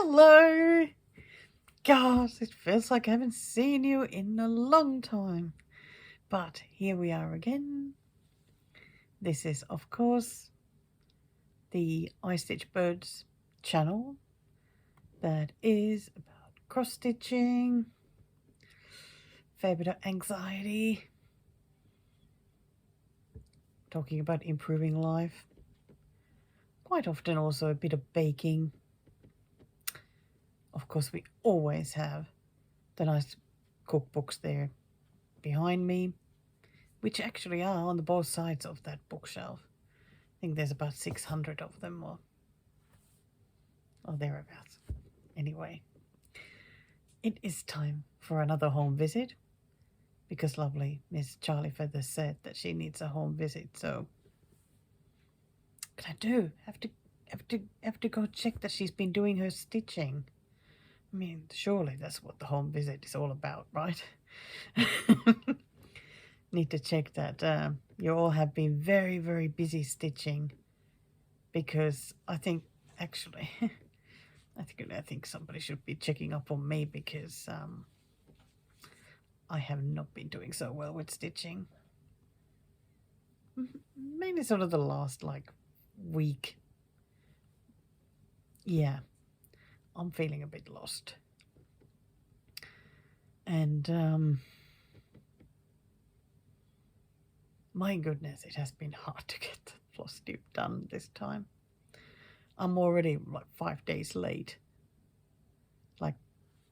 Hello! Gosh, it feels like I haven't seen you in a long time. But here we are again. This is, of course, the I Stitch Birds channel that is about cross-stitching, fair bit of anxiety, talking about improving life, quite often also a bit of baking. Of course, we always have the nice cookbooks there behind me, which actually are on the both sides of that bookshelf. I think there's about 600 of them or thereabouts. Anyway, it is time for another home visit because lovely Miss Charlie Feathers said that she needs a home visit. So what can I do? Have to go check that she's been doing her stitching. I mean, surely that's what the home visit is all about, right? Need to check that you all have been very, very busy stitching, because I think actually I think somebody should be checking up on me because I have not been doing so well with stitching. Mainly sort of the last week. Yeah, I'm feeling a bit lost. And my goodness, it has been hard to get the Flosstube done this time. I'm already like 5 days late. Like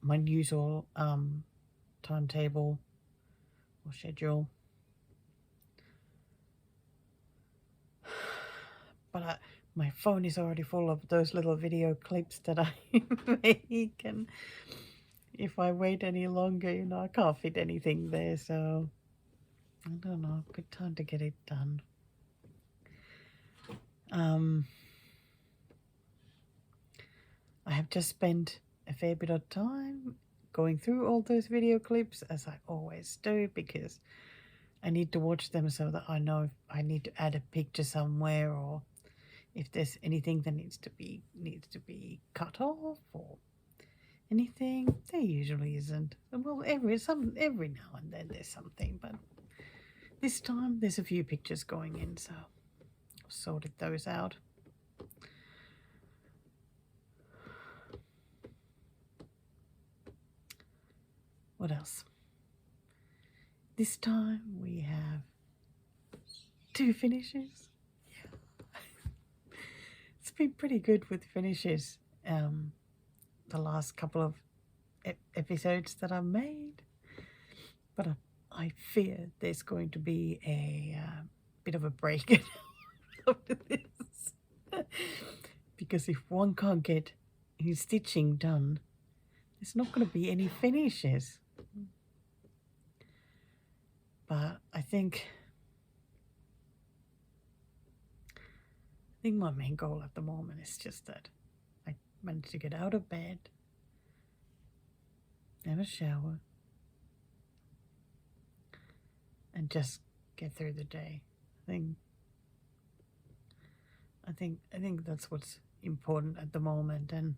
my usual timetable or schedule. But my phone is already full of those little video clips that I make, and if I wait any longer, I can't fit anything there, so I don't know, good time to get it done. I have just spent a fair bit of time going through all those video clips, as I always do, because I need to watch them so that I know if I need to add a picture somewhere, or if there's anything that needs to be cut off or anything. There usually isn't. Well, every now and then there's something, but this time there's a few pictures going in, so I've sorted those out. What else? This time we have 2 finishes. Yeah. It's been pretty good with finishes the last couple of episodes that I've made, but I fear there's going to be a bit of a break after this, because if one can't get his stitching done, there's not going to be any finishes. But I think my main goal at the moment is just that I manage to get out of bed, have a shower, and just get through the day. I think that's what's important at the moment. And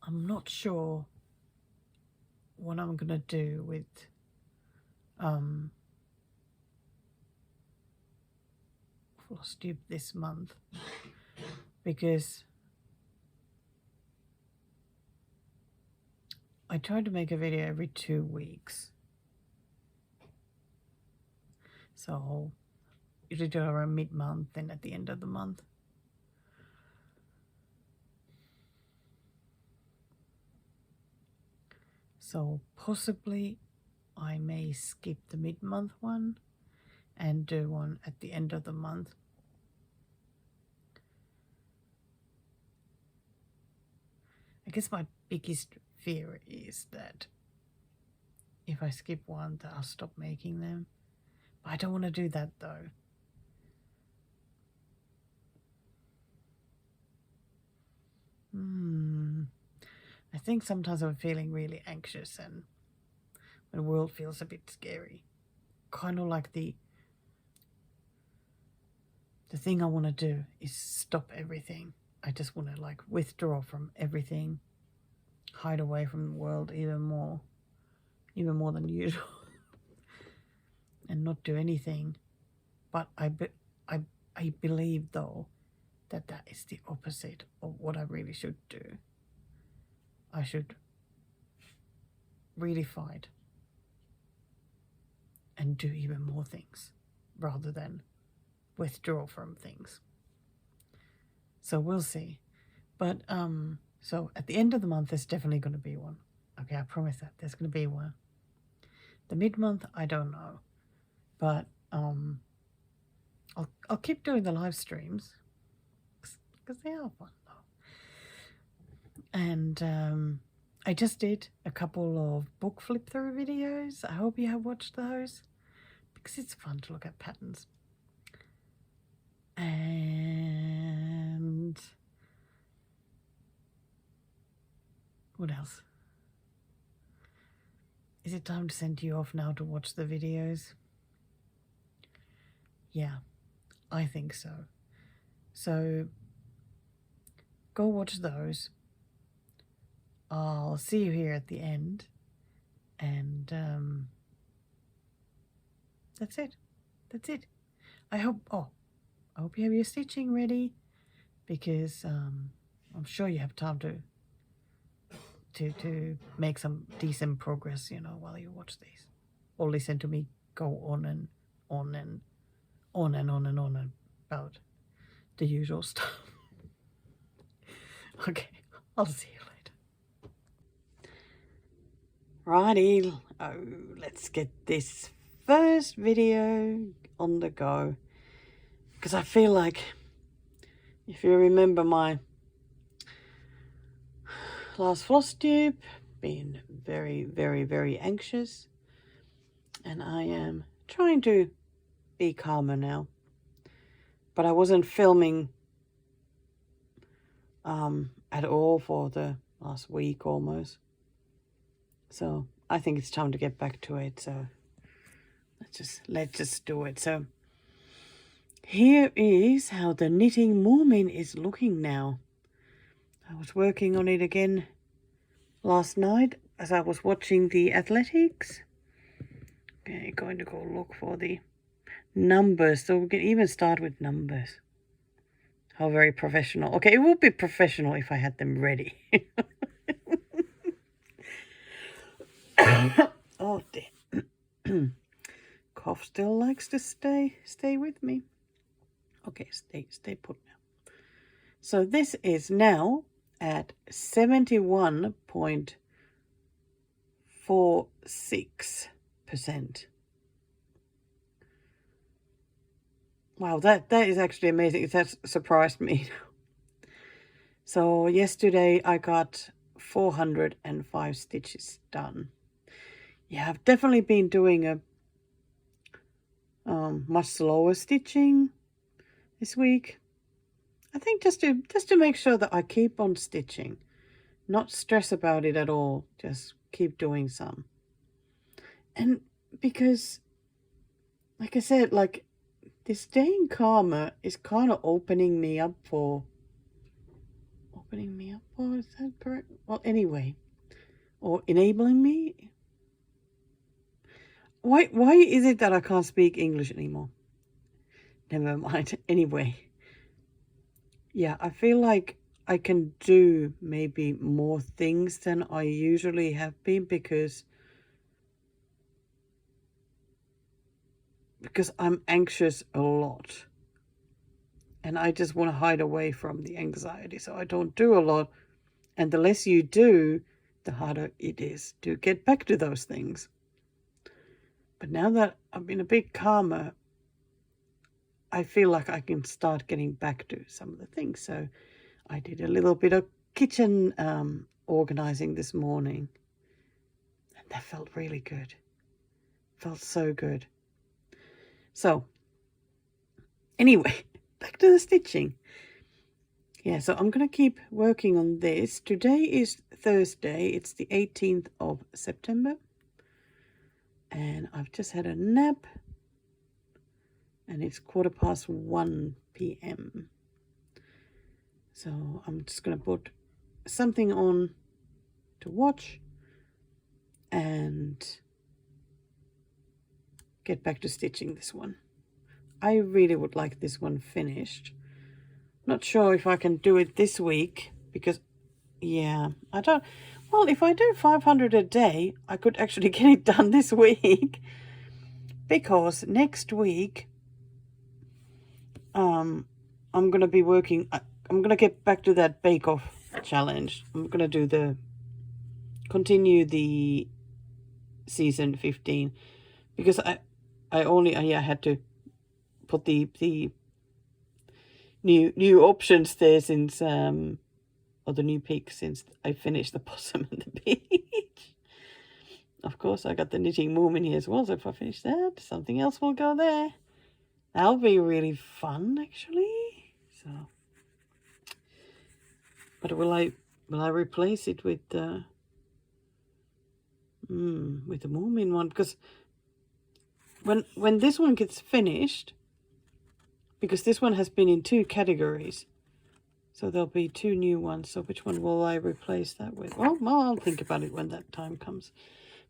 I'm not sure what I'm gonna do with Flosstube this month, because I try to make a video every 2 weeks. So usually do it around mid-month and at the end of the month. So possibly I may skip the mid-month one and do one at the end of the month. I guess my biggest fear is that if I skip one, that I'll stop making them. But I don't want to do that though. I think sometimes I'm feeling really anxious and the world feels a bit scary. Kind of like the the thing I want to do is stop everything. I just want to like withdraw from everything, hide away from the world even more than usual, and not do anything. But I believe though that that is the opposite of what I really should do. I should really fight and do even more things rather than withdraw from things. So we'll see. But so at the end of the month there's definitely going to be one. Okay, I promise that there's going to be one. The mid-month I don't know, but I'll keep doing the live streams because they are fun though. And I just did a couple of book flip through videos. I hope you have watched those because it's fun to look at patterns. And what else? Is it time to send you off now to watch the videos? Yeah, I think so. So go watch those. I'll see you here at the end. And that's it. That's it. I hope you have your stitching ready, because I'm sure you have time to make some decent progress, you know, while you watch these, or listen to me go on and on and on and on and on about the usual stuff. Okay, I'll see you later. Righty, let's get this first video on the go, because I feel like, if you remember my last Flosstube, been very, very, very anxious, and I am trying to be calmer now. But I wasn't filming at all for the last week almost, so I think it's time to get back to it. So let's just do it. So here is how the Knitting Moomin is looking now. I was working on it again last night as I was watching the athletics. Okay, going to go look for the numbers, so we can even start with numbers. How very professional. Okay, it would be professional if I had them ready. Oh dear. Cough still likes to stay with me. Okay, stay put now. So this is now at 71.46%. Wow, that is actually amazing. That surprised me. So yesterday I got 405 stitches done. Yeah, I've definitely been doing a much slower stitching this week. I think just to make sure that I keep on stitching, not stress about it at all, just keep doing some. And because, like I said, like, this staying calmer is kind of opening me up for, is that correct? Well, anyway, or enabling me. Why is it that I can't speak English anymore? Never mind. Anyway, yeah, I feel like I can do maybe more things than I usually have been, because I'm anxious a lot. And I just want to hide away from the anxiety, so I don't do a lot. And the less you do, the harder it is to get back to those things. But now that I've been a bit calmer, I feel like I can start getting back to some of the things. So I did a little bit of kitchen organizing this morning, and that felt really good. Felt so good. So anyway, back to the stitching. Yeah, so I'm going to keep working on this. Today is Thursday. It's the 18th of September. And I've just had a nap. and it's 1:15 p.m. So I'm just going to put something on to watch and get back to stitching this one. I really would like this one finished. Not sure if I can do it this week because, yeah, I don't. Well, if I do 500 a day, I could actually get it done this week because next week I'm going to be working. I'm going to get back to that bake-off challenge. I'm going to continue the season 15 because I had to put the new options there since or the new pick since I finished the possum and the beach. Of course, I got the Knitting Moomin here as well, so if I finish that, something else will go there. That'll be really fun, actually. So, but will I replace it with the Moomin one? Because when this one gets finished, because this one has been in 2 categories, so there'll be 2 new ones. So which one will I replace that with? Well, I'll think about it when that time comes.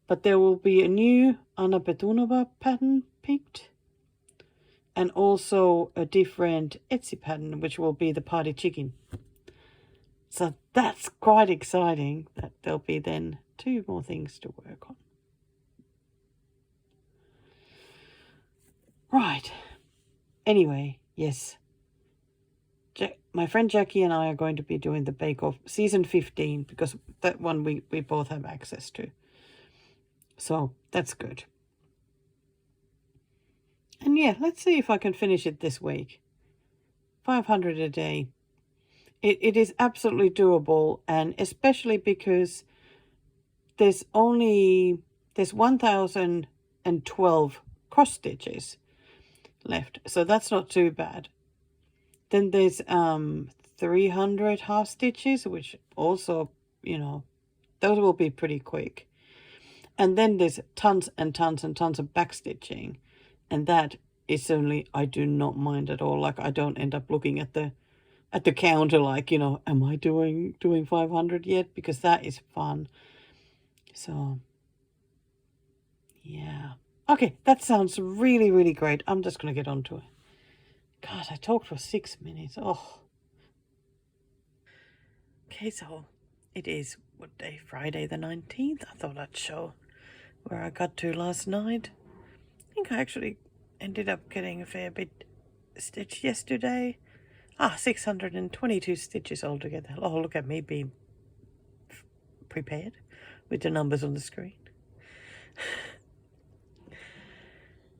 But there will be a new Anna Petunova pattern picked, and also a different Etsy pattern, which will be the party chicken. So that's quite exciting that there'll be then 2 more things to work on. Right. Anyway, yes. My friend Jackie and I are going to be doing the Bake Off season 15 because that one we both have access to. So that's good. And yeah, let's see if I can finish it this week. 500 a day. It is absolutely doable, and especially because there's 1,012 cross stitches left, so that's not too bad. Then there's 300 half stitches, which also, those will be pretty quick. And then there's tons and tons and tons of back stitching, and that is certainly, I do not mind at all. Like, I don't end up looking at the counter like, am I doing 500 yet? Because that is fun. So yeah, okay, that sounds really, really great. I'm just gonna get onto it. God, I talked for 6 minutes. Oh, okay, so it is what day? Friday the 19th. I thought I'd show where I got to last night. I think I actually ended up getting a fair bit stitched yesterday. 622 stitches altogether. Oh, look at me being prepared with the numbers on the screen.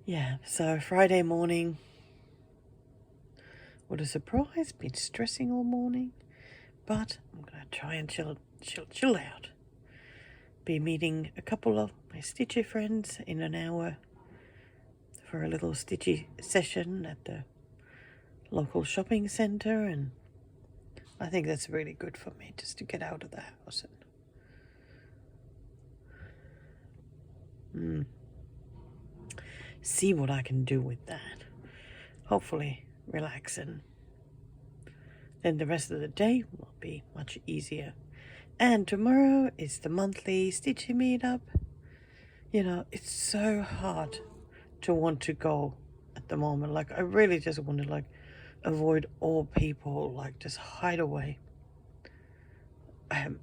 Yeah, so Friday morning. What a surprise. Been stressing all morning. But I'm going to try and chill out. Be meeting a couple of my Stitchy friends in an hour for a little Stitchy session at the local shopping centre, and I think that's really good for me just to get out of the house and see what I can do with that. Hopefully relax, and then the rest of the day will be much easier. And tomorrow is the monthly Stitchy meetup. It's so hard to want to go at the moment. Like, I really just want to avoid all people, just hide away. And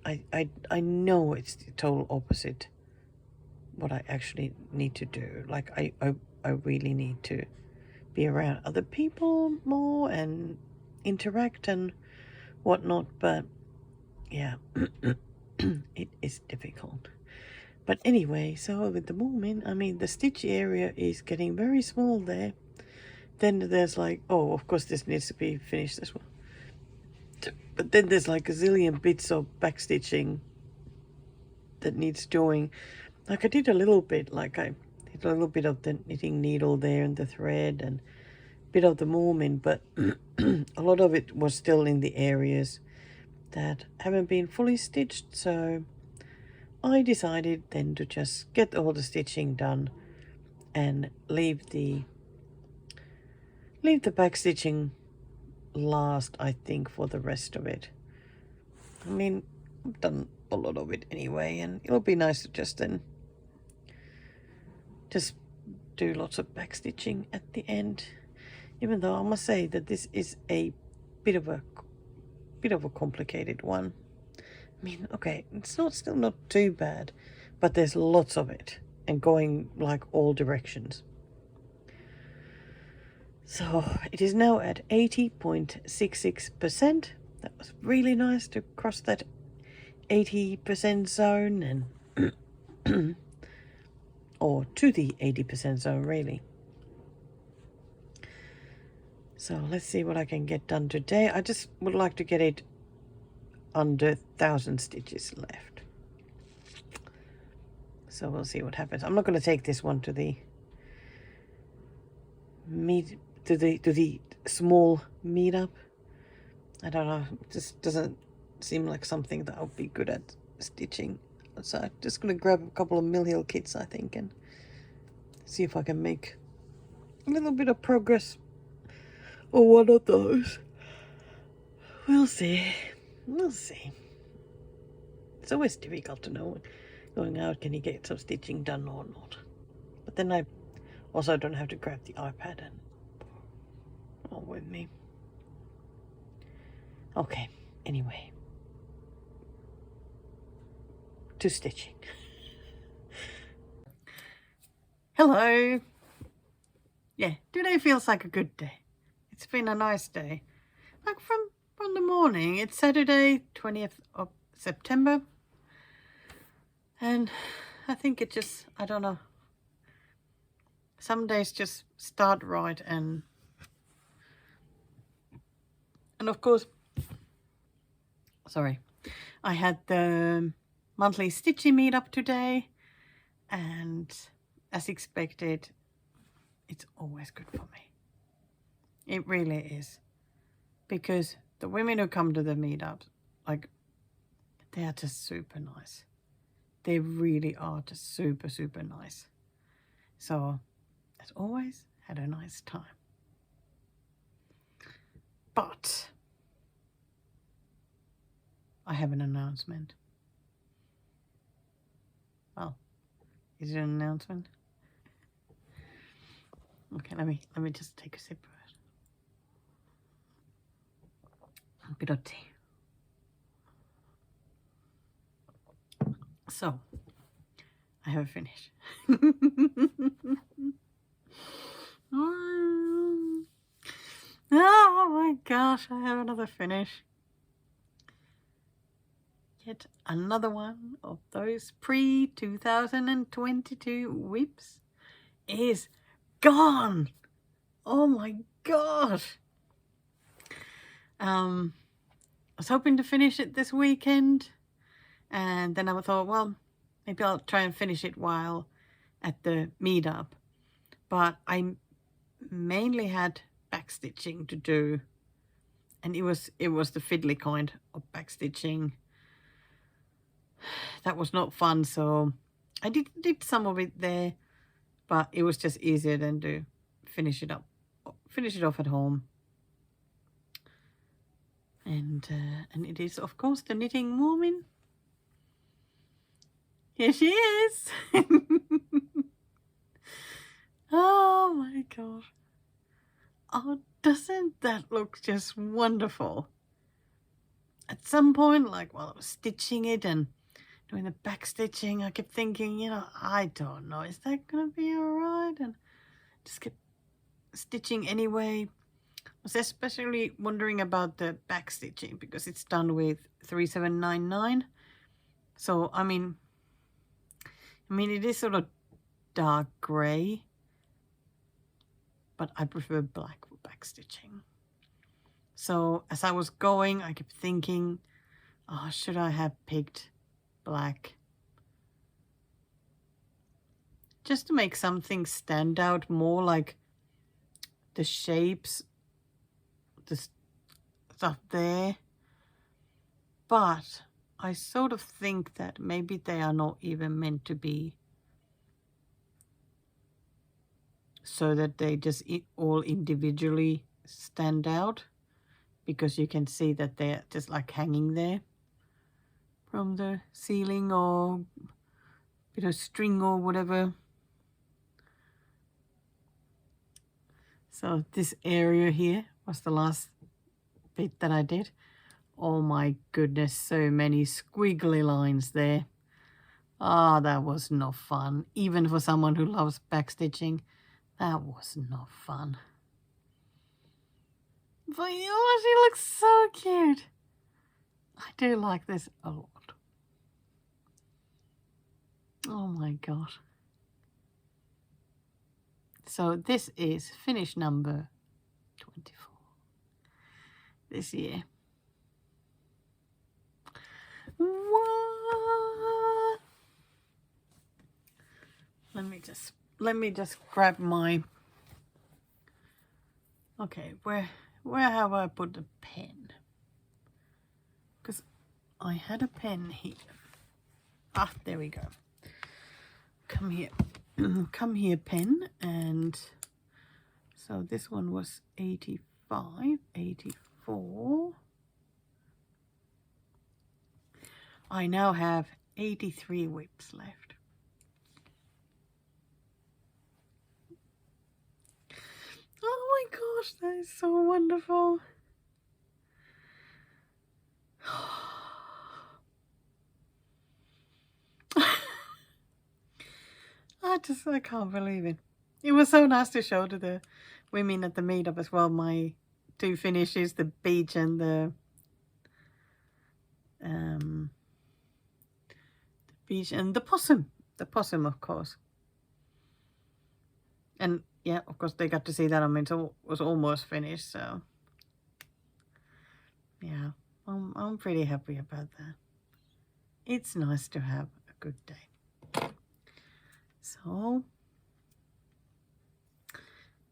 I know it's the total opposite what I actually need to do. Like, I really need to be around other people more and interact and whatnot, but yeah, it is difficult. But anyway, so with the Moomin, the stitch area is getting very small there. Then there's of course this needs to be finished as well. But then there's a zillion bits of backstitching that needs doing. I did a little bit, I did a little bit of the knitting needle there and the thread and a bit of the Moomin, but a lot of it was still in the areas that haven't been fully stitched, so I decided then to just get all the stitching done and leave the leave the back stitching last, I think, for the rest of it. I mean, I've done a lot of it anyway, and it'll be nice to just then just do lots of back stitching at the end. Even though I must say that this is a bit of a complicated one. I mean, okay, it's still not too bad, but there's lots of it and going like all directions. So it is now at 80.66%. That was really nice to cross that 80% zone, and or to the 80% zone really. So let's see what I can get done today. I just would like to get it under 1,000 stitches left. So we'll see what happens. I'm not going to take this one to the small meetup. I don't know. It just doesn't seem like something that I'll be good at stitching. So I'm just going to grab a couple of Mill Hill kits, I think, and see if I can make a little bit of progress on one of those. We'll see. We'll see. It's always difficult to know going out, can you get some stitching done or not. But then I also don't have to grab the iPad and all with me. Okay, anyway. To stitching. Hello. Yeah, today feels like a good day. It's been a nice day. Like from the morning. It's Saturday, 20th of September. And I think it just, I don't know. Some days just start right, and of course, sorry, I had the monthly Stitchy meetup today, and as expected, it's always good for me. It really is, because the women who come to the meetups, like, they are just super nice. They really are just super, super nice. So, as always, had a nice time. But I have an announcement. Well, is it an announcement? Okay, let me just take a sip of it. A bit of tea. So, I have finished. Oh my gosh, I have another finish. Yet another one of those pre-2022 whips is gone. Oh my gosh. I was hoping to finish it this weekend, and then I thought, well, maybe I'll try and finish it while at the meetup. But I mainly had backstitching to do, and it was the fiddly kind of backstitching. That was not fun, so I did some of it there, but it was just easier than to finish it off at home. And it is, of course, the Knitting Moomin. Here she is. Oh my god. Oh, doesn't that look just wonderful? At some point, like while I was stitching it and doing the back stitching, I kept thinking, you know, I don't know, is that gonna be alright? And just kept stitching anyway. I was especially wondering about the back stitching because it's done with 3799. So I mean it is sort of dark grey, but I prefer black for back stitching. So as I was going, I kept thinking, oh, should I have picked black? Just to make something stand out more, like the shapes, the stuff there. But I sort of think that maybe they are not even meant to be so that they just all individually stand out, because you can see that they're just like hanging there from the ceiling or bit of string or whatever. So this area here was the last bit that I did. Oh my goodness, so many squiggly lines there. Ah, that was no fun. Even for someone who loves backstitching, that was no fun. But oh, she looks so cute. I do like this a lot. Oh my god. So this is finish number 24 this year. What? Let me just grab my. Okay, where have I put the pen? Because I had a pen here. Ah, there we go. Come here. Come here, pen. And so this one was 85, 84. I now have 83 whips left. Oh my gosh, that is so wonderful. I can't believe it. It was so nice to show to the women at the meetup as well, my two finishes, the beach and the beach and the possum. The possum, of course. And yeah, of course they got to see that. I mean, it was almost finished, so yeah, I'm pretty happy about that. It's nice to have a good day. So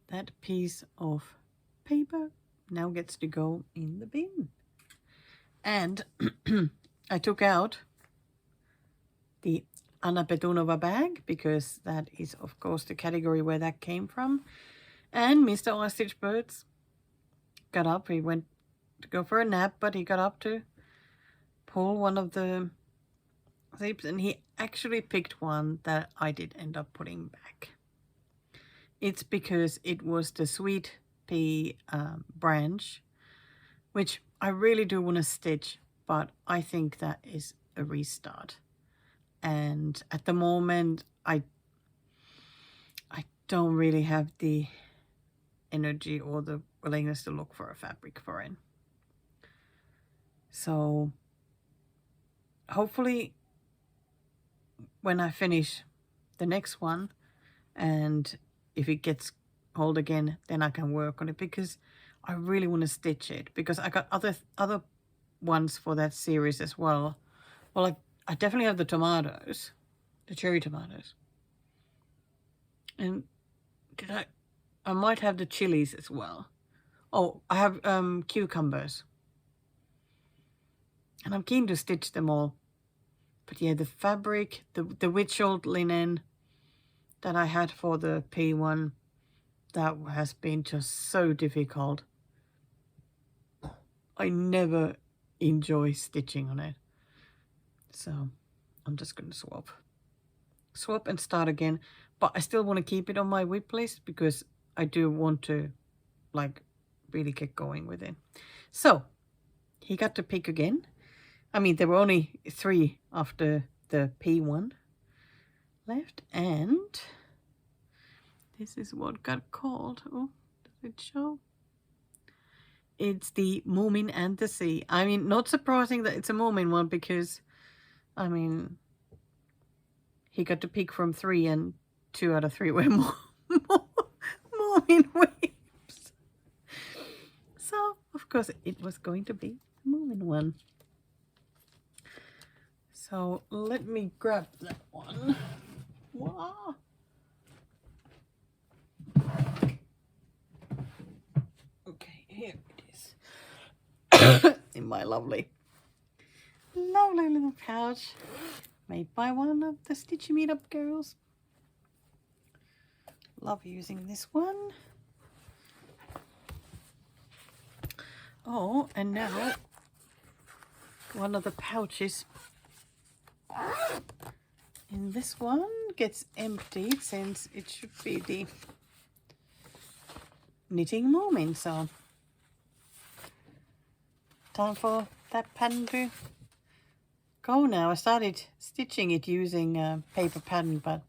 that piece of paper now gets to go in the bin. And I took out the Anna Petunova bag, because that is of course the category where that came from. And Mr. Ostrich Birds got up. He went to go for a nap, but he got up to pull one of the zips, and he actually picked one that I did end up putting back. It's because it was the sweet pea branch, which I really do want to stitch, but I think that is a restart. And at the moment, I don't really have the energy or the willingness to look for a fabric for it. So hopefully when I finish the next one, and if it gets hold again, then I can work on it, because I really want to stitch it, because I got other ones for that series as well. Well, I definitely have the tomatoes, the cherry tomatoes, and I might have the chilies as well. Oh, I have cucumbers, and I'm keen to stitch them all. But yeah, the fabric, the witch-old linen that I had for the P1, that has been just so difficult. I never enjoy stitching on it. So I'm just going to swap and start again. But I still want to keep it on my whip list, because I do want to like really get going with it. So he got to pick again. I mean, there were only 3 after the P1 left, and this is what got called. Oh, does it show? It's the Moomin and the Sea. I mean, not surprising that it's a Moomin one, because, I mean, he got to pick from 3, and 2 out of 3 were Moomin whips. So, of course, it was going to be the Moomin one. So let me grab that one. Wow. Okay, here it is. In my lovely little pouch, made by one of the Stitchy meetup girls. Love using this one. Oh, and now one of the pouches in this one gets emptied, since it should be the Knitting Moomin. So time for that pattern to go now. I started stitching it using paper pattern, but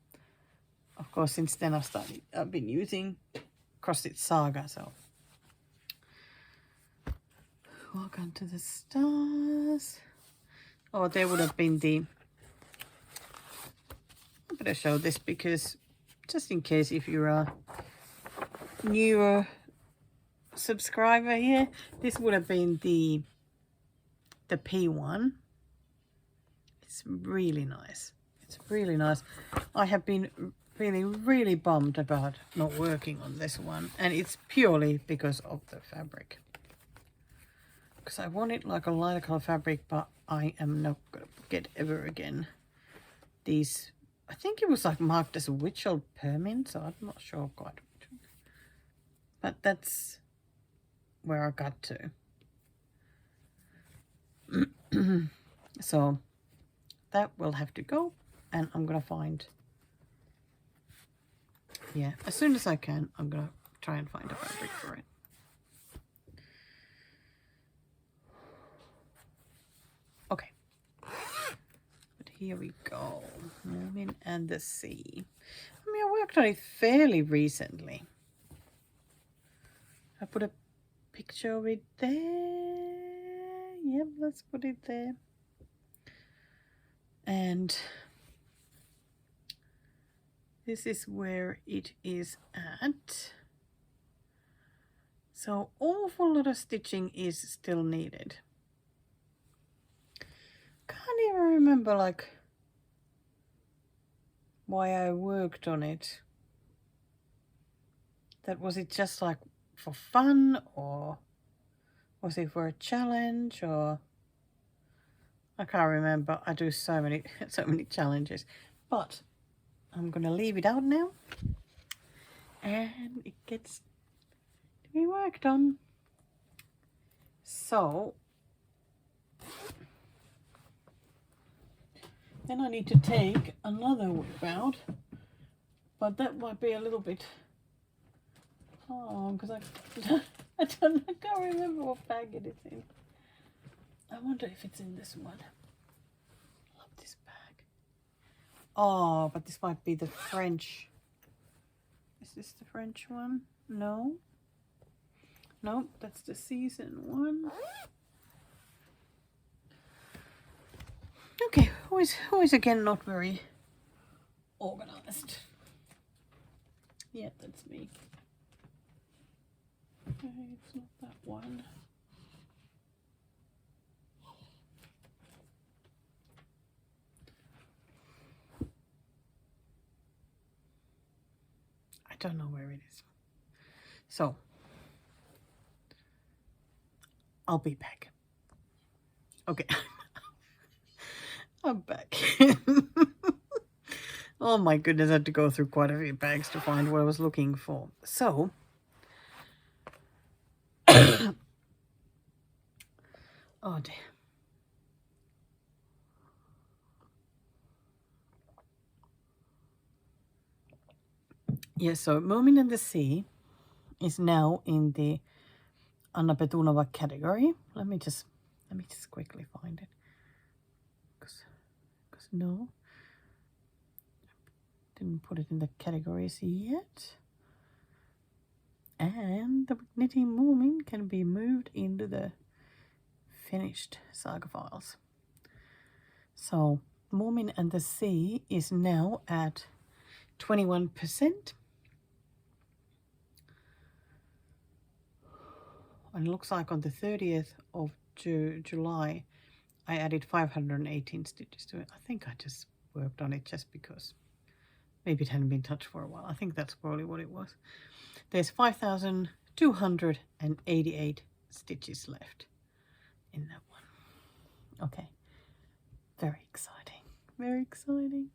of course since then I've been using Cross Stitch Saga. So welcome to the stars. Oh, there would have been the, I'm gonna show this because just in case if you're a newer subscriber here, this would have been the P1. It's really nice. It's really nice. I have been feeling really bummed about not working on this one, and it's purely because of the fabric. Because I wanted like a lighter color fabric, but I am not gonna get ever again these. I think it was like marked as Witchel Permin, so I'm not sure quite which one. But that's where I got to. So that will have to go, and I'm gonna find, yeah, as soon as I can, I'm gonna try and find a fabric for it. Okay, but here we go. Moomin and the Sea. I mean, I worked on it fairly recently. I put a picture of it there. Yep, let's put it there. And this is where it is at. So awful lot of stitching is still needed. Can't even remember like why I worked on it. That was it just like for fun, or was it for a challenge, or I can't remember. I do so many challenges, but I'm gonna leave it out now, and it gets to be worked on. So then I need to take another whip out, but that might be a little bit, because I can't remember what bag it is in. I wonder if it's in this one. Love this bag. Oh, but this might be the French. Is this the French one? No. Nope, that's the season one. Okay, who is again not very organized? Yeah, that's me. Okay, it's not that one. I don't know where it is. So I'll be back. Okay. I'm back. Oh my goodness, I had to go through quite a few bags to find what I was looking for. So oh dear. Yes, so Moomin and the Sea is now in the Anna Petunova category. Let me just quickly find it. Because no, didn't put it in the categories yet. And the Knitting Moomin can be moved into the finished saga files. So Moomin and the Sea is now at 21%. And it looks like on the 30th of July, I added 518 stitches to it. I think I just worked on it just because maybe it hadn't been touched for a while. I think that's probably what it was. There's 5,288 stitches left in that one. Okay, very exciting, very exciting.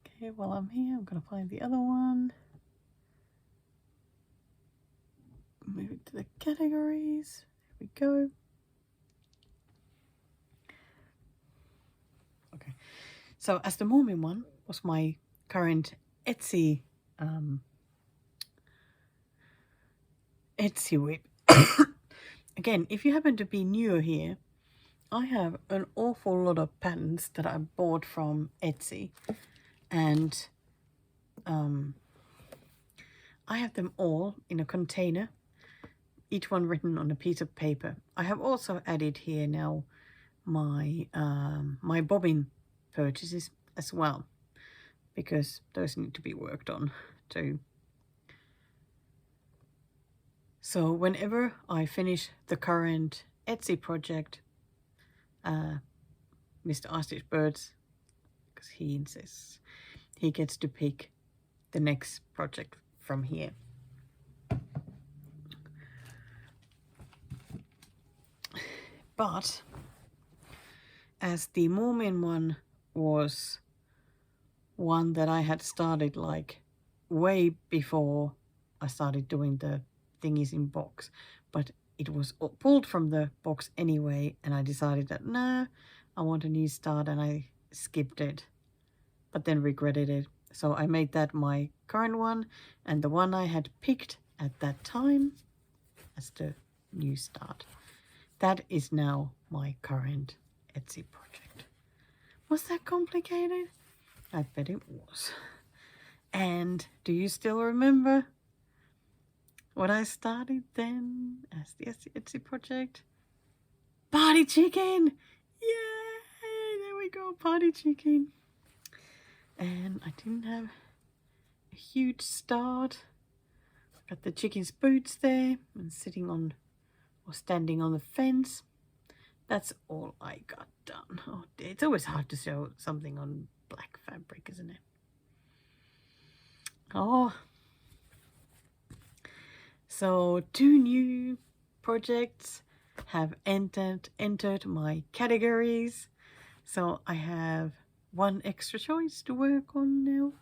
Okay, while I'm here, I'm gonna find the other one. Move it to the categories. There we go. Okay. So as the Moomin one was my current Etsy whip. Again, if you happen to be new here, I have an awful lot of patterns that I bought from Etsy, and I have them all in a container, each one written on a piece of paper. I have also added here now my my bobbin purchases as well, because those need to be worked on too. So whenever I finish the current Etsy project, Mr. Ostrich Birds, because he insists, he gets to pick the next project from here. But as the Moomin one was one that I had started like way before I started doing the thingies in box, but it was pulled from the box anyway, and I decided that nah, I want a new start, and I skipped it, but then regretted it. So I made that my current one, and the one I had picked at that time as the new start. That is now my current Etsy project. Was that complicated? I bet it was. And do you still remember what I started then as the Etsy project? Party chicken! Yay! There we go, party chicken. And I didn't have a huge start. Got the chicken's boots there and sitting on or standing on the fence. That's all I got done. Oh dear, it's always hard to show something on black fabric, isn't it? Oh. So 2 new projects have entered my categories. So I have 1 extra choice to work on now.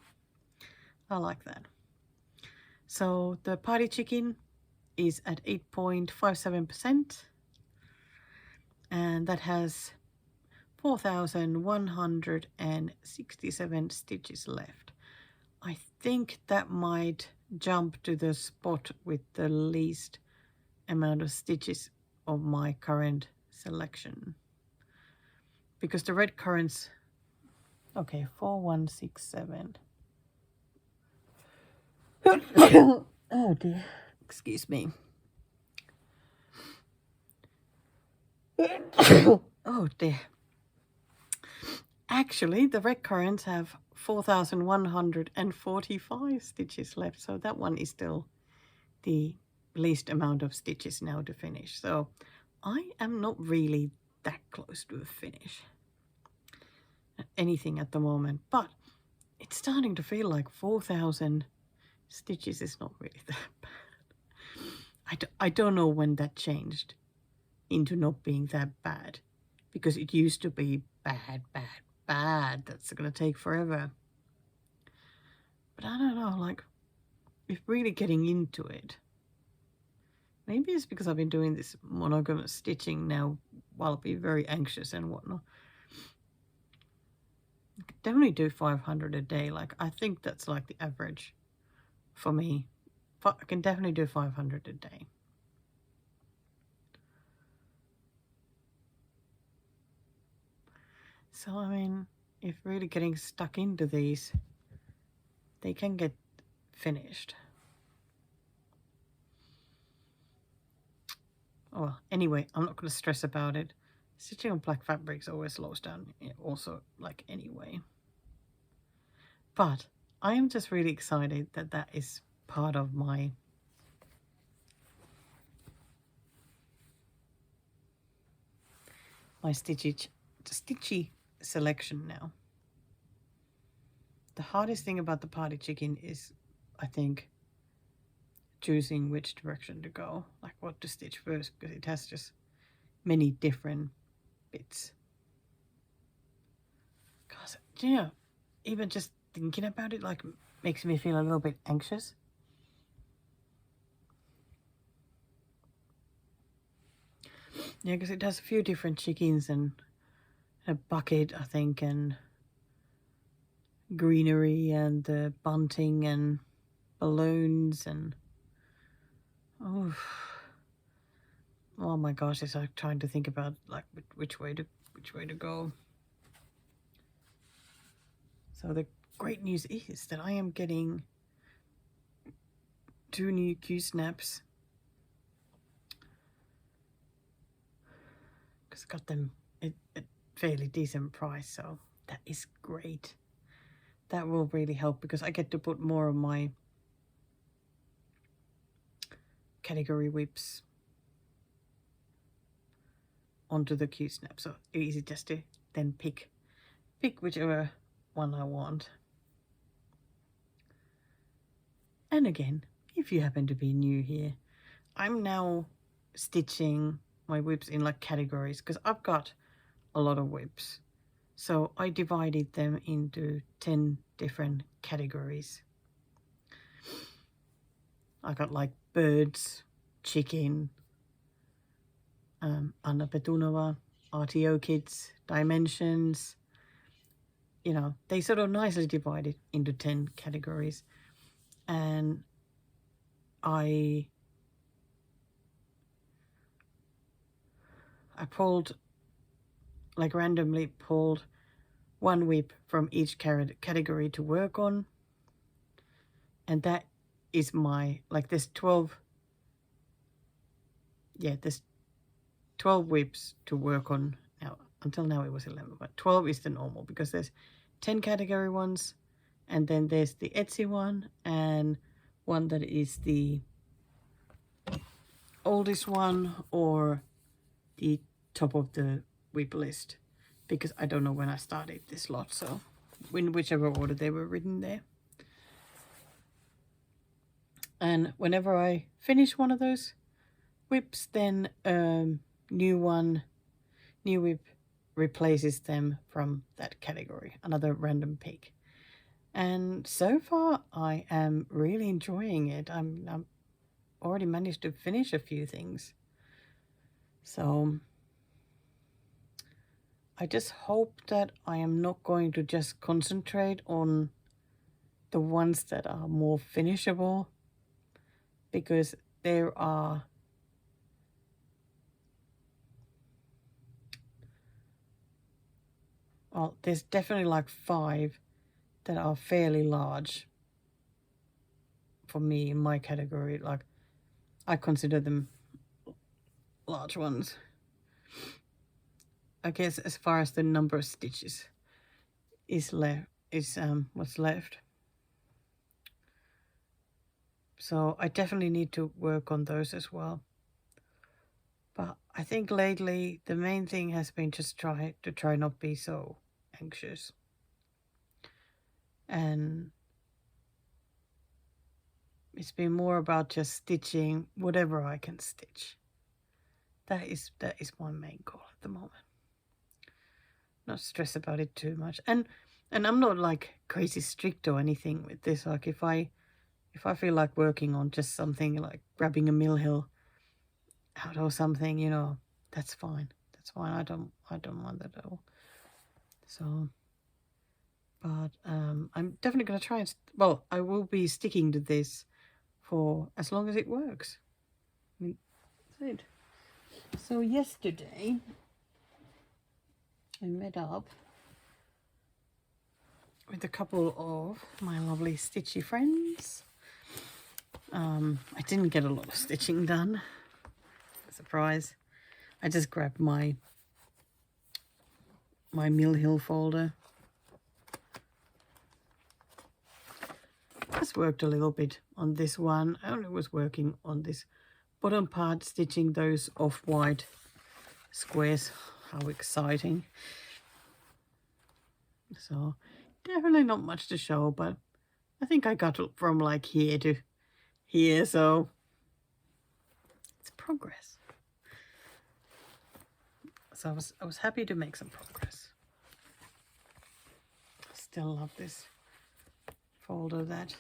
I like that. So the party chicken is at 8.57%, and that has 4,167 stitches left. I think that might jump to the spot with the least amount of stitches of my current selection, because the red currants, okay, 4167. Oh dear, excuse me. Oh dear. Actually, the red currants have 4,145 stitches left, so that one is still the least amount of stitches now to finish. So I am not really that close to a finish anything at the moment, but it's starting to feel like 4,000 stitches is not really that bad. I don't know when that changed into not being that bad, because it used to be bad. That's gonna take forever. But I don't know, like, if really getting into it, maybe it's because I've been doing this monogamous stitching now while I've been very anxious and whatnot. I could definitely do 500 a day. Like, I think that's like the average for me. I can definitely do 500 a day. So, I mean, if really getting stuck into these, they can get finished. Well, anyway, I'm not going to stress about it. Stitching on black fabrics always slows down also, like, anyway. But I am just really excited that that is part of my Stitchy selection now. The hardest thing about the party chicken is, I think, choosing which direction to go, like what to stitch first, because it has just many different bits. Because, you know, even just thinking about it, like, makes me feel a little bit anxious. Yeah, because it has a few different chickens and a bucket, I think, and greenery and the bunting and balloons and oh my gosh, it's like trying to think about like which way to go. So the great news is that I am getting 2 new Q snaps because I got them at a fairly decent price, so that is great. That will really help because I get to put more of my category whips onto the Q snap, so easy just to then pick whichever one I want. And again, if you happen to be new here, I'm now stitching my whips in like categories because I've got a lot of whips. So I divided them into 10 different categories. I got like birds, chicken, Anna Petunova, RTO kids, dimensions. You know, they sort of nicely divided into 10 categories. And I pulled, like randomly pulled one whip from each category to work on. And that is my, like there's 12, yeah, there's 12 whips to work on now. Until now it was 11, but 12 is the normal because there's 10 category ones, and then there's the Etsy one, and one that is the oldest one or the top of the whip list, because I don't know when I started this lot, so in whichever order they were written there. And whenever I finish one of those whips, then new whip replaces them from that category, another random pick. And so far I am really enjoying it. I'm already managed to finish a few things, so I just hope that I am not going to just concentrate on the ones that are more finishable, because there are well, there's definitely like 5 that are fairly large for me in my category. Like I consider them large ones, I guess, as far as the number of stitches is what's left. So I definitely need to work on those as well. But I think lately the main thing has been just try not be so anxious, and it's been more about just stitching whatever I can stitch. That is my main goal at the moment. Not stress about it too much, and I'm not like crazy strict or anything with this. Like if I feel like working on just something like grabbing a mill hill out or something, you know, that's fine. That's fine. I don't mind that at all. So, but I'm definitely going to try and, well, I will be sticking to this for as long as it works. I mean, that's it. So yesterday I met up with a couple of my lovely stitchy friends. I didn't get a lot of stitching done. Surprise. I just grabbed my Mill Hill folder. Just worked a little bit on this one. I only was working on this bottom part, stitching those off-white squares. How exciting. So definitely not much to show, but I think I got from like here to here, so it's progress. So I was happy to make some progress. Still love this folder that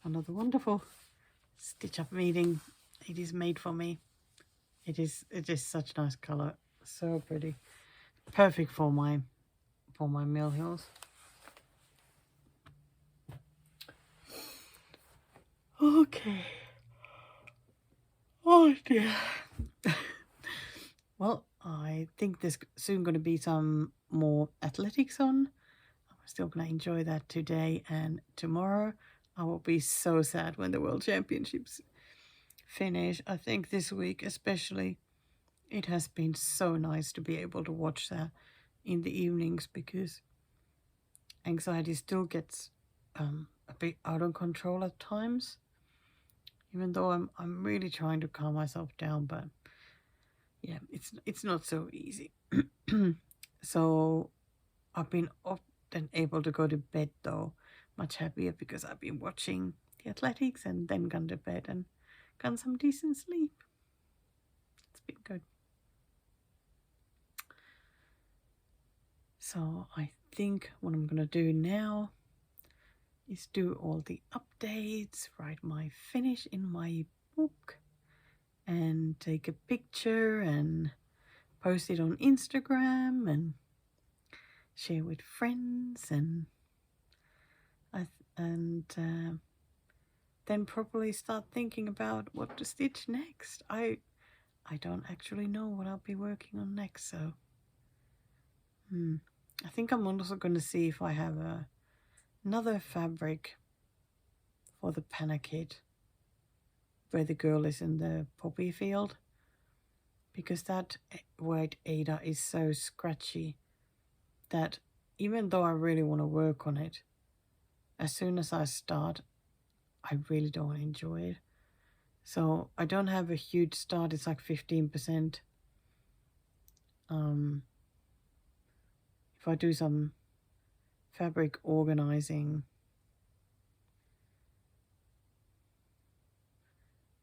another wonderful stitch up meeting it is made for me. It is such a nice color, so pretty, perfect for my mill hills. Okay. Oh dear. Well, I think there's soon going to be some more athletics on. I'm still going to enjoy that today and tomorrow. I will be so sad when the World Championships finish. I think this week especially, it has been so nice to be able to watch that in the evenings, because anxiety still gets a bit out of control at times. Even though I'm really trying to calm myself down, but yeah, it's not so easy. So I've been often able to go to bed though much happier, because I've been watching the athletics and then gone to bed and gotten some decent sleep. It's been good. So I think what I'm gonna do now is do all the updates, write my finish in my book, and take a picture and post it on Instagram and share with friends, and then probably start thinking about what to stitch next. I don't actually know what I'll be working on next, so I think I'm also going to see if I have another fabric for the Panda kit where the girl is in the poppy field, because that white Ada is so scratchy that even though I really want to work on it, as soon as I start, I really don't enjoy it. So I don't have a huge start. It's like 15%. If I do some fabric organizing,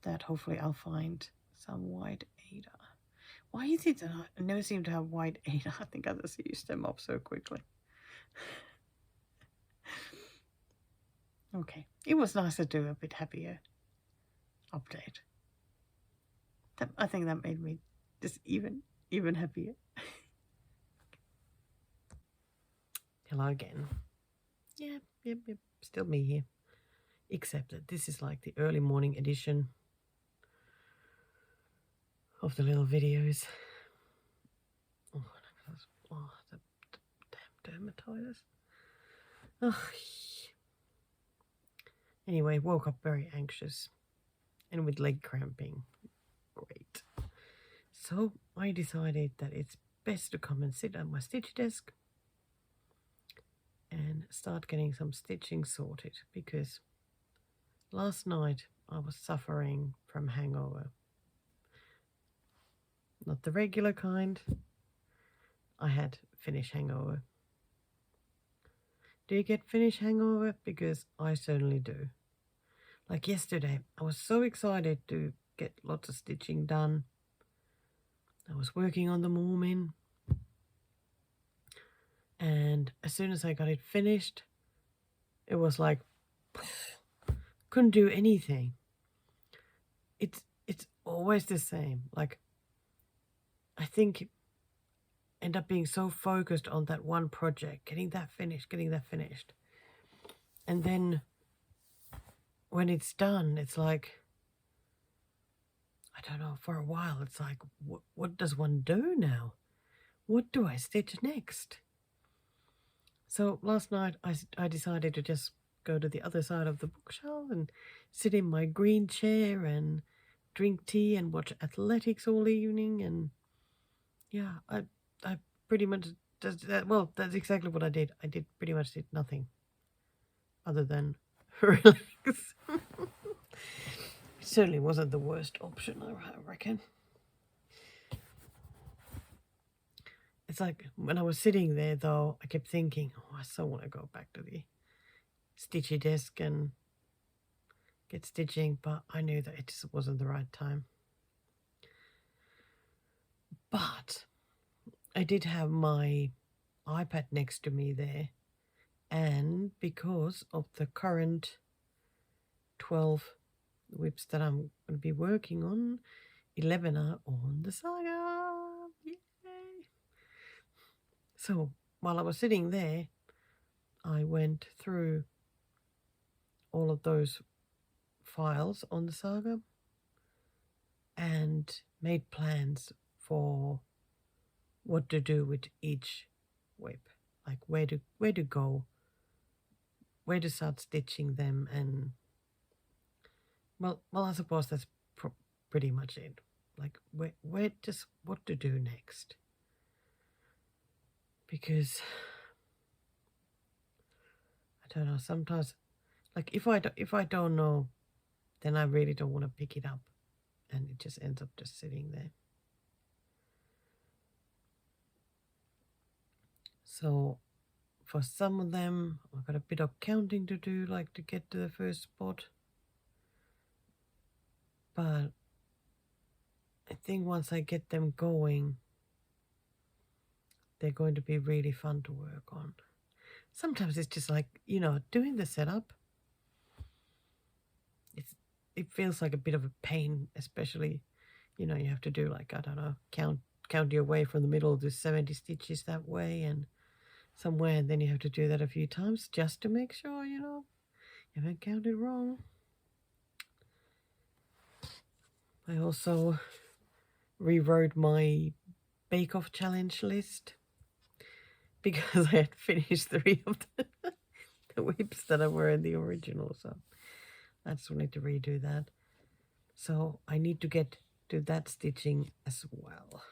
that hopefully I'll find some white Ada. Why is it that I never seem to have white Ada? I think I just used them up so quickly. Okay, it was nice to do a bit happier update. I think that made me just even happier. Hello again. Yep, still me here. Except that this is like the early morning edition of the little videos. Oh, the damn dermatitis. Oh. Anyway, woke up very anxious and with leg cramping. Great. So I decided that it's best to come and sit at my stitch desk and start getting some stitching sorted, because last night I was suffering from hangover. Not the regular kind. I had finish hangover. Do you get finish hangover? Because I certainly do. Like yesterday, I was so excited to get lots of stitching done. I was working on the Moomin, and as soon as I got it finished, it was like couldn't do anything. It's always the same. Like, I think end up being so focused on that one project, getting that finished, and then when it's done, it's like, I don't know, for a while it's like, what does one do now? What do I stitch next? So last night I decided to just go to the other side of the bookshelf and sit in my green chair and drink tea and watch athletics all evening. And yeah, I pretty much does that. Well, that's exactly what I did. I pretty much did nothing other than relax. It certainly wasn't the worst option, I reckon. It's like when I was sitting there, though, I kept thinking, oh, I so want to go back to the stitchy desk and get stitching, but I knew that it just wasn't the right time. But I did have my iPad next to me there, and because of the current 12 whips that I'm going to be working on, 11 are on the saga. Yay! So while I was sitting there, I went through all of those files on the saga and made plans for what to do with each WIP, like where to go, where to start stitching them, and well, I suppose that's pretty much it. Like where just what to do next, because I don't know. Sometimes, like if I don't know, then I really don't want to pick it up, and it just ends up just sitting there. So for some of them, I've got a bit of counting to do, like to get to the first spot. But I think once I get them going, they're going to be really fun to work on. Sometimes it's just like, you know, doing the setup. It feels like a bit of a pain, especially, you know, you have to do like, I don't know, count your way from the middle, do 70 stitches that way and somewhere, and then you have to do that a few times just to make sure, you know, you haven't counted wrong. I also rewrote my bake-off challenge list because I had finished 3 of the WIPs that were in the original, so I just wanted to redo that. So I need to get to that stitching as well.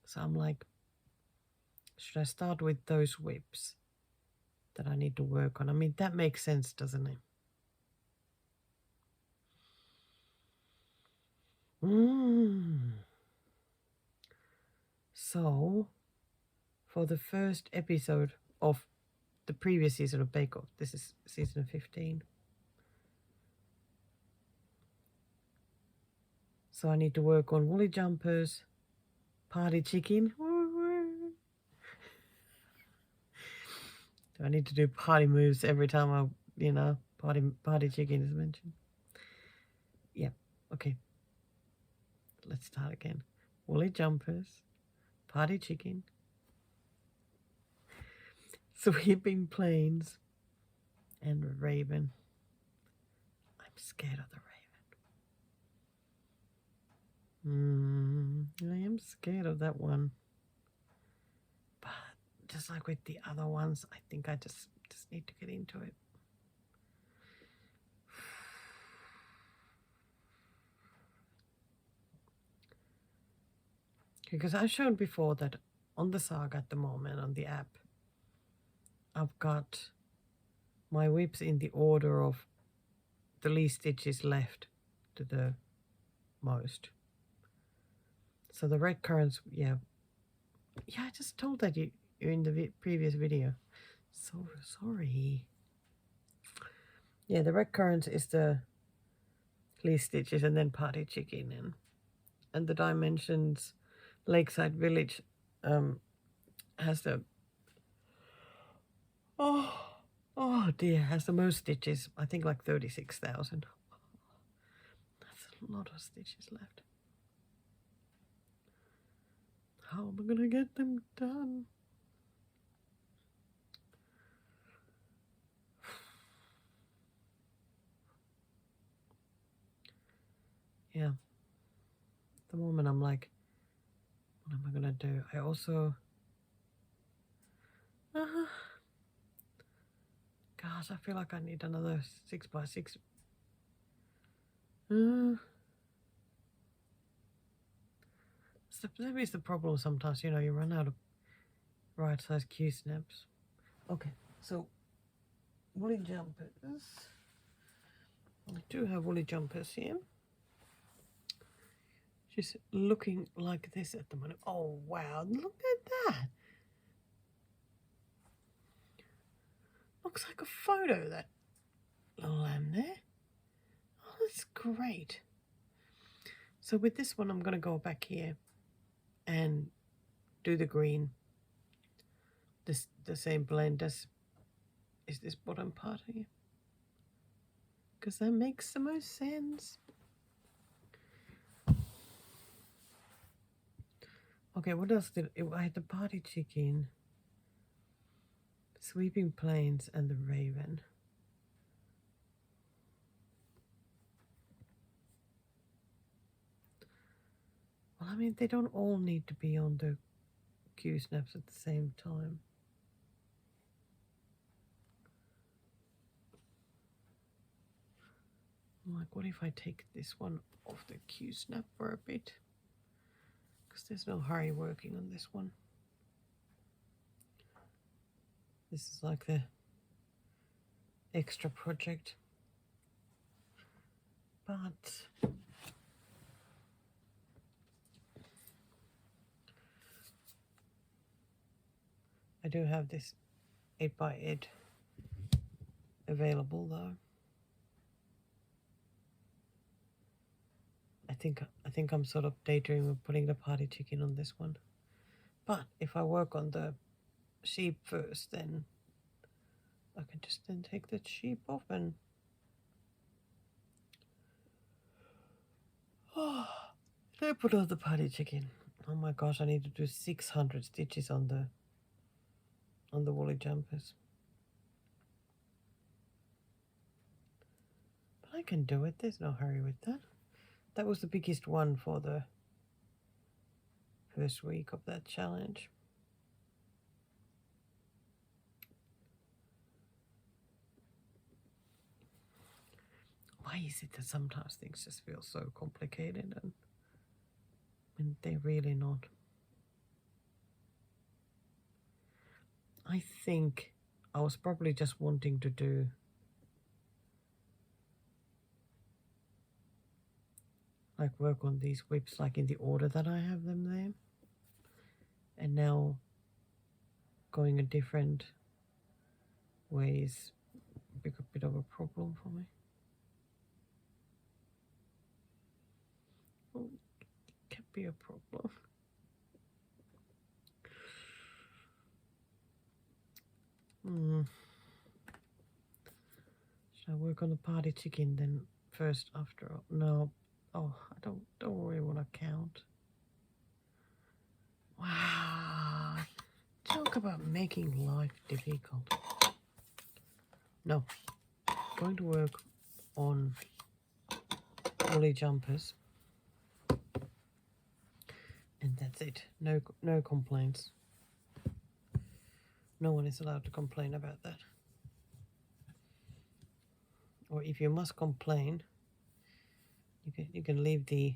So I'm like, should I start with those WIPs that I need to work on? I mean, that makes sense, doesn't it? So, for the first episode of the previous season of Bake Off, this is season 15. So I need to work on woolly jumpers, party chicken. Do I need to do party moves every time I, you know, party chicken is mentioned? Yeah, okay. Let's start again. Woolly jumpers, party chicken, sweeping planes, and raven. I'm scared of the raven. I am scared of that one. But just like with the other ones, I think I just need to get into it. Because I've shown before that on the saga at the moment, on the app, I've got my WIPs in the order of the least stitches left to the most. So the red currants, yeah, I just told that you in the previous video. So sorry. Yeah, the red currants is the least stitches, and then party chicken, and the dimensions Lakeside Village has the oh dear, has the most stitches. I think like 36,000. That's a lot of stitches left. How am I gonna get them done? Yeah. At the moment I'm like, what am I gonna do? I also gosh, I feel like I need another 6x6. That is the problem sometimes, you know, you run out of right size Q snaps. Okay, so woolly jumpers. I do have woolly jumpers here. She's looking like this at the moment. Oh wow, look at that. Looks like a photo, that little lamb there. Oh, that's great. So with this one, I'm going to go back here and do the green. The same blend as is this bottom part here. because that makes the most sense. Okay, what else did I had the party chicken, sweeping plains, and the raven. Well, I mean, they don't all need to be on the Q snaps at the same time. I'm like, what if I take this one off the Q snap for a bit? Because there's no hurry working on this one. This is like the extra project. But I do have this 8x8 available though. I think I'm sort of daydreaming of putting the party chicken on this one. But if I work on the sheep first, then I can just then take the sheep off and then I put on the party chicken. Oh my gosh, I need to do 600 stitches on the woolly jumpers. But I can do it, there's no hurry with that. That was the biggest one for the first week of that challenge. Why is it that sometimes things just feel so complicated and they're really not? I think I was probably just wanting to do like work on these whips like in the order that I have them there. And now going a different way is a bit of a problem for me. Oh, it can be a problem. Should I work on the party chicken then first after all? No. Oh, I don't really want to count. Wow. Talk about making life difficult. No. Going to work on woolly jumpers. And that's it. No complaints. No one is allowed to complain about that. Or if you must complain, you can leave the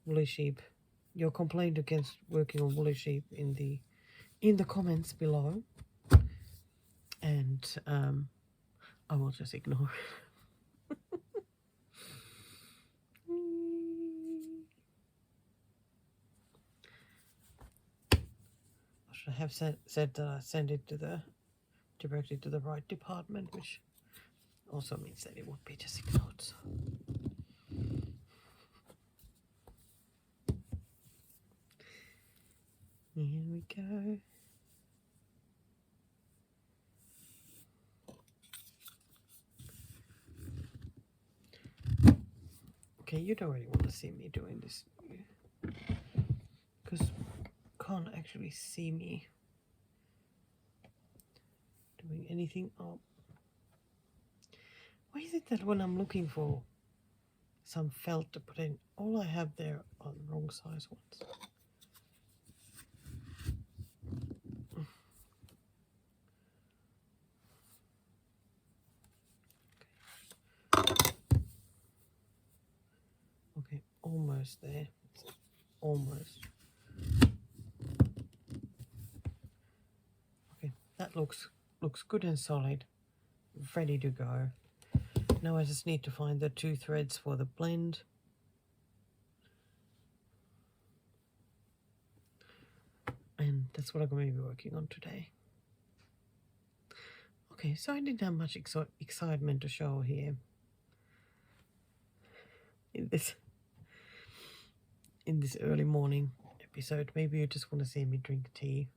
woolly sheep, your complaint against working on woolly sheep in the comments below, and I will just ignore it. I should have said that I send it directly to the right department, which also means that it would be just ignored. So. Here we go. Okay, you don't really want to see me doing this, because you can't actually see me doing anything up. Why is it that when I'm looking for some felt to put in, all I have there are the wrong size ones? Okay, almost there. Almost. Okay, that looks good and solid. Ready to go. Now I just need to find the 2 threads for the blend. And that's what I'm going to be working on today. Okay, so I didn't have much excitement to show here in this early morning episode. Maybe you just want to see me drink tea.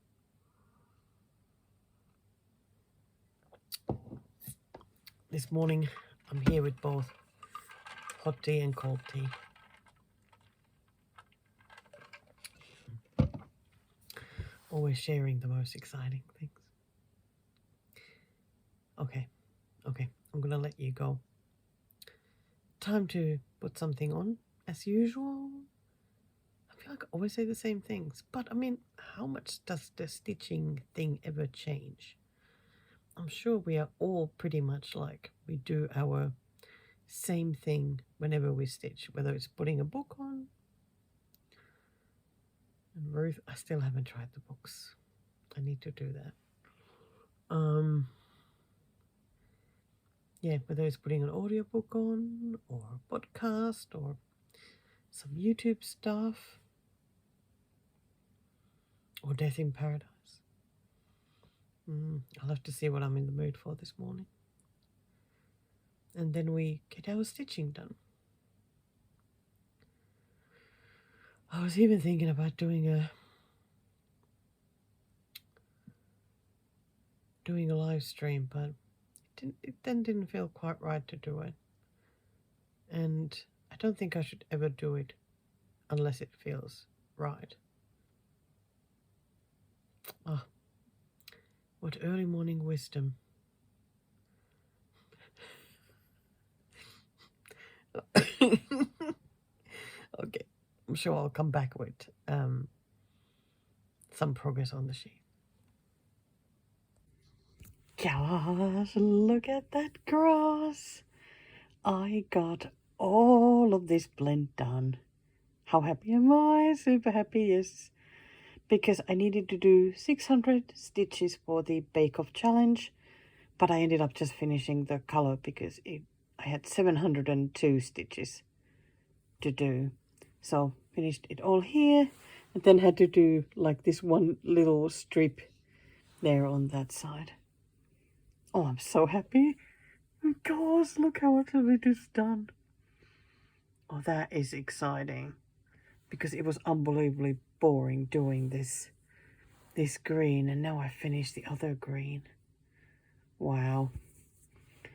This morning I'm here with both hot tea and cold tea. Always sharing the most exciting things. Okay, I'm gonna let you go. Time to put something on, as usual. I feel like I always say the same things, but I mean, how much does the stitching thing ever change? I'm sure we are all pretty much like we do our same thing whenever we stitch, whether it's putting a book on. And Ruth, I still haven't tried the books. I need to do that. Yeah, whether it's putting an audiobook on or a podcast or some YouTube stuff or Death in Paradise. I'll have to see what I'm in the mood for this morning. And then we get our stitching done. I was even thinking about doing a live stream, but it then didn't feel quite right to do it. And I don't think I should ever do it unless it feels right. Ah, what early morning wisdom. Okay, I'm sure I'll come back with some progress on the sheet. Gosh, look at that grass. I got all of this blend done. How happy am I? Super happy, yes. Because I needed to do 600 stitches for the Bake Off challenge, but I ended up just finishing the color because I had 702 stitches to do. So finished it all here and then had to do like this one little strip there on that side. Oh, I'm so happy. Gosh, look how much of it is done. Oh, that is exciting because it was unbelievably boring doing this green, and now I finished the other green. Wow.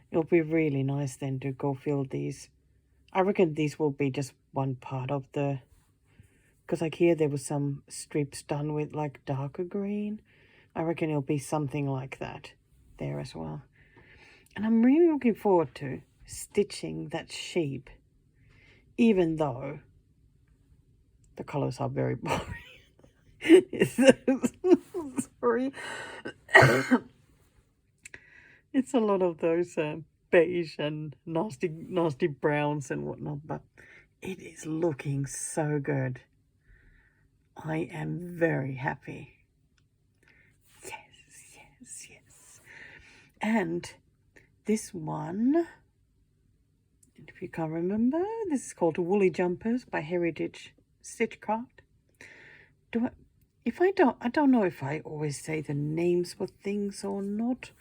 It'll be really nice then to go fill these. I reckon these will be just one part of the, because like here there was some strips done with like darker green. I reckon it'll be something like that there as well. And I'm really looking forward to stitching that sheep, even though the colors are very boring. Sorry. It's a lot of those beige and nasty browns and whatnot, but it is looking so good. I am very happy. Yes. And this one, if you can't remember, this is called Woolly Jumpers by Heritage Stitchcraft. I don't know if I always say the names for things or not,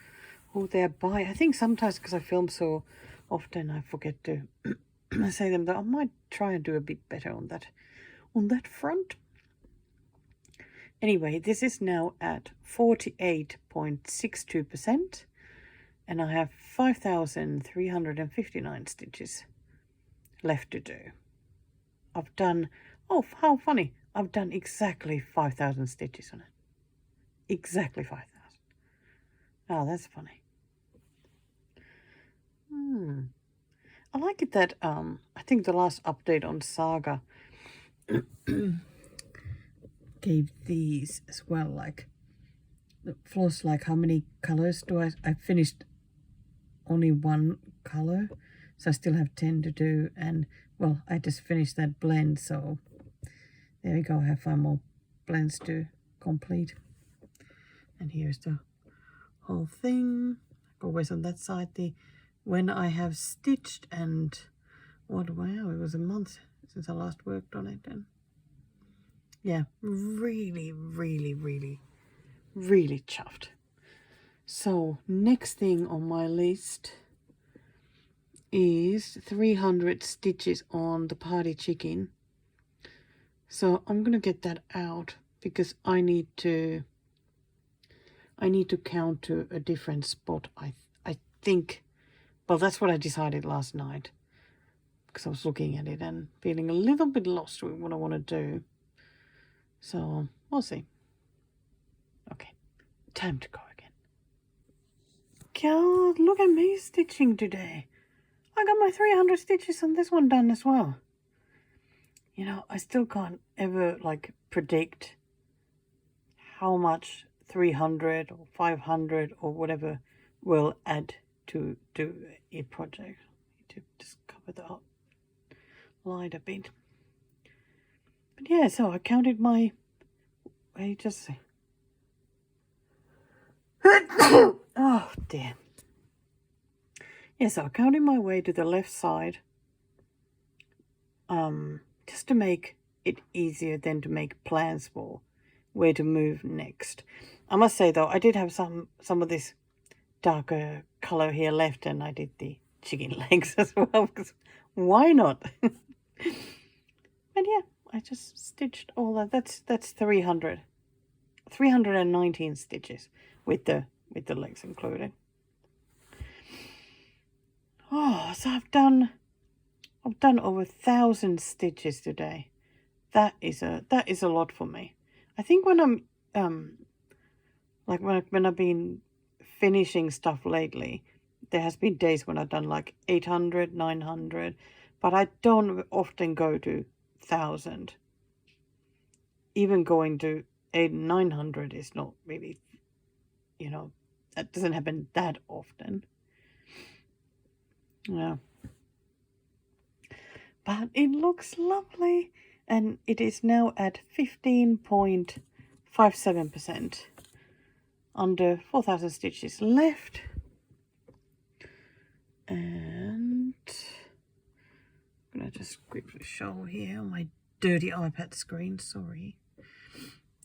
who they're by. I think sometimes because I film so often I forget to say them, though I might try and do a bit better on that front. Anyway, this is now at 48.62%, and I have 5,359 stitches left to do. I've done, oh, how funny, I've done exactly 5,000 stitches on it. Exactly 5,000. Oh, that's funny. I like it that, I think the last update on Saga gave these as well, like the floss, like how many colors do I finished only one color, so I still have 10 to do, and well, I just finished that blend, so there we go. I have 5 more blends to complete. And here's the whole thing. Always on that side, when I have stitched, and wow, it was a month since I last worked on it, and yeah, really chuffed. So next thing on my list is 300 stitches on the party chicken. So I'm gonna get that out because I need to count to a different spot. I think Well, that's what I decided last night, because I was looking at it and feeling a little bit lost with what I want to do. So we'll see. Okay, time to go again. God, look at me stitching today. I got my 300 stitches on this one done as well. You know, I still can't ever like predict how much 300 or 500 or whatever will add to a project. I need to just cover the light a bit. But yeah, so I counted my, wait, just see. Oh dear. Yeah, so I counted my way to the left side, just to make it easier than to make plans for where to move next. I must say though, I did have some of this darker color here left, and I did the chicken legs as well, because why not? But yeah, I just stitched all that. That's 319 stitches with the legs included. Oh, so I've done over 1,000 stitches today. That is a lot for me. I think when I'm like when I've been finishing stuff lately, there has been days when I've done like 800, 900, but I don't often go to 1,000. Even going to 800, 900 is not really, you know, that doesn't happen that often. Yeah. But it looks lovely, and it is now at 15.57%. Under 4,000 stitches left. And I'm gonna just quickly show here on my dirty iPad screen, sorry.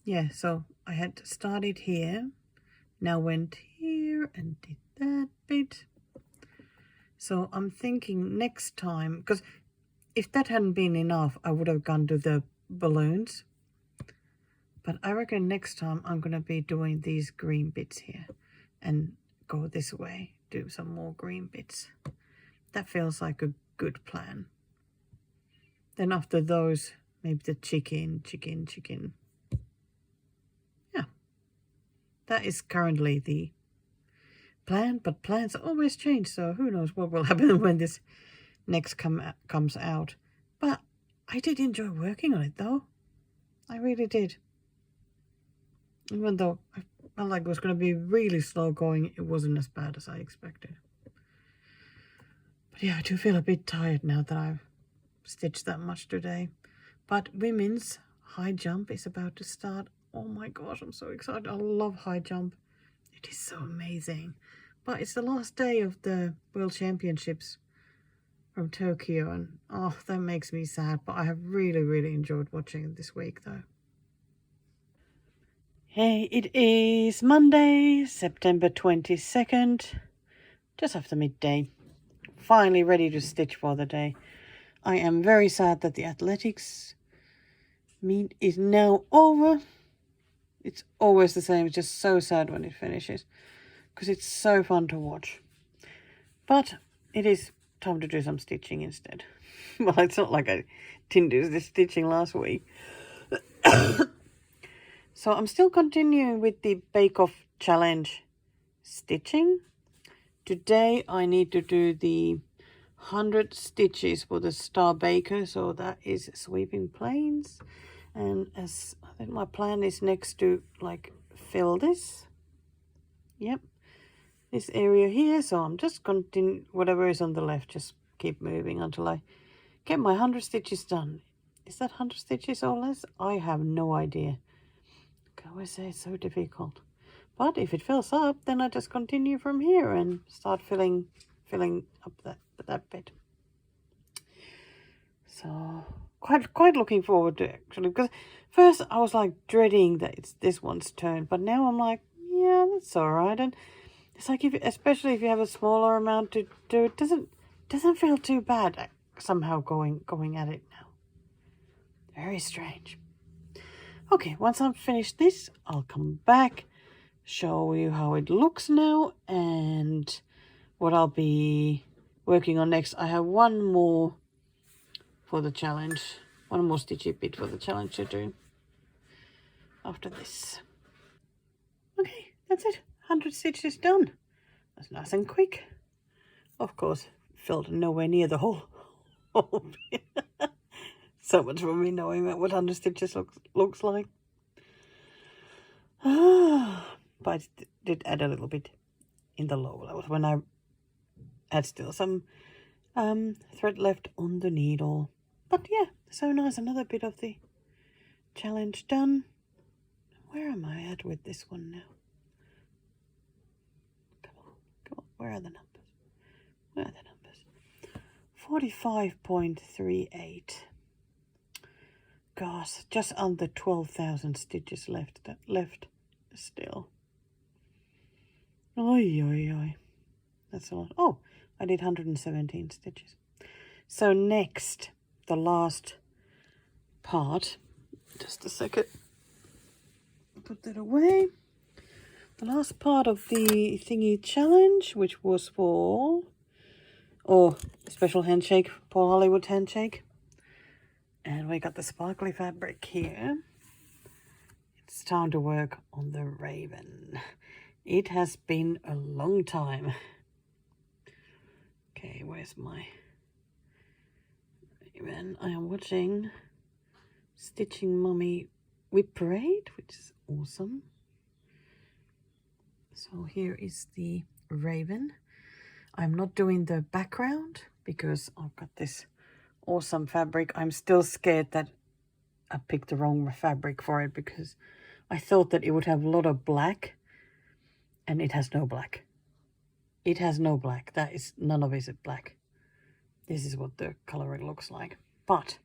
Yeah, so I had started here, now went here and did that bit. So I'm thinking next time, because if that hadn't been enough, I would have gone to the balloons. But I reckon next time I'm going to be doing these green bits here and go this way, do some more green bits. That feels like a good plan. Then after those, maybe the chicken. Yeah, that is currently the plan, but plans always change, so who knows what will happen when this next comes out. But I did enjoy working on it though. I really did. Even though I felt like it was going to be really slow going, it wasn't as bad as I expected. But yeah, I do feel a bit tired now that I've stitched that much today. But women's high jump is about to start. Oh my gosh, I'm so excited. I love high jump. It is so amazing. But it's the last day of the World Championships from Tokyo, and oh, that makes me sad. But I have really enjoyed watching it this week though. Hey, it is Monday, September 22nd, just after midday. Finally ready to stitch for the day. I am very sad that the athletics meet is now over. It's always the same, it's just so sad when it finishes, because it's so fun to watch. But it is time to do some stitching instead. Well, it's not like I didn't do the stitching last week. So I'm still continuing with the Bake Off Challenge stitching. Today I need to do the 100 stitches for the Star Baker, so that is sweeping planes. And as I think my plan is next to like fill this. Yep, this area here. So I'm just continuing whatever is on the left, just keep moving until I get my 100 stitches done. Is that 100 stitches or less? I have no idea. I always say it's so difficult, but if it fills up, then I just continue from here and start filling up that bit. So quite looking forward to it, actually, because first I was like dreading that it's this one's turn, but now I'm like, yeah, that's all right. And it's like, especially if you have a smaller amount to do, it doesn't feel too bad somehow going at it now. Very strange. Okay, once I've finished this, I'll come back, show you how it looks now, and what I'll be working on next. I have one more for the challenge, one more stitchy bit for the challenge to do after this. Okay, that's it. 100 stitches done. That's nice and quick. Of course, filled nowhere near the whole. So much for me knowing that what 100 stitches looks like. But it did add a little bit in the low. That was when I had still some thread left on the needle. But yeah, so nice. Another bit of the challenge done. Where am I at with this one now? Come on. Where are the numbers? Where are the numbers? 45.38. Gosh, just under 12,000 stitches left still. Oi, oi, oi. That's a lot. Oh, I did 117 stitches. So next, the last part. Just a second. Put that away. The last part of the thingy challenge, which was for, special handshake, Paul Hollywood handshake. And we got the sparkly fabric here. It's time to work on the raven. It has been a long time. Okay, where's my raven? I am watching Stitching Mummy Whip Parade, which is awesome. So here is the raven. I'm not doing the background because I've got this awesome fabric. I'm still scared that I picked the wrong fabric for it because I thought that it would have a lot of black, and it has no black. It has no black. That is, none of it is black. This is what the color it looks like. But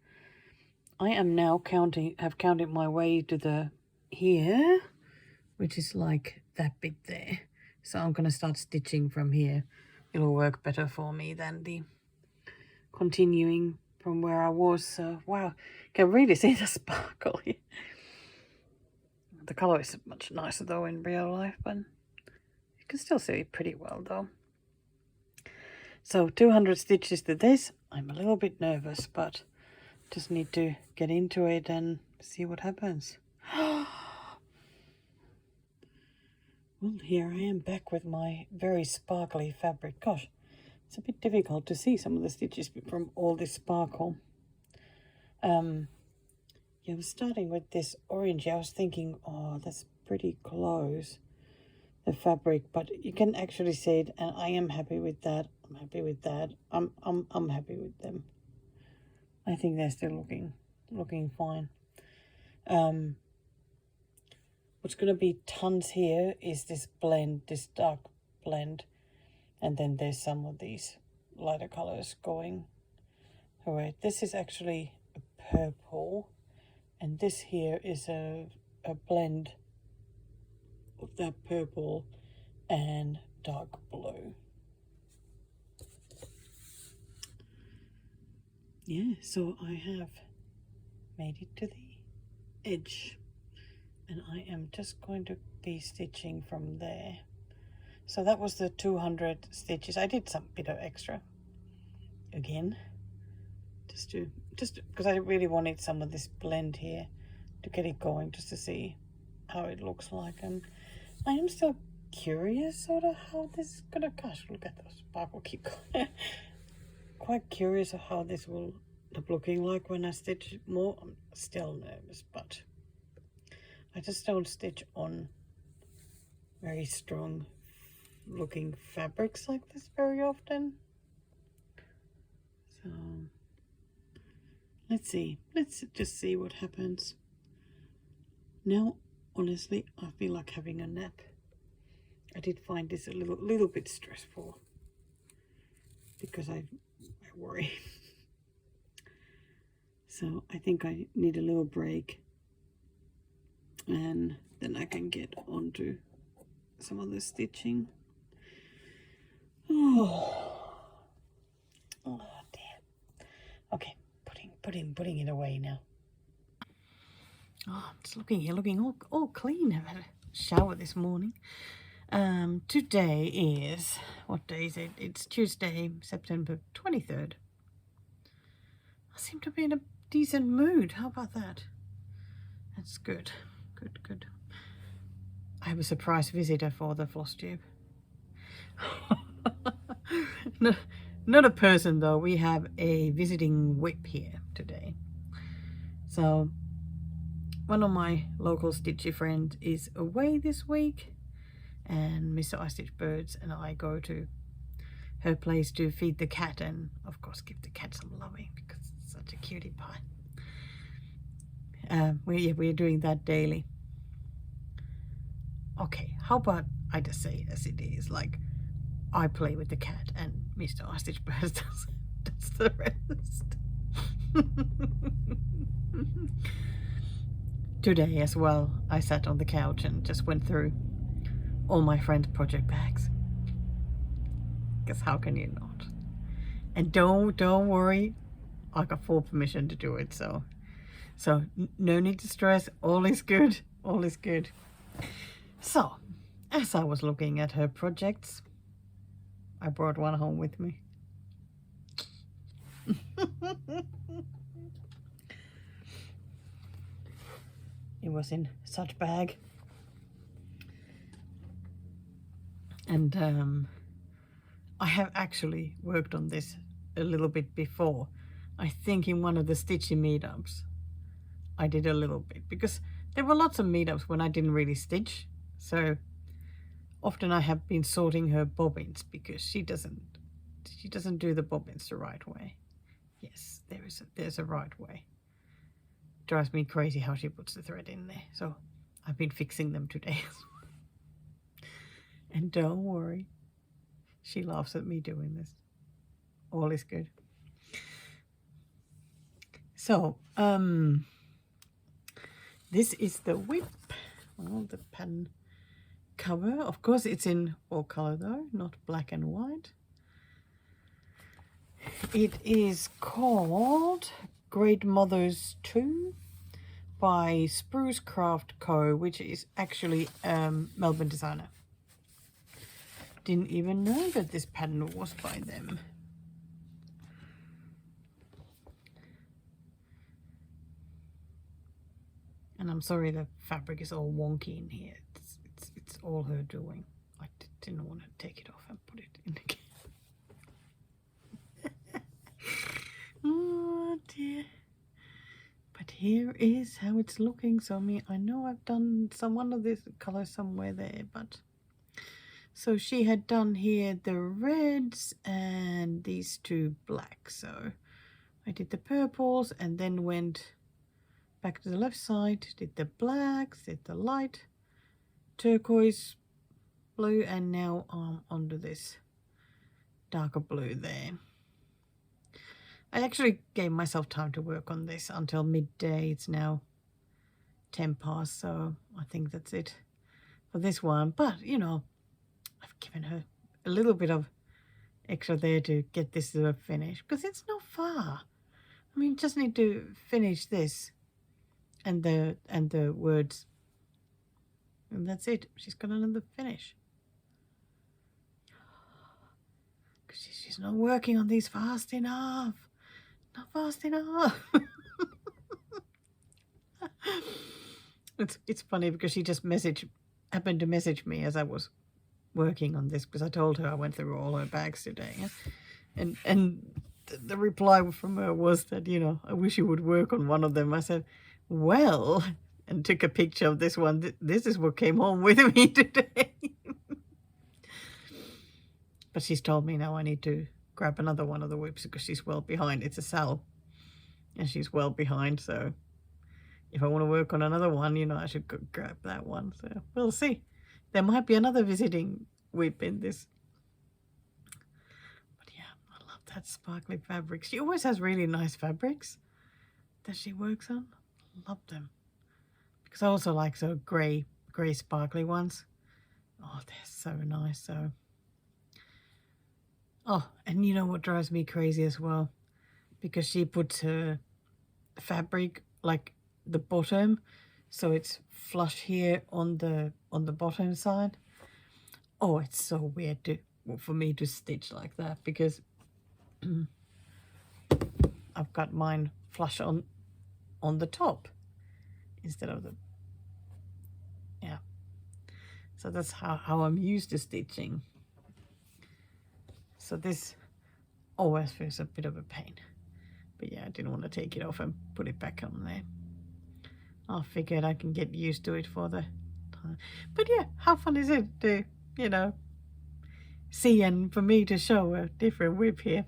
I am now have counted my way to the here, which is like that bit there. So I'm going to start stitching from here. It'll work better for me than the continuing from where I was. So wow, you can really see the sparkle here. The color is much nicer though in real life, but you can still see it pretty well though. So 200 stitches to this. I'm a little bit nervous, but just need to get into it and see what happens. Well, here I am back with my very sparkly fabric. Gosh, it's a bit difficult to see some of the stitches from all this sparkle. Yeah, I was starting with this orange. I was thinking, oh, that's pretty close, the fabric, but you can actually see it, and I am happy with that. I'm happy with that. I'm happy with them. I think they're still looking fine. What's going to be tons here is this blend, this dark blend, and then there's some of these lighter colors going. All right, this is actually a purple, and this here is a blend of that purple and dark blue. Yeah, so I have made it to the edge, and I am just going to be stitching from there. So that was the 200 stitches. I did some bit of extra again, just because I really wanted some of this blend here to get it going, just to see how it looks like. And I am still curious sort of how this is gonna, gosh, look at those sparkle keep going. Quite curious of how this will end up looking like when I stitch more. I'm still nervous, but I just don't stitch on very strong looking fabrics like this very often. So let's see. Let's just see what happens. Now, honestly, I feel like having a nap. I did find this a little bit stressful because I worry. So I think I need a little break, and then I can get onto some of the stitching. Oh dear. Okay, putting it away now. Oh, I'm just looking here, looking all clean. I've had a shower this morning. Today is, what day is it? It's Tuesday, September 23rd. I seem to be in a decent mood. How about that? That's good. Good, good. I have a surprise visitor for the Flosstube. No, not a person though. We have a visiting whip here today. So one of my local Stitchy friends is away this week, and Mr. I Stitch Birds and I go to her place to feed the cat and of course give the cat some loving because it's such a cutie pie. We're doing that daily. Okay, how about I just say it as it is, like I play with the cat and Mr. I Stitch Birds does the rest. Today as well, I sat on the couch and just went through all my friends' project bags. Because how can you not? And don't worry, I got full permission to do it, so no need to stress. All is good. All is good. So, as I was looking at her projects, I brought one home with me. It was in such bag. And I have actually worked on this a little bit before. I think in one of the Stitchy meetups, I did a little bit because there were lots of meetups when I didn't really stitch. So often I have been sorting her bobbins because she doesn't do the bobbins the right way. Yes, there's a right way. Drives me crazy how she puts the thread in there. So I've been fixing them today. And don't worry, she laughs at me doing this. All is good. So, this is the whip, well, the pen cover. Of course, it's in all color though, not black and white. It is called Great Mothers 2 by Spruce Craft Co., which is actually Melbourne designer. Didn't even know that this pattern was by them. And I'm sorry the fabric is all wonky in here. It's all her doing. I didn't want to take it off and put it in again. Oh dear. But here is how it's looking. So I know I've done one of this color somewhere there, but so she had done here the reds and these two blacks. So I did the purples and then went back to the left side, did the blacks, did the light turquoise blue, and now I'm under this darker blue there. I actually gave myself time to work on this until midday. It's now 10 past, so I think that's it for this one. But, you know, I've given her a little bit of extra there to get this to a finish because it's not far. I mean, just need to finish this and the words, and that's it. She's got another finish. Because she's not working on these fast enough. Not fast enough. It's funny because she just happened to message me as I was working on this, because I told her I went through all her bags today, and the reply from her was that, you know, I wish you would work on one of them. I said, well, and took a picture of this one. This is what came home with me today. But she's told me now I need to grab another one of the whips because she's well behind. It's a Sal, and she's well behind. So if I want to work on another one, you know, I should grab that one. So we'll see. There might be another visiting whip in this. But yeah, I love that sparkly fabric. She always has really nice fabrics that she works on. Love them. Because I also like so grey sparkly ones. Oh, they're so nice. So, oh, and you know what drives me crazy as well? Because she puts her fabric like the bottom, so it's flush here on the bottom side. Oh, it's so weird for me to stitch like that because I've got mine flush on the top instead of the, yeah. So that's how I'm used to stitching. So this always feels a bit of a pain. But yeah, I didn't want to take it off and put it back on there. I figured I can get used to it for the time. But yeah, how fun is it to, you know, see and for me to show a different whip here.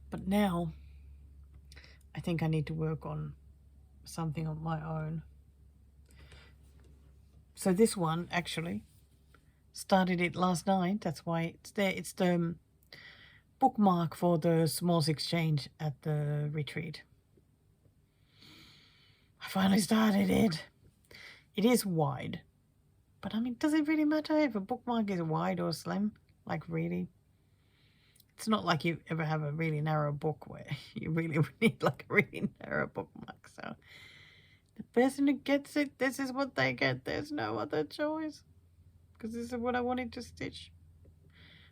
But now I think I need to work on something of my own. So this one actually started it last night. That's why it's there. It's the bookmark for the Smalls Exchange at the retreat. I finally started it. It is wide. But I mean, does it really matter if a bookmark is wide or slim? Like, really? It's not like you ever have a really narrow book where you really need like a really narrow bookmark. So the person who gets it, this is what they get. There's no other choice. Because this is what I wanted to stitch.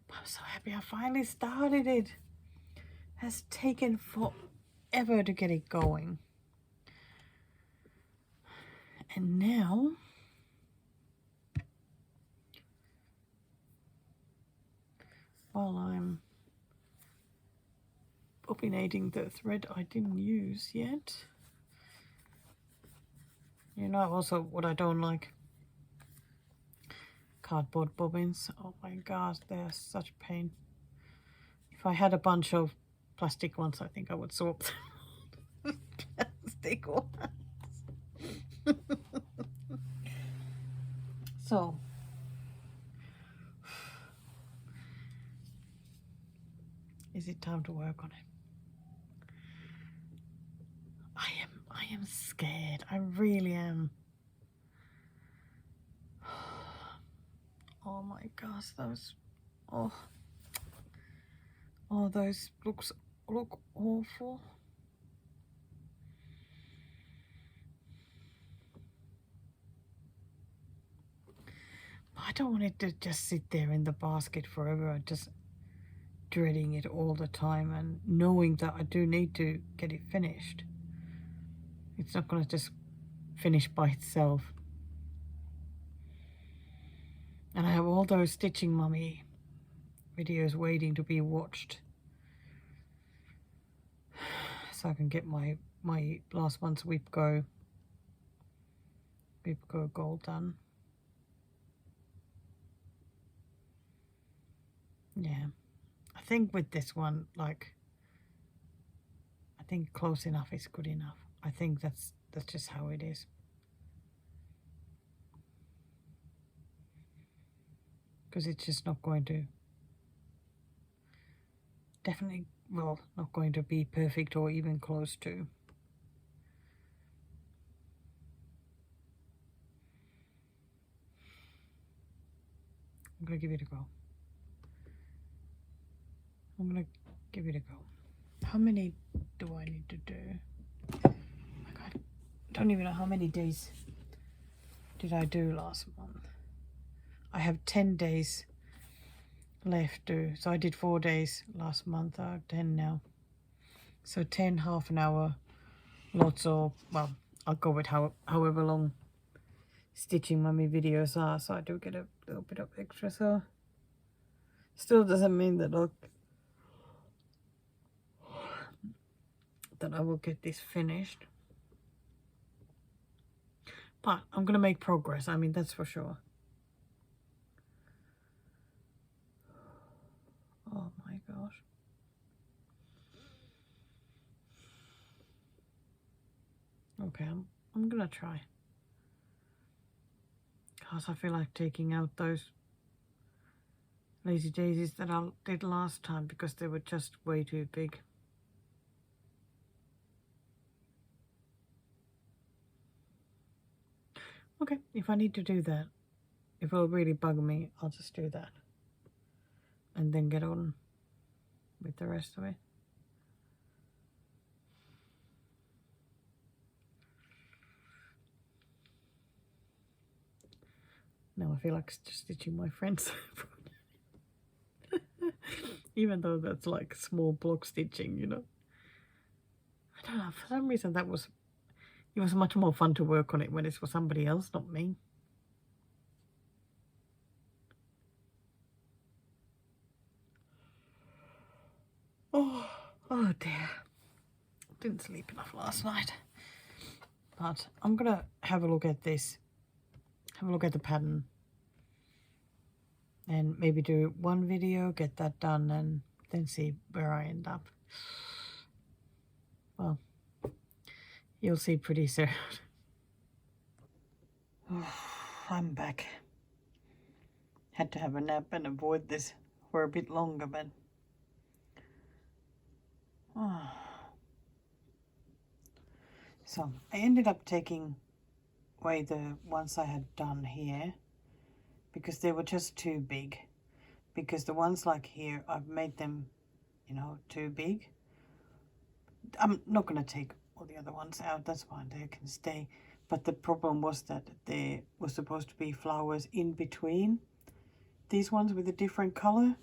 But I'm so happy I finally started it. It has taken forever to get it going. And now while I'm bobinating the thread I didn't use yet. You know also what I don't like? Cardboard bobbins. Oh my gosh, they're such pain. If I had a bunch of plastic ones, I think I would swap them. Plastic ones. So is it time to work on it? I am scared. I really am. Oh my gosh, those those look awful. I don't want it to just sit there in the basket forever. I'm just dreading it all the time and knowing that I do need to get it finished. It's not going to just finish by itself. And I have all those Stitching Mummy videos waiting to be watched. So I can get my last month's WIPGO goal done. Yeah. I think with this one, like, I think close enough is good enough. I think that's just how it is. Because it's just not going to, definitely, well, not going to be perfect or even close to. I'm going to give it a go. I'm going to give it a go. How many do I need to do? Oh my God. I don't even know how many days did I do last month. I have 10 days left to, so I did 4 days last month. I have 10 now. So 10 half an hour lots of, well, I'll go with however long Stitching Mummy videos are, so I do get a little bit of extra. So still doesn't mean that I will get this finished, but I'm gonna make progress. I mean, that's for sure. Oh my gosh. Okay, I'm gonna try. Because I feel like taking out those lazy daisies that I did last time because they were just way too big. Okay, if I need to do that, if it'll really bug me, I'll just do that. And then get on with the rest of it. Now I feel like stitching my friends. Even though that's like small block stitching, you know. I don't know, for some reason it was much more fun to work on it when it's for somebody else, not me. Oh dear. Didn't sleep enough last night. But I'm gonna have a look at this. Have a look at the pattern. And maybe do one video, get that done, and then see where I end up. Well, you'll see pretty soon. I'm back. Had to have a nap and avoid this for a bit longer, but so I ended up taking away the ones I had done here because they were just too big. Because the ones like here, I've made them, you know, too big. I'm not going to take all the other ones out, that's fine, they can stay. But the problem was that there was supposed to be flowers in between these ones with a different color.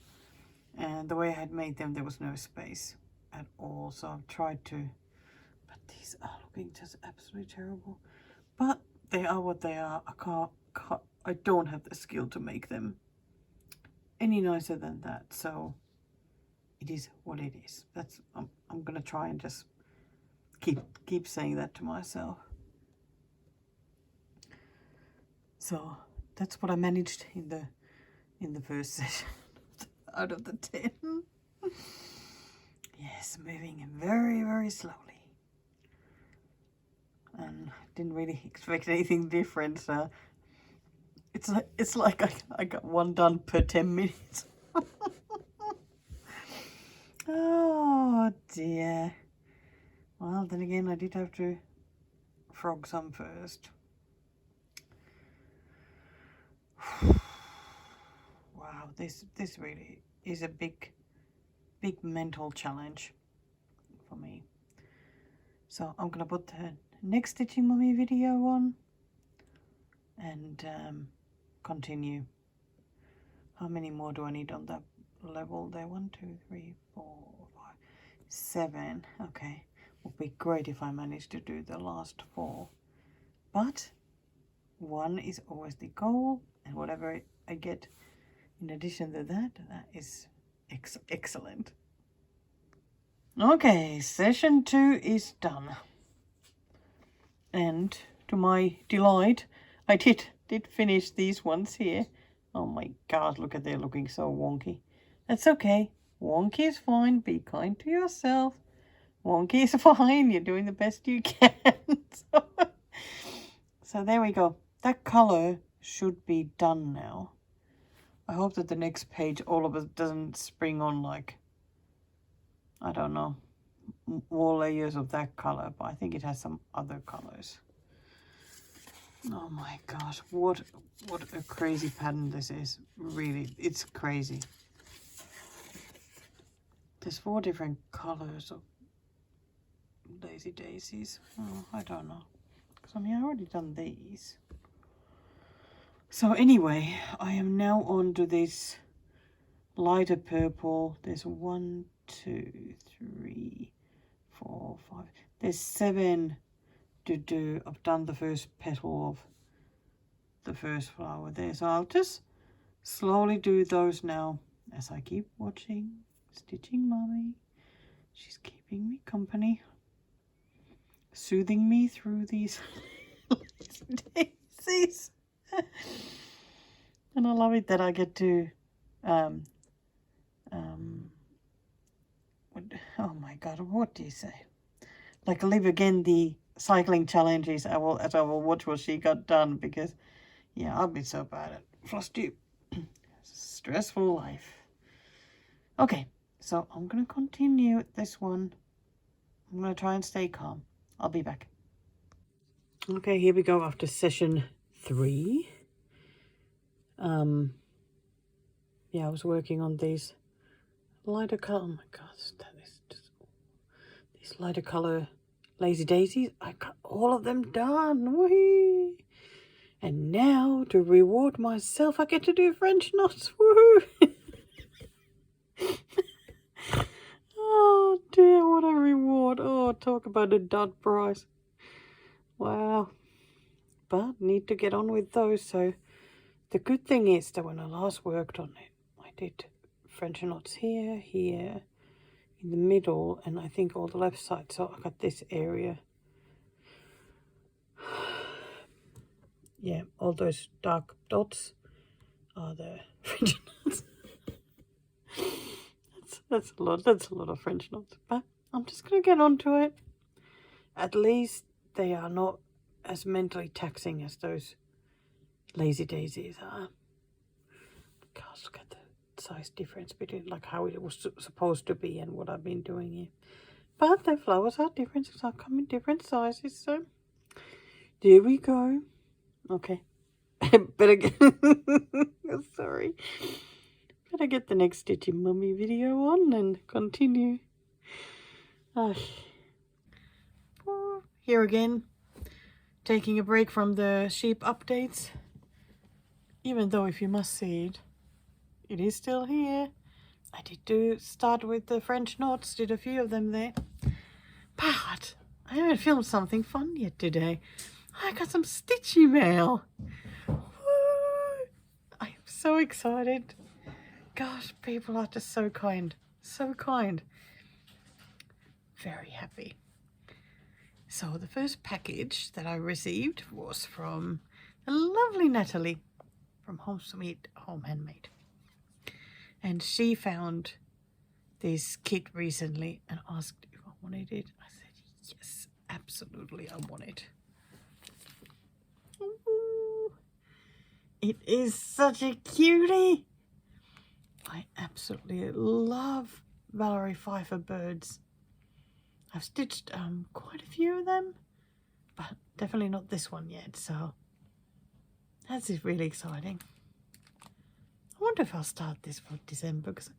And the way I had made them, there was no space at all. So I've tried to, but these are looking just absolutely terrible. But they are what they are. I don't have the skill to make them any nicer than that. So it is what it is. That's I'm gonna try and just keep saying that to myself. So that's what I managed in the first session out of the 10. Yes, moving very, very slowly. And didn't really expect anything different, so it's like I got one done per 10 minutes. Oh dear. Well, then again, I did have to frog some first. Wow, this really is a big mental challenge for me. So I'm gonna put the next Stitching Mummy video on and continue. How many more do I need on that level there? 1, 2, 3, 4, 5, 7. Okay, would be great if I managed to do the last 4. But 1 is always the goal, and whatever I get in addition to that, that is excellent. Okay, session 2 is done. And to my delight, I did finish these ones here. Oh my god, look at they're looking so wonky. That's okay. Wonky is fine. Be kind to yourself. Wonky is fine. You're doing the best you can. So there we go. That color should be done now. I hope that the next page all of it doesn't spring on like, I don't know, more layers of that color, but I think it has some other colors. Oh my gosh, what a crazy pattern this is. Really, it's crazy. There's 4 different colors of Lazy Daisies. Oh, I don't know. Because I mean, I already done these. So anyway, I am now on to this lighter purple. There's 1, 2, 3, 4, 5. There's 7 to do. I've done the first petal of the first flower there. So I'll just slowly do those now as I keep watching Stitching Mummy. She's keeping me company, soothing me through these daisies. And I love it that I get to oh my god, what do you say? Like live again the cycling challenges. I will watch what she got done, because yeah, I've been so bad at Flosstube. Stressful life. Okay, so I'm gonna continue with this one. I'm gonna try and stay calm. I'll be back. Okay, here we go after session 3. Yeah, I was working on these lighter color. Oh my gosh, that is just these lighter color Lazy Daisies. I got all of them done. Whee! And now, to reward myself, I get to do French knots. Woohoo! Oh dear, what a reward. Oh, talk about a dud prize. Wow. But need to get on with those. So the good thing is that when I last worked on it, I did French knots here, here, in the middle, and I think all the left side. So I got this area. Yeah, all those dark dots are the French knots. That's a lot. That's a lot of French knots. But I'm just gonna get onto it. At least they are not as mentally taxing as those lazy daisies are. Gosh, look at the size difference between like how it was supposed to be and what I've been doing here. But the flowers are different, so they come in different sizes. So there we go. Okay, better get. Sorry, better get the next Stitchy Mummy video on and continue. Here again, taking a break from the sheep updates. Even though if you must see it, it is still here. I did start with the French knots, did a few of them there. But I haven't filmed something fun yet today. I got some Stitchy mail. Woo! I am so excited. Gosh, people are just so kind. So kind. Very happy. So the first package that I received was from the lovely Natalie from Home Sweet Home Handmade. And she found this kit recently and asked if I wanted it. I said, yes, absolutely, I want it. Ooh, it is such a cutie. I absolutely love Valerie Pfeiffer birds. I've stitched quite a few of them, but definitely not this one yet, so that's really exciting. I wonder if I'll start this for December, because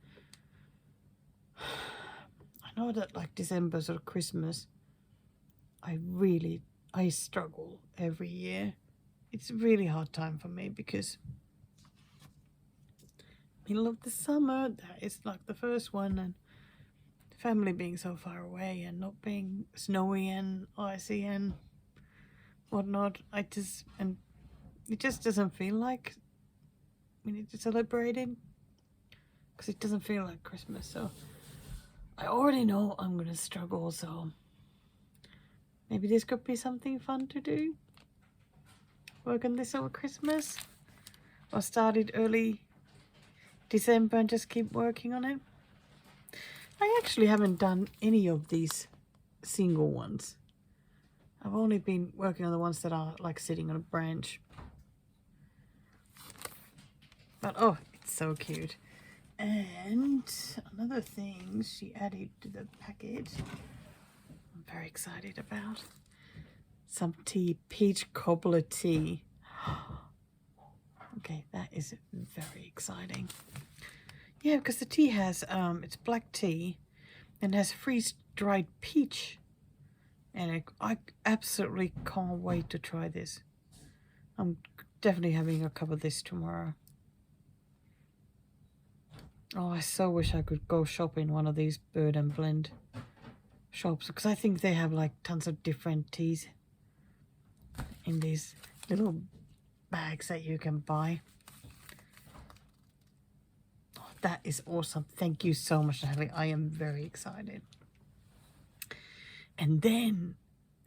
I know that like December sort of Christmas, I struggle every year. It's a really hard time for me because middle of the summer, that is like the first one, and family being so far away and not being snowy and icy and whatnot, it just doesn't feel like we need to celebrate it, because it doesn't feel like Christmas. So I already know I'm gonna struggle, so maybe this could be something fun to do. Work on this over Christmas, or start it early December and just keep working on it. I actually haven't done any of these single ones. I've only been working on the ones that are like sitting on a branch. But oh, it's so cute. And another thing she added to the package, I'm very excited about. Some tea, peach cobbler tea. Okay, that is very exciting. Yeah, because the tea has, it's black tea and has freeze-dried peach. And I absolutely can't wait to try this. I'm definitely having a cup of this tomorrow. Oh, I so wish I could go shop in one of these Bird and Blend shops, because I think they have like tons of different teas in these little bags that you can buy. Oh, that is awesome. Thank you so much, Natalie. I am very excited. And then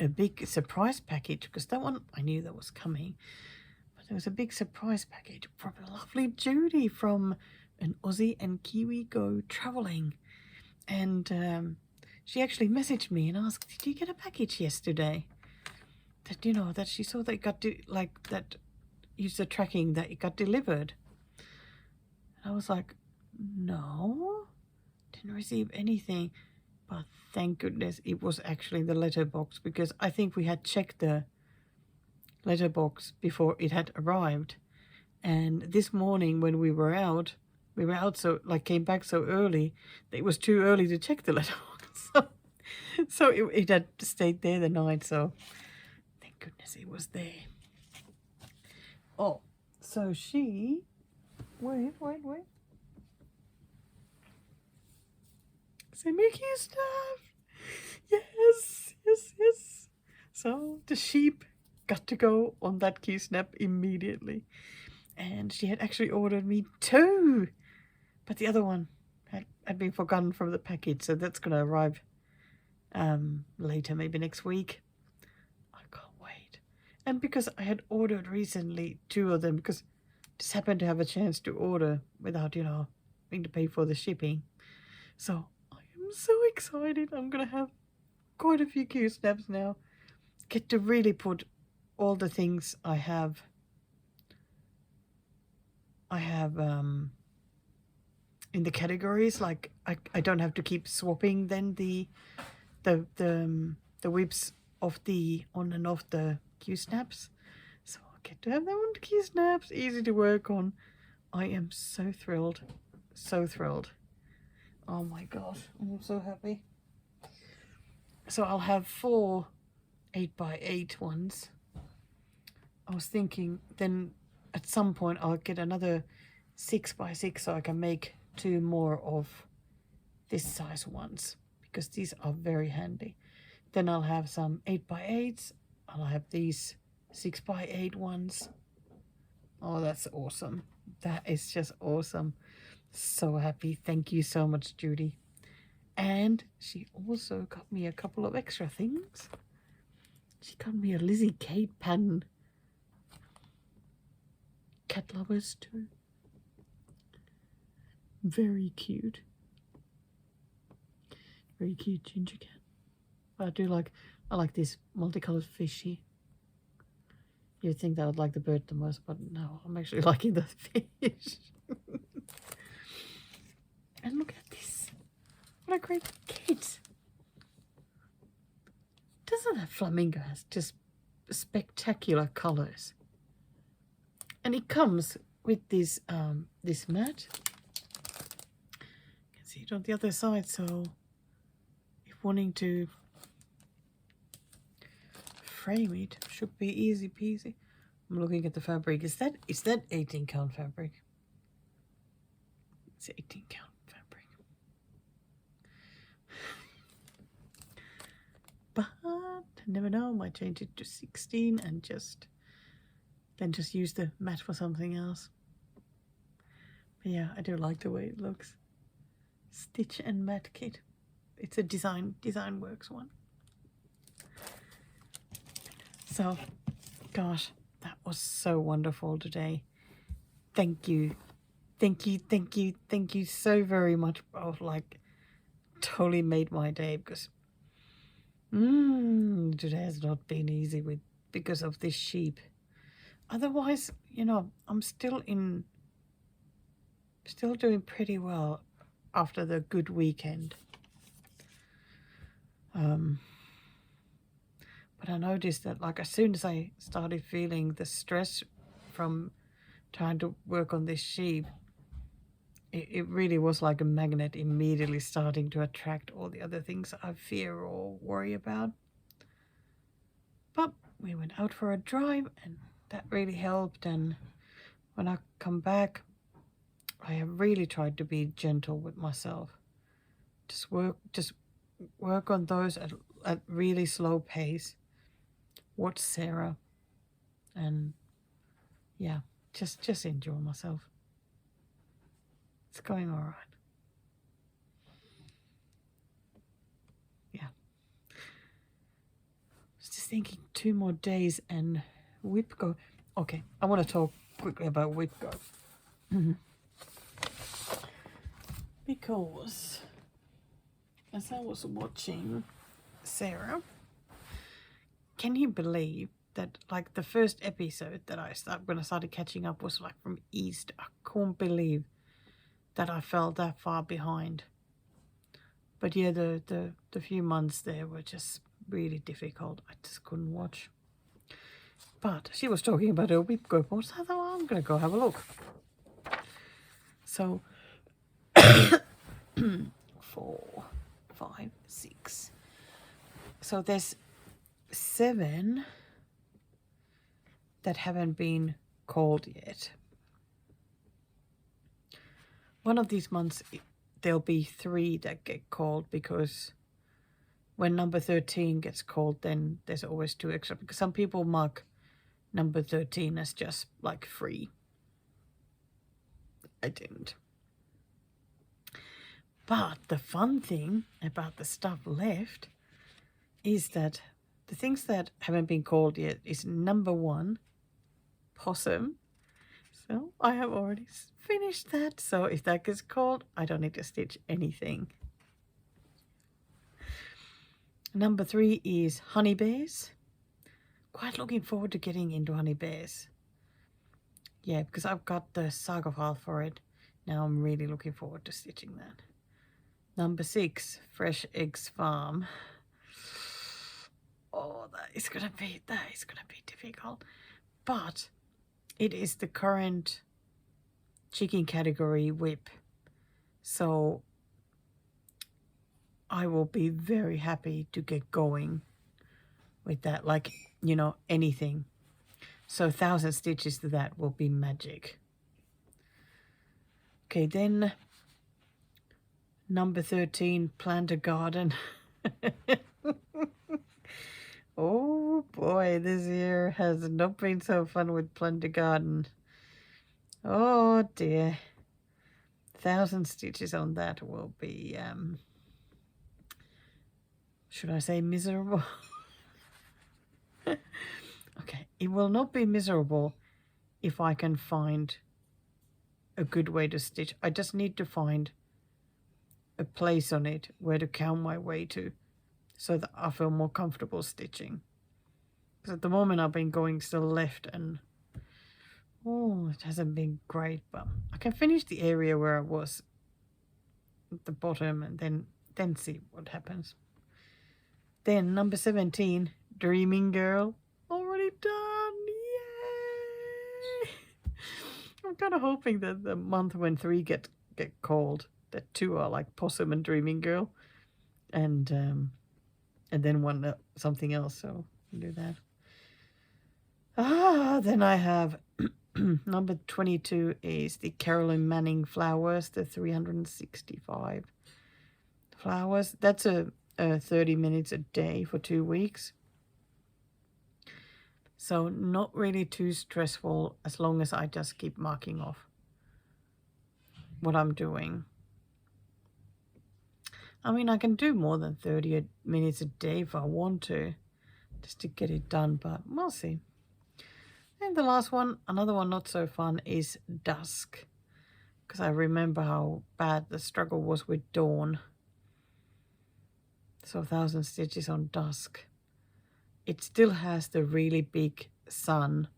a big surprise package, because that one I knew that was coming, but there was a big surprise package from a lovely Judy from an Aussie and Kiwi Go Traveling. And she actually messaged me and asked, did you get a package yesterday? That, you know, that she saw that it got that used the tracking that it got delivered. And I was like, no, didn't receive anything. But thank goodness it was actually in the letterbox, because I think we had checked the letterbox before it had arrived. And this morning when we were out so, like, came back so early that it was too early to check the letterbox. So it had stayed there the night, so thank goodness it was there. Oh, so she, wait. Send me cute stuff. Yes. So the sheep got to go on that key snap immediately. And she had actually ordered me 2. But the other one had been forgotten from the package. So that's going to arrive later, maybe next week. I can't wait. And because I had ordered recently 2 of them, because I just happened to have a chance to order without, having to pay for the shipping. So I am so excited. I'm going to have quite a few cute snaps now. Get to really put all the things I have in the categories. Like I don't have to keep swapping then the whips of the on and off the Q snaps. So I get to have them on the Q snaps, easy to work on. I am so thrilled. So thrilled. Oh my gosh, I'm so happy. So I'll have 4 8x8 ones. I was thinking then at some point I'll get another 6x6 so I can make 2 more of this size ones, because these are very handy. Then I'll have some 8x8s. I'll have these 6x8 ones. Oh, that's awesome. That is just awesome. So happy. Thank you so much, Judy. And she also got me a couple of extra things. She got me a Lizzie Kate pen. Cat lovers too. Very cute. Very cute ginger cat. I like this multicolored fishy. You'd think that I would like the bird the most, but no, I'm actually liking the fish. And look at this. What a great kit. Doesn't that flamingo has just spectacular colors? And it comes with this this mat. You can see it on the other side, so if wanting to frame it should be easy peasy. I'm looking at the fabric. Is that 18 count fabric? It's 18 count fabric. But I never know, I might change it to 16 and just use the mat for something else. But yeah, I do like the way it looks. Stitch and mat kit. It's a design works one. So, gosh, that was so wonderful today. Thank you so very much. Both, like, totally made my day, because today has not been easy because of this sheep. Otherwise, I'm still doing pretty well after the good weekend. But I noticed that, like, as soon as I started feeling the stress from trying to work on this sheep, it really was like a magnet, immediately starting to attract all the other things I fear or worry about. But we went out for a drive and that really helped. And when I come back, I have really tried to be gentle with myself. Just work on those at really slow pace. Watch Sarah, and yeah, just enjoy myself. It's going all right. Yeah. I was just thinking 2 more days and WIPGO. Okay, I want to talk quickly about WIPGO. Because as I was watching Sarah, can you believe that, like, the first episode that when I started catching up was like from East? I couldn't believe that I fell that far behind. But yeah, the few months there were just really difficult. I just couldn't watch. But she was talking about her WIPGO post. I thought, I'm gonna go have a look. So 4, 5, 6. So there's 7 that haven't been called yet. One of these months there'll be 3 that get called, because when number 13 gets called, then there's always 2 extra, because some people mark number 13 as just like free. I didn't. But the fun thing about the stuff left is that the things that haven't been called yet is number 1, possum. So I have already finished that. So if that gets called, I don't need to stitch anything. Number 3 is honey bears. Quite looking forward to getting into honey bears. Yeah, because I've got the saga file for it. Now I'm really looking forward to stitching that. Number 6, Fresh Eggs Farm. Oh, that is gonna be difficult. But it is the current chicken category WIP. So I will be very happy to get going with that, like, you know, anything. So 1,000 stitches to that will be magic. Okay, then number 13, plant a garden. Oh boy, this year has not been so fun with plant a garden. Oh dear. 1,000 stitches on that will be, should I say miserable? Okay, it will not be miserable if I can find a good way to stitch. I just need to find a place on it where to count my way to, so that I feel more comfortable stitching. Because at the moment I've been going still left, and oh, it hasn't been great, but I can finish the area where I was at the bottom and then see what happens. Then number 17, Dreaming Girl. Already done. Yay! I'm kind of hoping that the month when 3 get called, that 2 are like Possum and Dreaming Girl, and then 1 something else. So we'll do that. Then I have number 22 is the Carolyn Manning flowers, the 365 flowers. That's a 30 minutes a day for 2 weeks. So not really too stressful, as long as I just keep marking off what I'm doing. I mean, I can do more than 30 minutes a day if I want to, just to get it done, but we'll see. And the last one, another one not so fun, is Dusk, because I remember how bad the struggle was with Dawn. So 1,000 stitches on Dusk. It still has the really big sun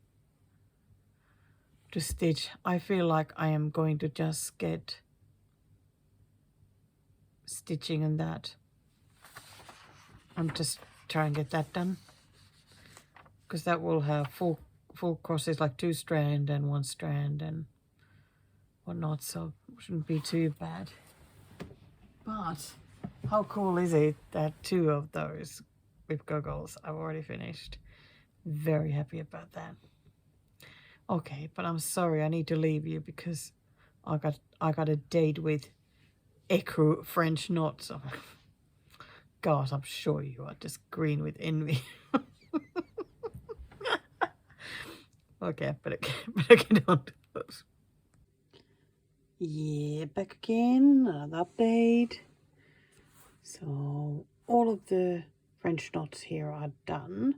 to stitch. I feel like I am going to just get stitching on that. I'm just trying to get that done, because that will have full crosses, like 2 strand and 1 strand and whatnot, so it shouldn't be too bad. But how cool is it that 2 of those WIPGO goals I've already finished? Very happy about that. Okay, but I'm sorry, I need to leave you because I got a date with Ecru French knots. God, I'm sure you are just green with envy. Okay, but I get on to those. Yeah, back again, another update. So all of the French knots here are done,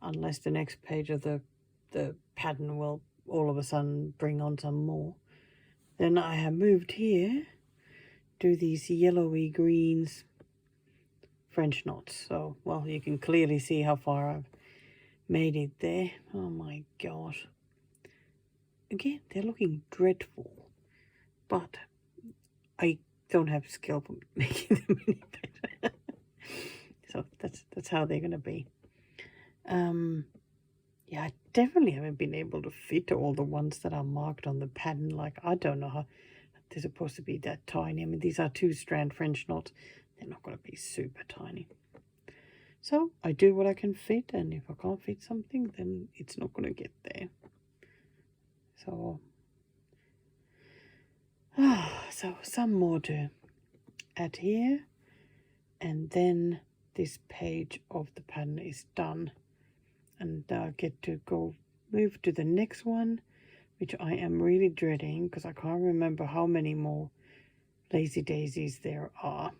unless the next page of the pattern will all of a sudden bring on some more. Then I have moved here, do these yellowy greens French knots. So, well, you can clearly see how far I've made it there. Oh my gosh. Again, they're looking dreadful, but I don't have skill for making them any better. So that's how they're going to be. Yeah, I definitely haven't been able to fit all the ones that are marked on the pattern. Like, I don't know how they're supposed to be that tiny. I mean, these are 2 strand French knots. They're not going to be super tiny. So I do what I can fit, and if I can't fit something, then it's not going to get there. So, so some more to add here, and then this page of the pattern is done, and I get to go move to the next one, which I am really dreading because I can't remember how many more lazy daisies there are.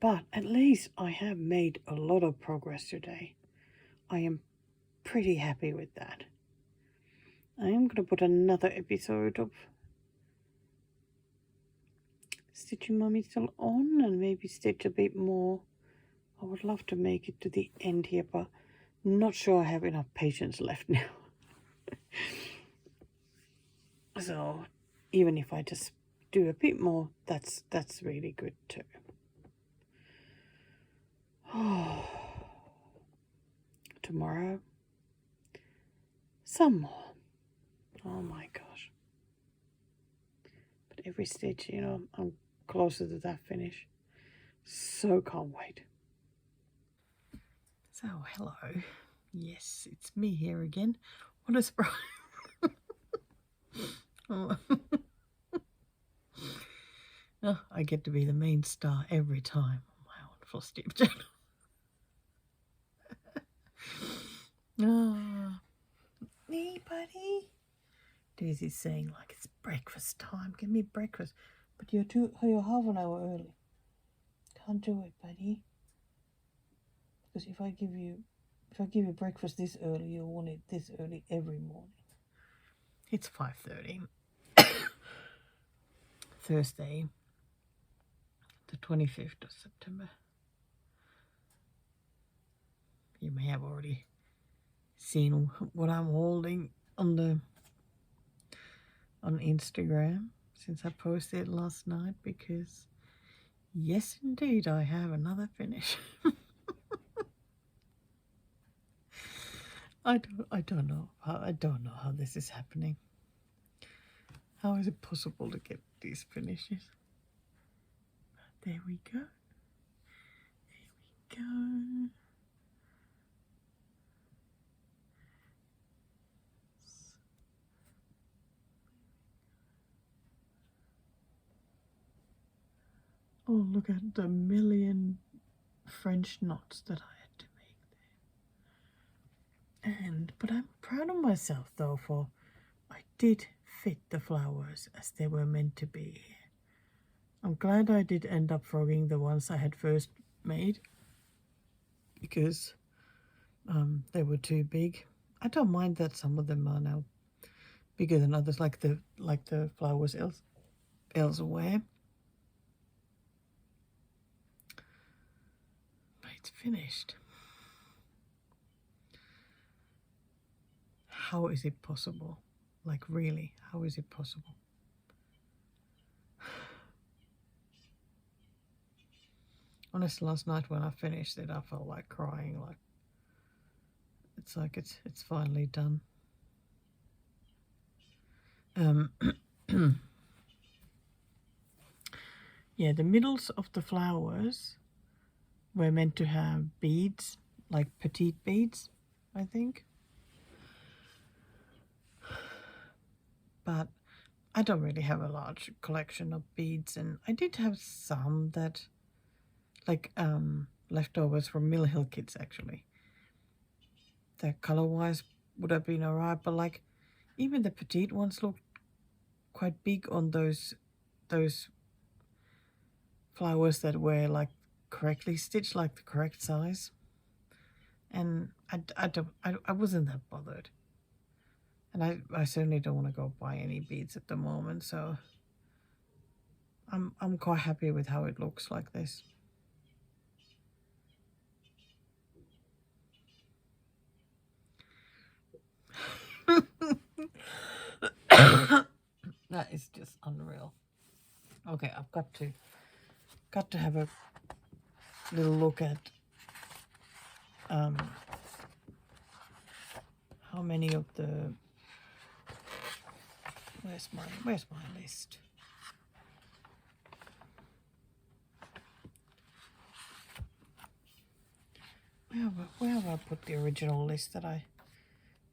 But at least I have made a lot of progress today. I am pretty happy with that. I am going to put another episode of Stitching Mummy still on and maybe stitch a bit more. I would love to make it to the end here, but I'm not sure I have enough patience left now. So even if I just do a bit more, that's really good too. Tomorrow, some more. Oh my gosh. But every stitch, you know, I'm closer to that finish. So can't wait. So, hello. Yes, it's me here again. What a surprise. Oh. Oh, I get to be the main star every time on my own Flosstube channel. Oh, me, buddy. Daisy's saying like it's breakfast time. Give me breakfast. But you're half an hour early. Can't do it, buddy. Because if I give you breakfast this early, you'll want it this early every morning. It's 5:30. Thursday, the 25th of September. You may have already seen what I'm holding on Instagram since I posted last night, because yes indeed I have another finish. I don't know how this is happening. How is it possible to get these finishes? There we go. There we go. Oh, look at the million French knots that I had to make there. But I'm proud of myself though, for I did fit the flowers as they were meant to be. I'm glad I did end up frogging the ones I had first made, because they were too big. I don't mind that some of them are now bigger than others, like the flowers elsewhere. But it's finished. How is it possible? Like, really, how is it possible? Honestly, last night when I finished it, I felt like crying. Like, it's finally done. Yeah, the middles of the flowers were meant to have beads, like petite beads, I think. But I don't really have a large collection of beads, and I did have some that, like, leftovers from Mill Hill kits actually. That color-wise would have been alright, but like even the petite ones looked quite big on those flowers that were like correctly stitched, like the correct size. And I wasn't that bothered. And I certainly don't want to go buy any beads at the moment, so I'm quite happy with how it looks like this. That is just unreal. Okay, I've got to have a little look at how many of the where's my list? Where have I put the original list that I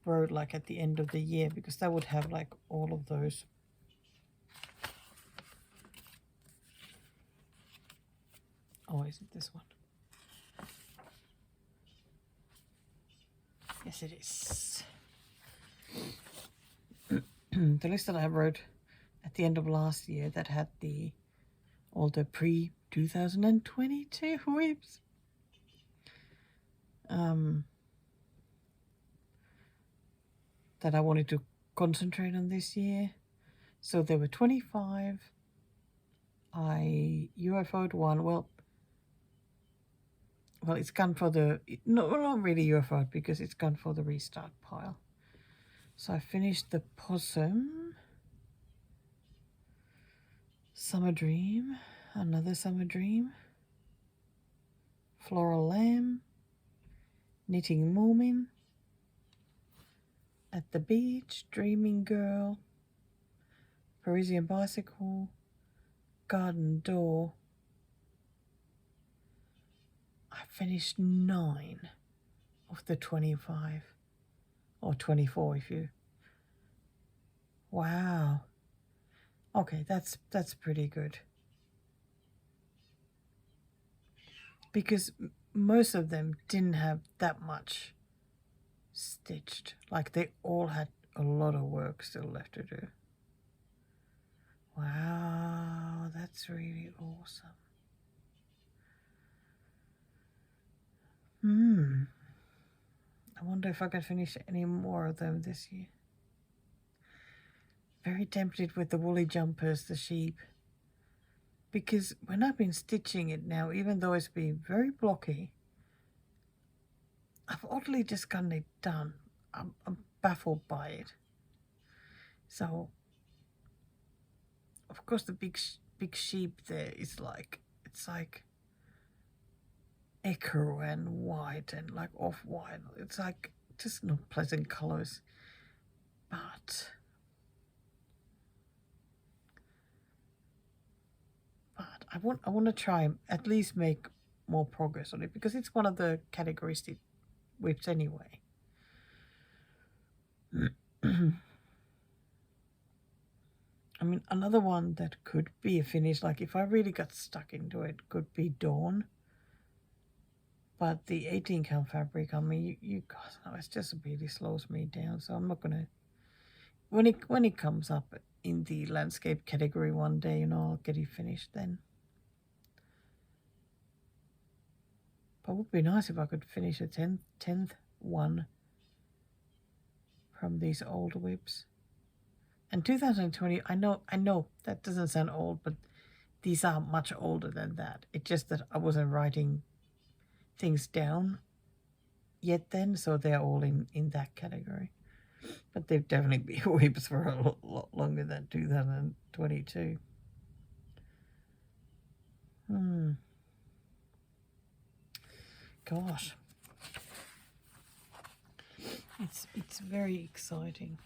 road like at the end of the year, because that would have like all of those. Oh, is it this one? Yes, it is. The list that I wrote at the end of last year that had all the pre-2022 WIPs. That I wanted to concentrate on this year. So there were 25. I UFO'd one. Well, it's gone for the, no, not really UFO'd because it's gone for the restart pile. So I finished the possum, summer dream, another summer dream, floral lamb, knitting moomin, at the beach, dreaming girl, Parisian bicycle, garden door. I finished 9 of the 25, or 24 if you. Wow. Okay, that's pretty good. Because most of them didn't have that much stitched. Like they all had a lot of work still left to do. Wow, that's really awesome. I wonder if I can finish any more of them this year. Very tempted with the woolly jumpers, the sheep. Because when I've been stitching it now, even though it's been very blocky, I've oddly just gotten it done. I'm baffled by it. So, of course, the big sheep there is like, it's like ochre and white and like off-white. It's like just not pleasant colors. But I want to try at least make more progress on it, because it's one of the categories that WIPs anyway. I mean, another one that could be a finish, like if I really got stuck into it, could be Dawn. But the 18 count fabric, I mean, you guys know, it just really slows me down. So I'm not gonna. When it comes up in the landscape category one day, you know, I'll get it finished then. But it would be nice if I could finish a 10th one from these old WIPs. And 2020, I know that doesn't sound old, but these are much older than that. It's just that I wasn't writing things down yet then, so they're all in that category. But they've definitely been WIPs for a lot longer than 2022. Gosh. It's very exciting.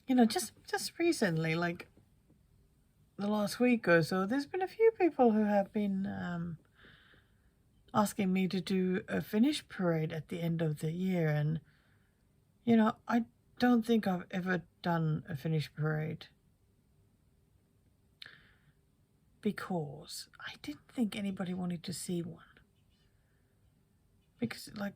You know, just recently, like the last week or so, there's been a few people who have been asking me to do a finish parade at the end of the year. And, you know, I don't think I've ever done a finish parade, because I didn't think anybody wanted to see one. Because, like,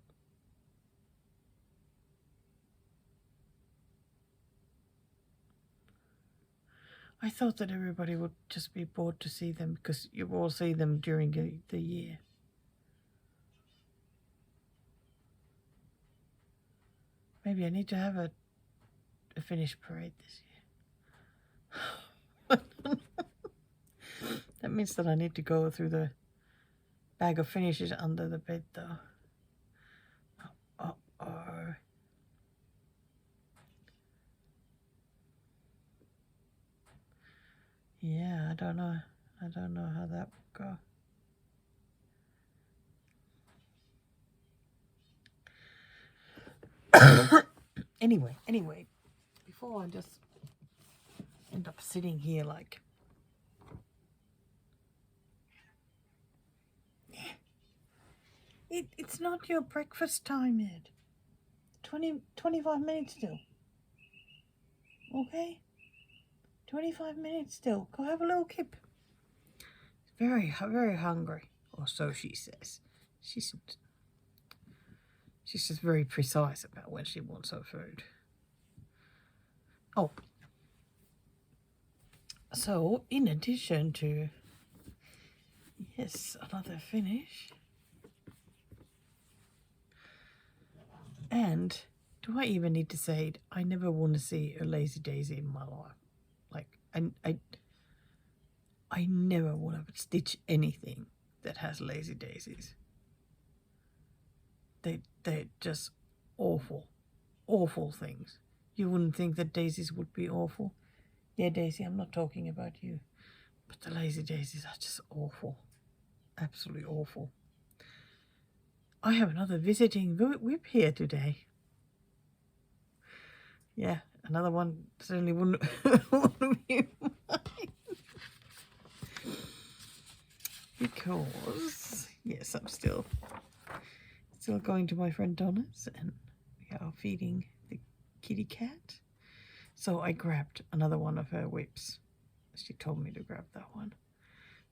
I thought that everybody would just be bored to see them, because you all see them during the year. Maybe I need to have a finish parade this year. That means that I need to go through the bag of finishes under the bed, though. Uh-oh. Yeah, I don't know how that would go. Anyway, before I just end up sitting here like, It's not your breakfast time yet. 25 minutes still. Okay? 25 minutes still. Go have a little kip. Very, very hungry. Or so she says. She's just very precise about when she wants her food. Oh. So, in addition to, yes, another finish. And do I even need to say it? I never want to see a lazy daisy in my life. Like, I never want to stitch anything that has lazy daisies. They're just awful, awful things. You wouldn't think that daisies would be awful. Yeah, Daisy, I'm not talking about you. But the lazy daisies are just awful. Absolutely awful. I have another visiting whip here today. Yeah, another one certainly wouldn't be mine. Because, yes, I'm still going to my friend Donna's and we are feeding the kitty cat. So I grabbed another one of her whips. She told me to grab that one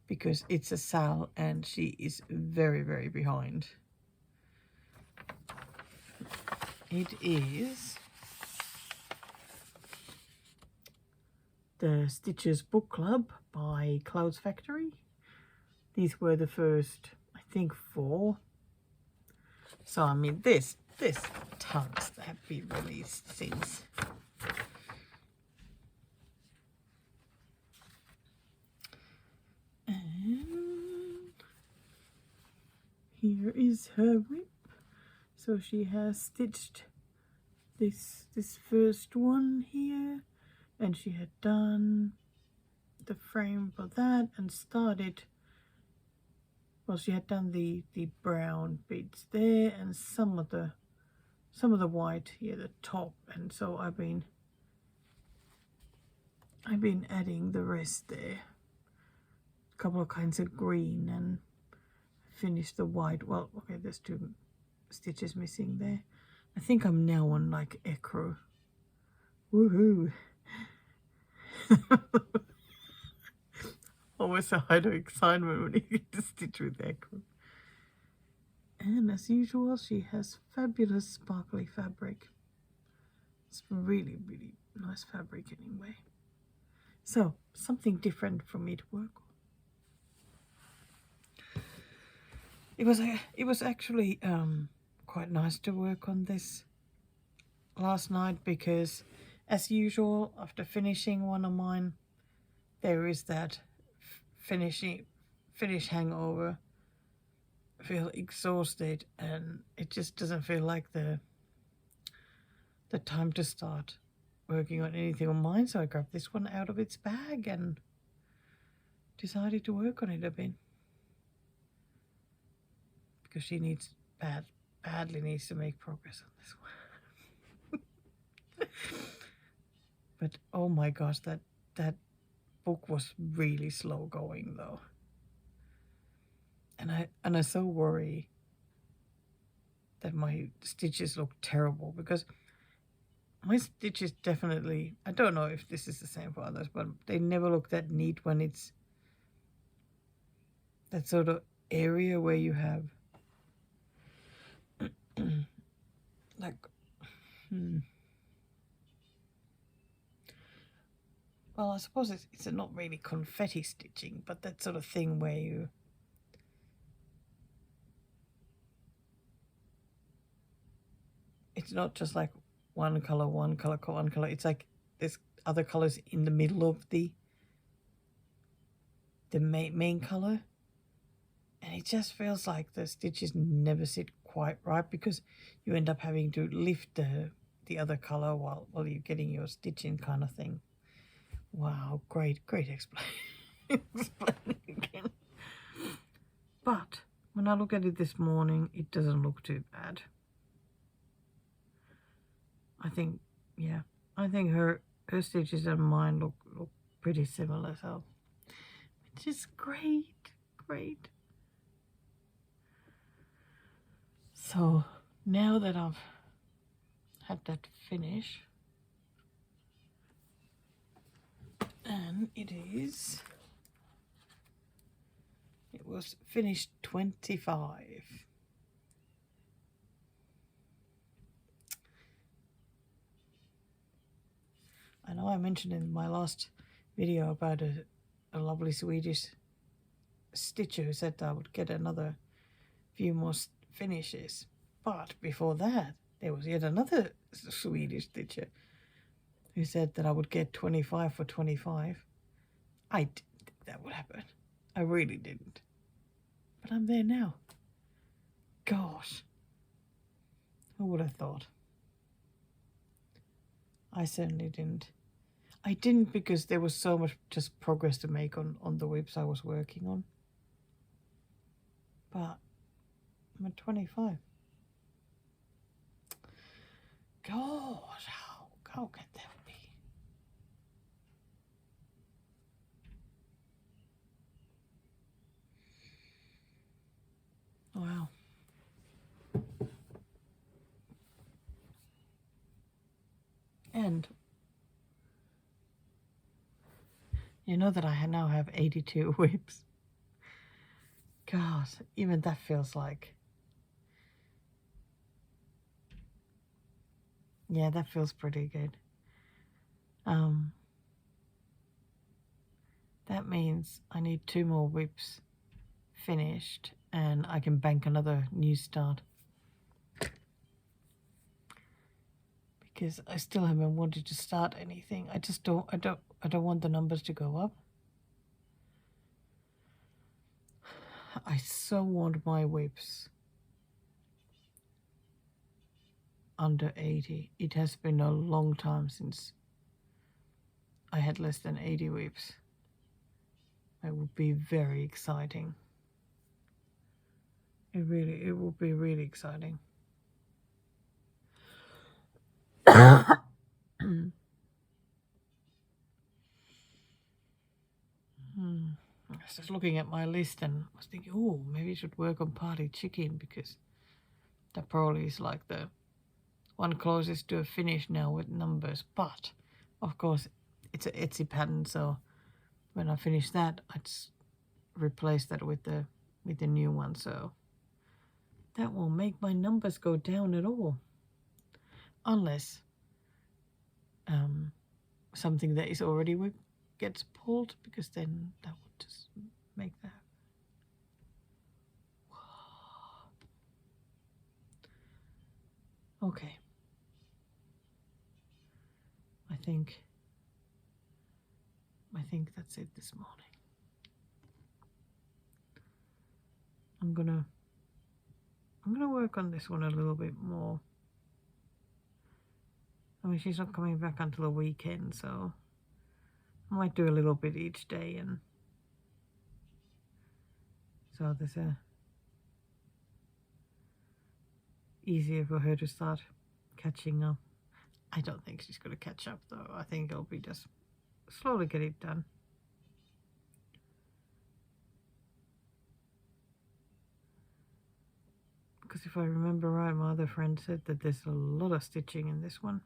because it's a Sal and she is very, very behind. It is the Stitches Book Club by Clouds Factory. These were the first, I think, 4. So I mean, there's tons that have been released since. And here is her whip. So she has stitched this first one here, and she had done the frame for that and started. Well, she had done the brown bits there and some of the white here, the top, and so I've been adding the rest there. A couple of kinds of green and finished the white. Well, okay, there's 2 stitches missing there. I think I'm now on like ecru. Woohoo! Always a height of excitement when you get to stitch with ecru. And as usual, she has fabulous sparkly fabric. It's really, really nice fabric anyway. So, something different for me to work on. It was actually quite nice to work on this last night because, as usual, after finishing one of mine, there is that finish hangover. I feel exhausted and it just doesn't feel like the time to start working on anything on mine. So I grabbed this one out of its bag and decided to work on it a bit because she badly needs to make progress on this one. But oh my gosh, that book was really slow going though. And I so worry that my stitches look terrible because my stitches definitely, I don't know if this is the same for others, but they never look that neat when it's that sort of area where you have like well, I suppose it's not really confetti stitching, but that sort of thing where you it's not just like one color, one color, one color. It's like there's other colors in the middle of the main color. And it just feels like the stitches never sit quite right because you end up having to lift the other color while you're getting your stitching kind of thing. Wow, great explaining again. But when I look at it this morning, it doesn't look too bad. I think, yeah, I think her stitches and mine look pretty similar, so which is great. So now that I've had that finish, and it was finished 25. I know I mentioned in my last video about a lovely Swedish stitcher who said I would get another few more finishes. But before that, there was yet another Swedish stitcher who said that I would get 25 for 25. I didn't think that would happen. I really didn't. But I'm there now. Gosh. Who would have thought? I certainly didn't. I didn't because there was so much just progress to make on the WIPs I was working on. But I'm at 25. Gosh, how can that be? Wow. And you know that I now have 82 WIPs. God, even that feels like... Yeah, that feels pretty good. That means I need 2 more WIPs finished and I can bank another new start. Because I still haven't wanted to start anything. I just don't want the numbers to go up. I so want my WIPs under 80. It has been a long time since I had less than 80 WIPs. It would be very exciting. It would be really exciting. I was just looking at my list and I was thinking, oh, maybe I should work on Party Chicken because that probably is like the one closest to a finish now with numbers. But of course, it's an Etsy pattern, so when I finish that, I just replace that with the new one. So that won't make my numbers go down at all, unless something that is already WIP gets pulled, because then that would just make that. Okay. I think that's it this morning. I'm gonna work on this one a little bit more. I mean, she's not coming back until the weekend, so I might do a little bit each day, and so there's easier for her to start catching up. I don't think she's gonna catch up though. I think it'll be just slowly get it done. Because if I remember right, my other friend said that there's a lot of stitching in this one.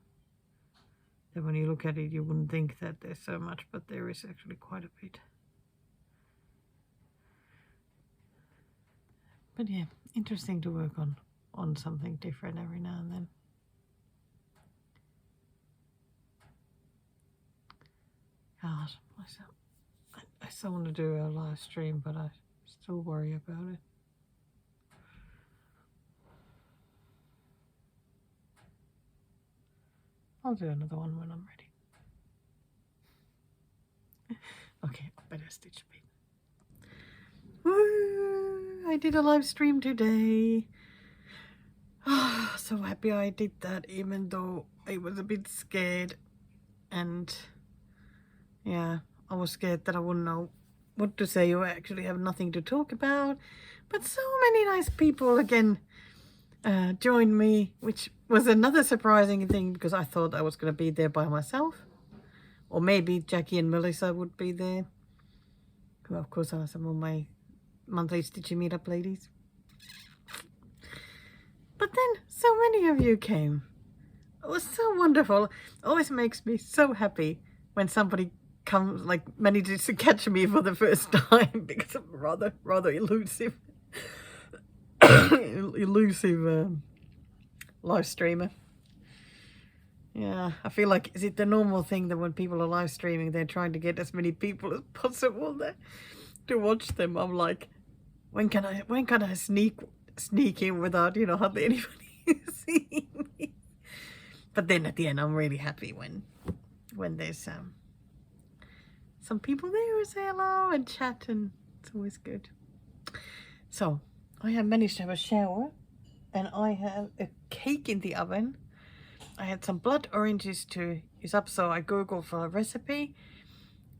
That when you look at it, you wouldn't think that there's so much, but there is actually quite a bit. But yeah, interesting to work on something different every now and then. God, I still want to do a live stream, but I still worry about it. I'll do another one when I'm ready. Okay, I better stitch a bit. Woo! I did a live stream today. So happy I did that, even though I was a bit scared. And yeah, I was scared that I wouldn't know what to say or actually have nothing to talk about. But so many nice people again joined me, which was another surprising thing because I thought I was going to be there by myself. Or maybe Jackie and Melissa would be there, who of course are some of my monthly Stitchy meetup ladies. But then so many of you came. It was so wonderful. It always makes me so happy when somebody comes, like, manages to catch me for the first time, because I'm rather elusive elusive live streamer. Yeah, I feel like, is it the normal thing that when people are live streaming, they're trying to get as many people as possible there to watch them? I'm like, when can I sneak in without, you know, hardly anybody seeing me? But then at the end, I'm really happy when there's some people there who say hello and chat, and it's always good. So I have managed to have a shower, and I have a cake in the oven. I had some blood oranges to use up, so I googled for a recipe,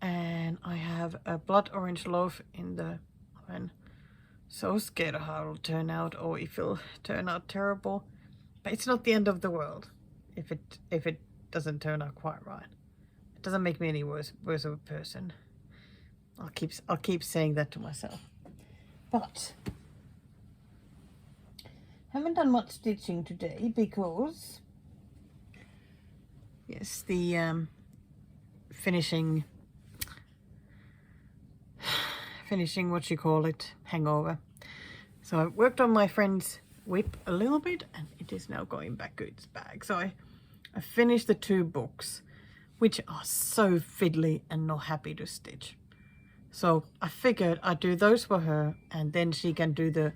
and I have a blood orange loaf in the oven. So scared of how it'll turn out, or if it'll turn out terrible, but it's not the end of the world if it doesn't turn out quite right. It doesn't make me any worse of a person. I'll keep saying that to myself. But haven't done much stitching today because, yes, the finishing what you call it, hangover. So I worked on my friend's WIP a little bit, and it is now going back to its bag. So I finished the 2 books, which are so fiddly and not happy to stitch. So I figured I'd do those for her, and then she can do the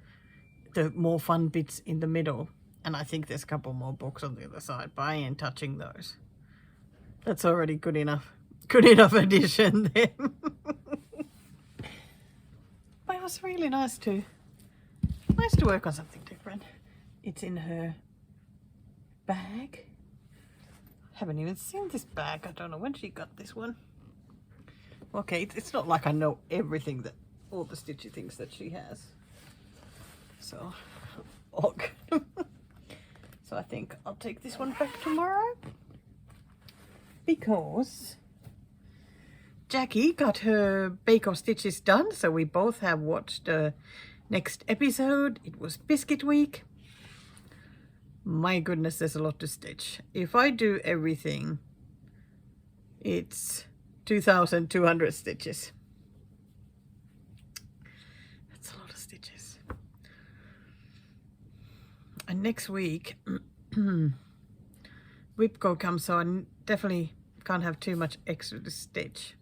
more fun bits in the middle. And I think there's a couple more books on the other side, but I ain't touching those. That's already good enough. Good enough addition then. But it was really nice to work on something different. It's in her bag. Haven't even seen this bag. I don't know when she got this one. Okay, it's not like I know everything, that all the Stitchy things that she has. So, so I think I'll take this one back tomorrow, because Jackie got her Bake Off Stitches done, so we both have watched the next episode. It was Biscuit Week. My goodness, there's a lot to stitch. If I do everything, it's 2,200 stitches. That's a lot of stitches. And next week, WIPGO comes, so I definitely can't have too much extra to stitch.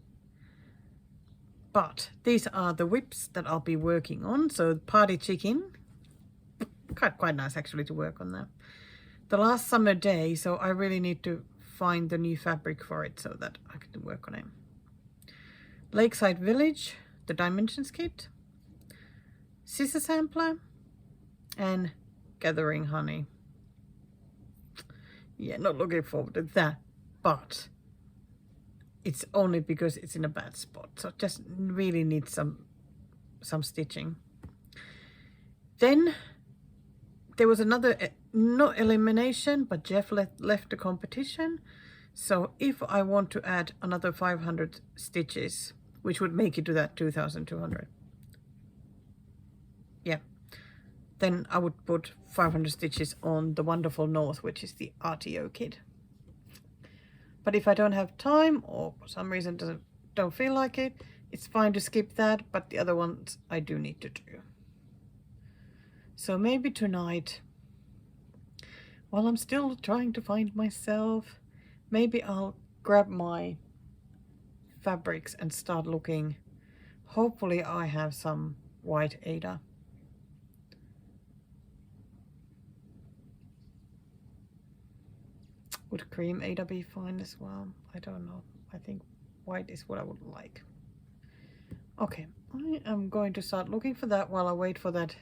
But these are the WIPs that I'll be working on. So Party Chicken, quite nice actually to work on that. The Last Summer Day, so I really need to find the new fabric for it so that I can work on it. Lakeside Village, the Dimensions Kit, Scissor Sampler, and Gathering Honey. Yeah, not looking forward to that, but it's only because it's in a bad spot, so just really need some stitching. Then there was another, not elimination, but Jeff left the competition. So if I want to add another 500 stitches, which would make it to that 2,200, yeah, then I would put 500 stitches on the Wonderful North, which is the RTO kit. But if I don't have time, or for some reason don't feel like it, it's fine to skip that, but the other ones I do need to do. So maybe tonight, while I'm still trying to find myself, maybe I'll grab my fabrics and start looking. Hopefully I have some white Ada. Would cream Ada be fine as well? I don't know. I think white is what I would like. Okay, I am going to start looking for that while I wait for that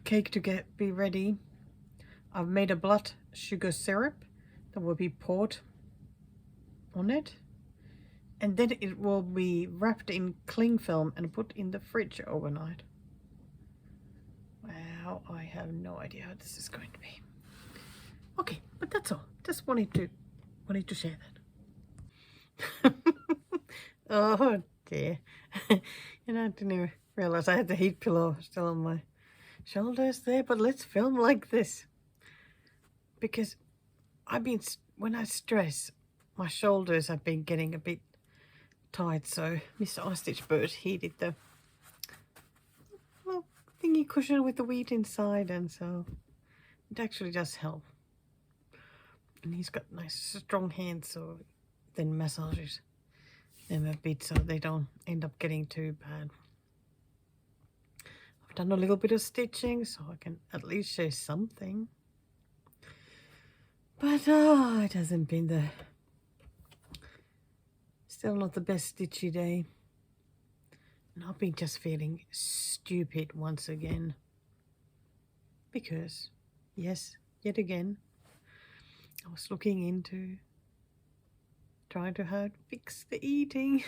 cake to be ready. I've made a blood sugar syrup that will be poured on it, and then it will be wrapped in cling film and put in the fridge overnight. Wow, I have no idea how this is going to be. Okay, but that's all. Just wanted to share that. Oh dear. I didn't even realize I had the heat pillow still on my shoulders there, but let's film like this. Because when I stress, my shoulders have been getting a bit tight, so Mr. Ostrich Bird, he did the little thingy cushion with the wheat inside, and so it actually does help. And he's got nice strong hands, so then massages them a bit so they don't end up getting too bad. I've done a little bit of stitching, so I can at least share something. But it hasn't been still not the best stitchy day. And I've been just feeling stupid once again. Because, yes, yet again, I was looking into trying to how to fix the eating.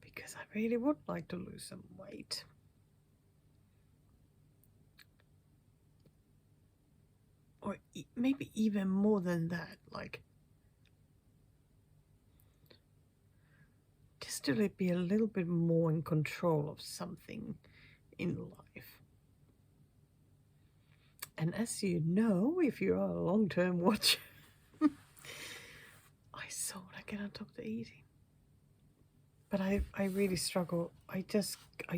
Because I really would like to lose some weight. Or maybe even more than that, like just to be a little bit more in control of something in life. And as you know, if you are a long-term watcher, I sort of get on top of the eating. But I really struggle. I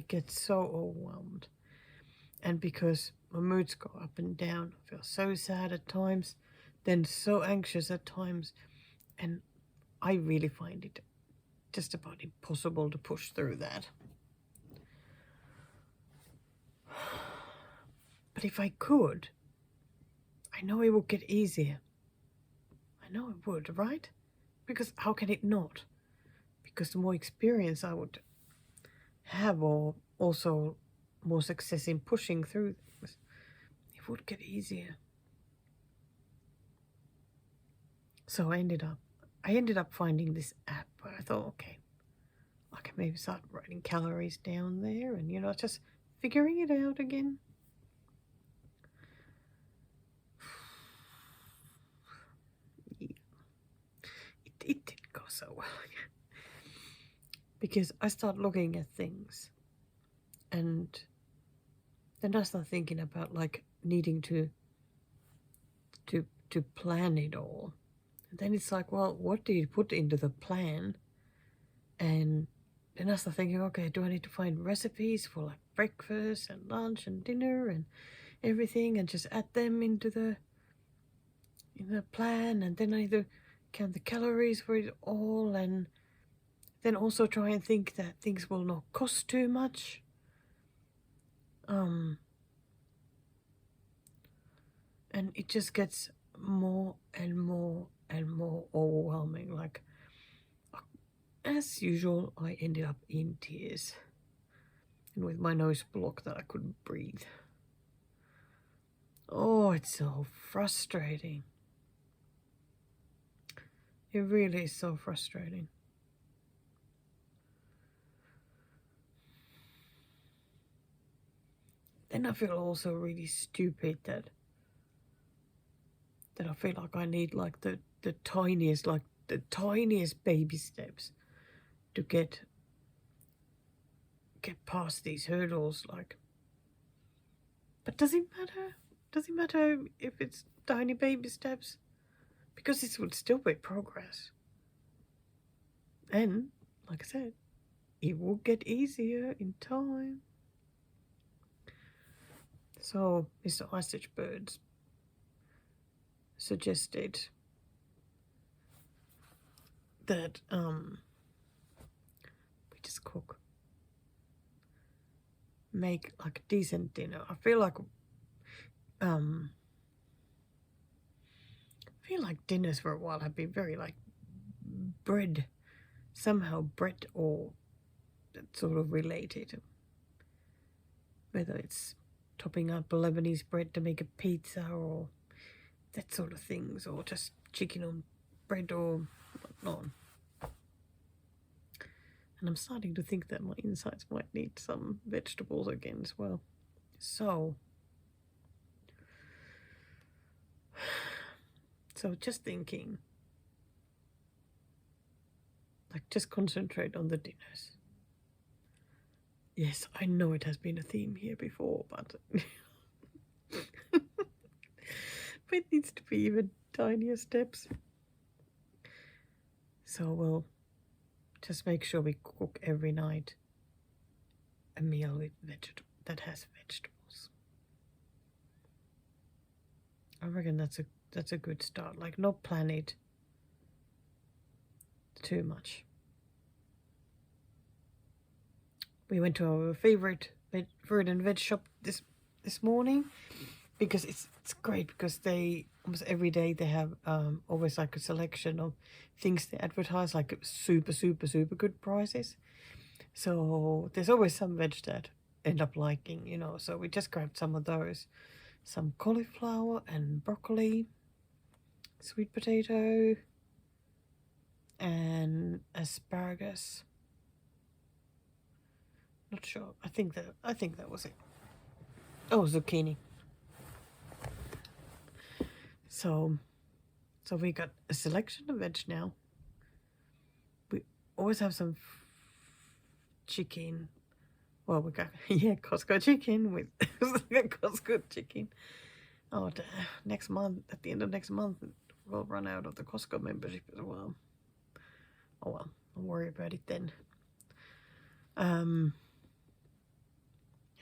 get so overwhelmed. And because my moods go up and down, I feel so sad at times, then so anxious at times. And I really find it just about impossible to push through that. But if I could, I know it would get easier. I know it would, right? Because how can it not? Because the more experience I would have, or also more success in pushing through things, it would get easier. So I ended up finding this app where I thought, okay, I can maybe start writing calories down there and, just figuring it out again. Yeah. It didn't go so well. Because I start looking at things and then I start thinking about like needing to plan it all. And then it's like, well, what do you put into the plan? And then I start thinking, okay, do I need to find recipes for like breakfast and lunch and dinner and everything and just add them into the plan? And then I need to count the calories for it all, and then also try and think that things will not cost too much. And it just gets more and more and more overwhelming. Like, as usual, I ended up in tears and with my nose blocked that I couldn't breathe. Oh, it's so frustrating. It really is so frustrating. Then I feel also really stupid that I feel like I need like the tiniest baby steps to get past these hurdles. Like, but does it matter? Does it matter if it's tiny baby steps? Because this would still be progress. And, like I said, it will get easier in time. So, Mr. Ostrich Birds suggested that we just make like a decent dinner. I feel like dinners for a while have been very like bread or sort of related. Whether it's topping up Lebanese bread to make a pizza or that sort of things, or just chicken on bread or whatnot. And I'm starting to think that my insides might need some vegetables again as well. So just thinking, like, just concentrate on the dinners. Yes, I know it has been a theme here before, but it needs to be even tinier steps. So we'll just make sure we cook every night a meal with that has vegetables. I reckon that's a good start. Like, not plan it too much. We went to our favorite fruit and veg shop this morning because it's great, because they almost every day they have always like a selection of things they advertise, like super good prices. So there's always some veg that end up liking, you know. So we just grabbed some of those, some cauliflower and broccoli, sweet potato, and asparagus. Not sure. I think that was it. Oh, zucchini. So we got a selection of veg now. We always have some chicken. Well, we got Costco chicken with Costco chicken. Oh, next month, at the end of next month, we'll run out of the Costco membership as well. Oh well, don't worry about it then. And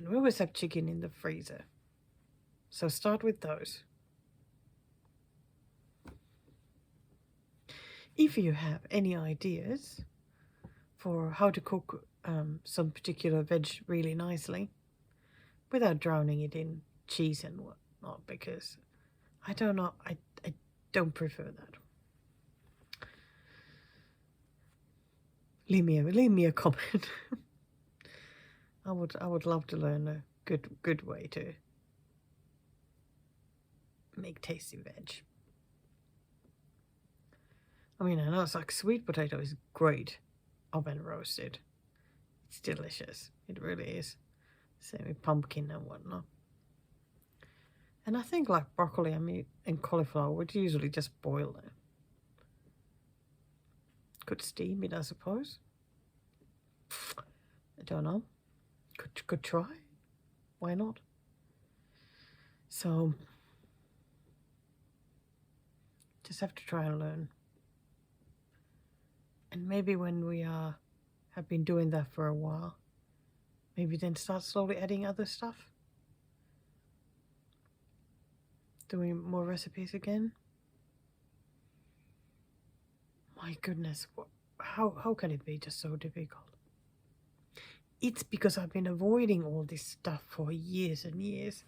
we always have chicken in the freezer, so start with those. If you have any ideas for how to cook some particular veg really nicely without drowning it in cheese and whatnot, because I don't know, I don't prefer that. Leave me a comment. I would love to learn a good way to make tasty veg. I mean, I know it's like sweet potato is great oven roasted. It's delicious. It really is. Same with pumpkin and whatnot. And I think like broccoli and cauliflower would usually just boil them. Could steam it, I suppose. I don't know. Could try. Why not? So just have to try and learn. And maybe when we have been doing that for a while, maybe then start slowly adding other stuff. Doing more recipes again. My goodness, how can it be just so difficult? It's because I've been avoiding all this stuff for years and years,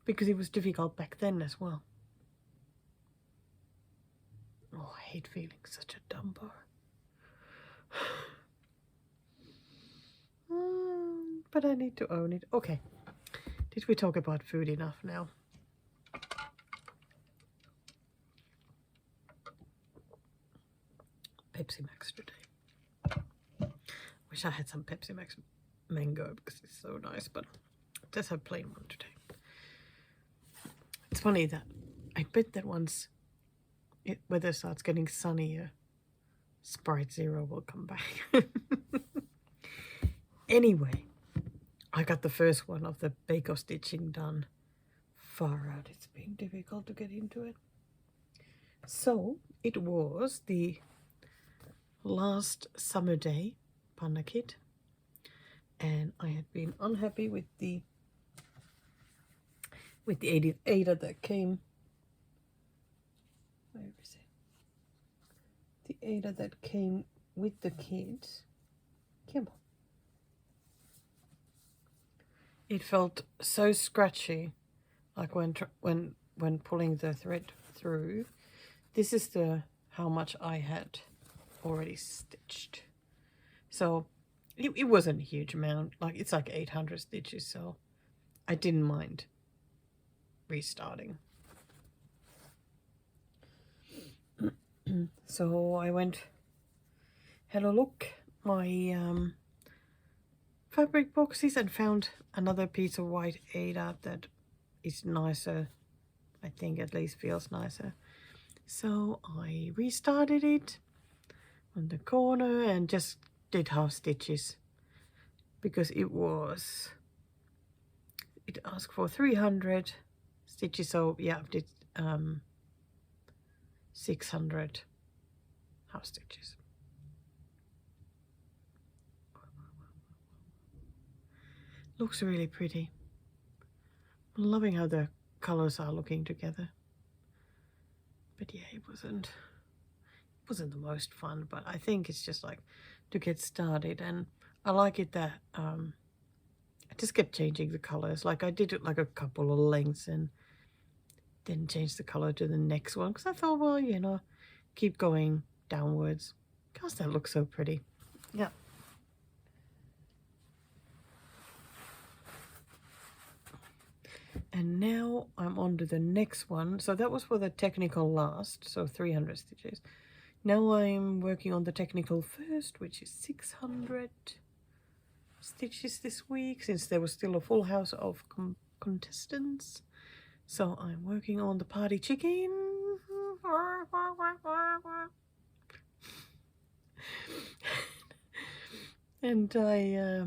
because it was difficult back then as well. Oh, I hate feeling such a dumper. But I need to own it. Okay. Did we talk about food enough now? Pepsi Max today. Wish I had some Pepsi Max mango because it's so nice, but I just have plain one today. It's funny that I bet that once weather starts getting sunnier, Sprite Zero will come back. Anyway, I got the first one of the WIPGO stitching done. Far out, it's been difficult to get into it. So it was the last summer day Panda kit, and I had been unhappy with the 88 that came. Where is it? The 8 that came with the kit. Come on. It felt so scratchy, like when pulling the thread through. This is how much I had already stitched. So it wasn't a huge amount, like it's like 800 stitches, so I didn't mind restarting. So I had a look my fabric boxes and found another piece of white Ada that is nicer. I think at least feels nicer. So I restarted it on the corner and just did half stitches because it asked for 300 stitches, so yeah, I did 600 half stitches. Looks really pretty. I'm loving how the colors are looking together. But yeah, it wasn't the most fun, but I think it's just like to get started, and I like it that I just kept changing the colors. Like I did it like a couple of lengths and then change the color to the next one, because I thought, well, you know, keep going downwards. Gosh, that looks so pretty. Yeah. And now I'm on to the next one. So that was for the technical last, so 300 stitches. Now I'm working on the technical first, which is 600 stitches this week, since there was still a full house of contestants. So I'm working on the party chicken. And I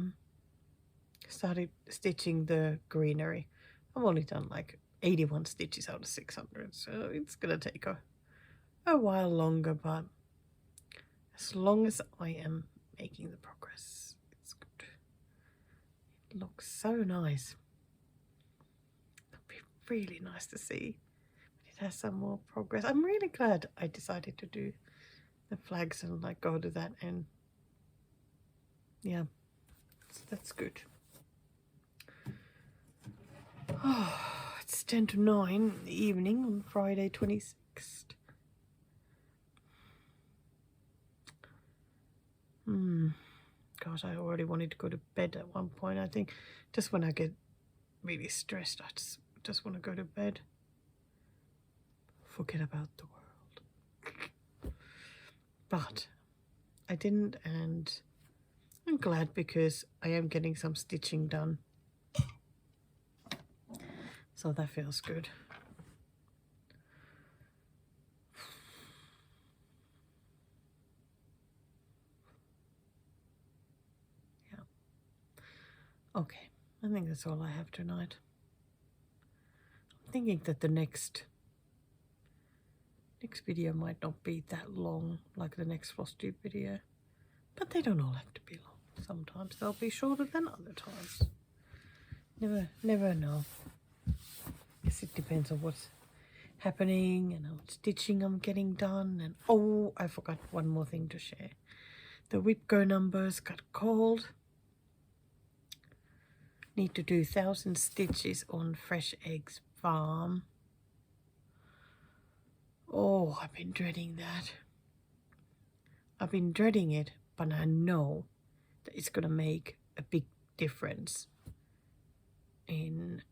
started stitching the greenery. I've only done like 81 stitches out of 600, so it's gonna take a while longer, but as long as I am making the progress, it's good. It looks so nice. It'll be really nice to see when it has some more progress. I'm really glad I decided to do the flags and like go to that, and yeah, so that's good. Oh, it's 10 to 9 in the evening on Friday 26th. Gosh, I already wanted to go to bed at one point. I think just when I get really stressed, I just want to go to bed. Forget about the world. But I didn't, and I'm glad because I am getting some stitching done. So that feels good. Yeah. Okay, I think that's all I have tonight. I'm thinking that the next video might not be that long like the next Flosstube video, but they don't all have to be long. Sometimes they'll be shorter than other times. Never know. Guess it depends on what's happening and how much stitching I'm getting done. And oh, I forgot one more thing to share. The WIPGO numbers got called. Need to do 1,000 stitches on Fresh Eggs Farm. Oh, I've been dreading that. I've been dreading it, but I know that it's going to make a big difference in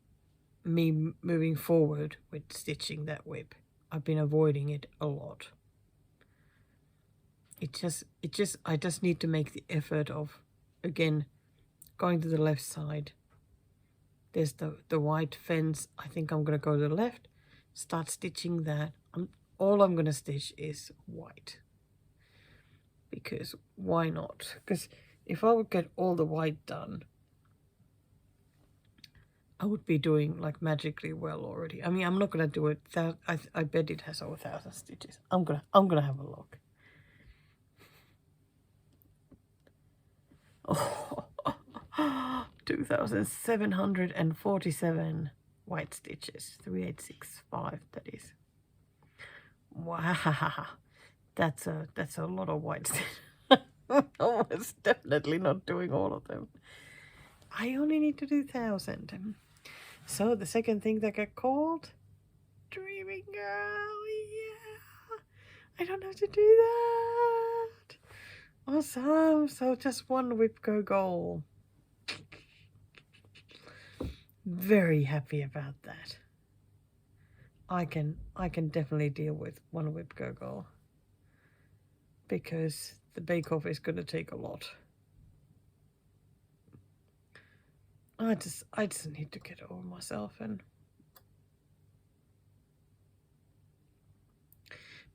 me moving forward with stitching that whip. I've been avoiding it a lot. I just need to make the effort of, again, going to the left side. There's the white fence. I think I'm going to go to the left, start stitching that. All I'm going to stitch is white. Because why not? Because if I would get all the white done, I would be doing like magically well already. I mean, I'm not going to do it. I bet it has over 1,000 stitches. I'm gonna have a look. Oh, 2,747 white stitches. 3,865. That is. Wow, that's a lot of white stitches. I was definitely not doing all of them. I only need to do 1,000. So the second thing that got called, Dreaming Girl. Yeah, I don't have to do that. Awesome. So just one WIPGO goal. Very happy about that. I can definitely deal with one WIPGO goal, because the bake-off is going to take a lot. I just need to get over myself, and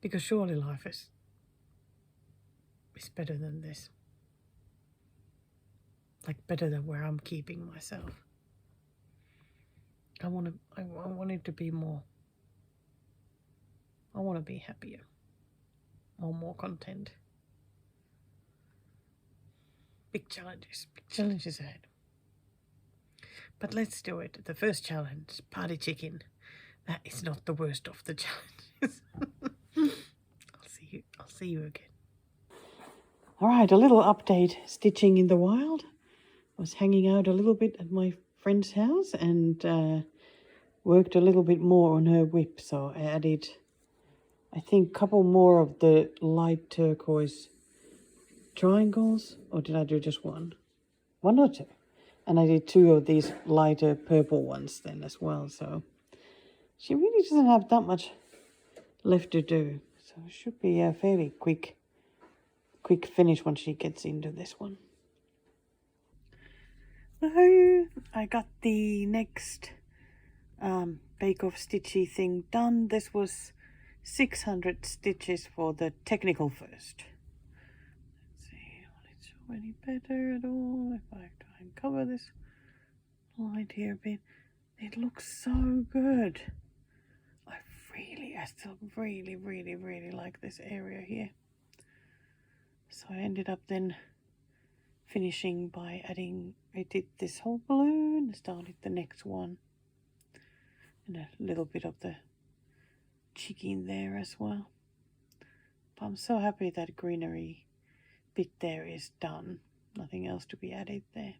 because surely life is better than this. like better than where I'm keeping myself. I want it to be more. I want to be happier or more content. Big challenges ahead. But let's do it. The first challenge, party chicken. That is not the worst of the challenges. I'll see you again. All right, a little update. Stitching in the wild. I was hanging out a little bit at my friend's house and worked a little bit more on her whip. So I added, I think, a couple more of the light turquoise triangles. Or did I do just one? One or two. And I did 2 of these lighter purple ones then as well. So she really doesn't have that much left to do. So it should be a fairly quick finish once she gets into this one. So I got the next bake-off stitchy thing done. This was 600 stitches for the technical first. Let's see, will it show any better at all if I try and cover this light here a bit? It looks so good. I still really like this area here. So I ended up then finishing by adding, I did this whole balloon, started the next one, and a little bit of the chicken there as well. But I'm so happy that greenery bit there is done. Nothing else to be added there.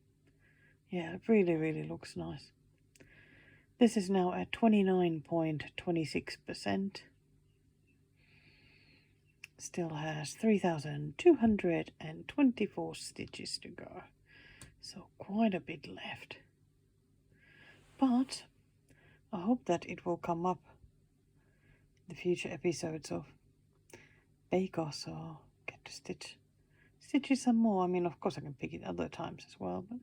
Yeah, it really looks nice. This is now at 29.26%. Still has 3,224 stitches to go. So quite a bit left. But I hope that it will come up in the future episodes of Bake Off, so get to stitch some more. I mean, of course I can pick it other times as well, but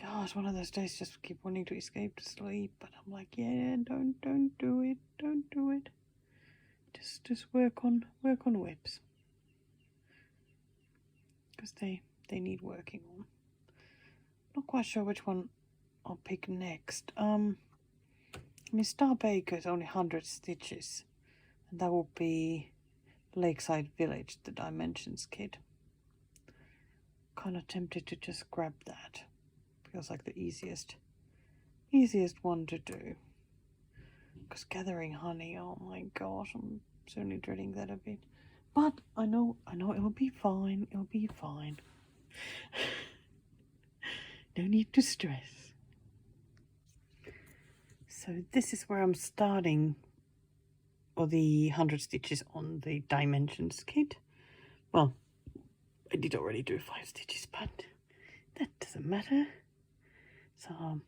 gosh, one of those days just keep wanting to escape to sleep, but I'm like, yeah, don't do it, don't do it. Just work on whips, because they need working on. Not quite sure which one I'll pick next. I mean, Star Baker is only 100 stitches, and that will be Lakeside Village, the Dimensions kit. Kind of tempted to just grab that. Feels like the easiest one to do. Because gathering honey, oh my gosh, I'm certainly dreading that a bit. But I know it'll be fine. It'll be fine. No need to stress. So this is where I'm starting, or the 100 stitches on the Dimensions kit. Well, I did already do 5 stitches, but that doesn't matter. So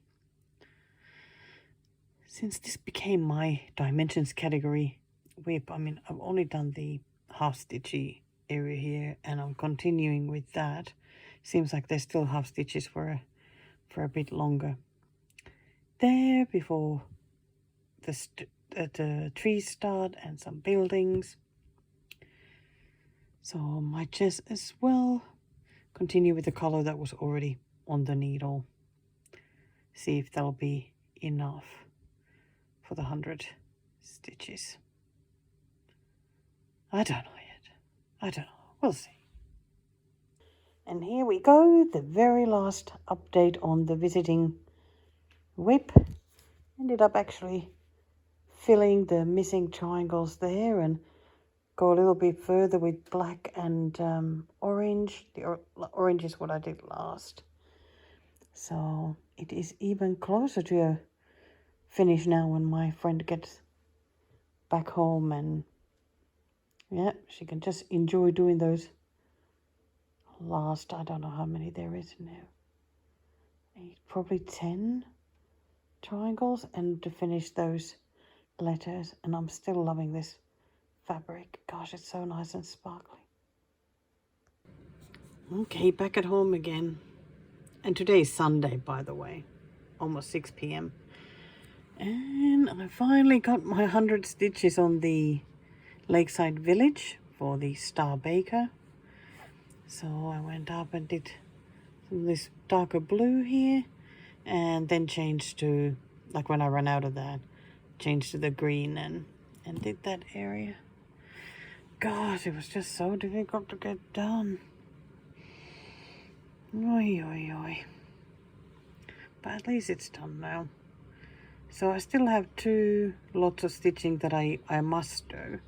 since this became my Dimensions category whip, I mean, I've only done the half stitchy area here, and I'm continuing with that. Seems like there's still half stitches for a bit longer there before the trees start and some buildings. So I might just as well continue with the color that was already on the needle. See if that'll be enough for the 100 stitches. I don't know yet. I don't know. We'll see. And here we go, the very last update on the visiting whip. Ended up actually filling the missing triangles there and go a little bit further with black and orange. The orange is what I did last. So it is even closer to a finish now when my friend gets back home, and yeah, she can just enjoy doing those last, I don't know how many there is now. Probably 10 triangles and to finish those letters, and I'm still loving this fabric. Gosh, it's so nice and sparkly. Okay, back at home again. And today is Sunday, by the way. Almost 6 p.m. And I finally got my 100 stitches on the Lakeside Village for the Star Baker. So I went up and did this darker blue here, and then changed to, like when I ran out of that, changed to the green and did that area. Gosh, it was just so difficult to get done. Oi, oi, oi. But at least it's done now. So I still have 2 lots of stitching that I must do,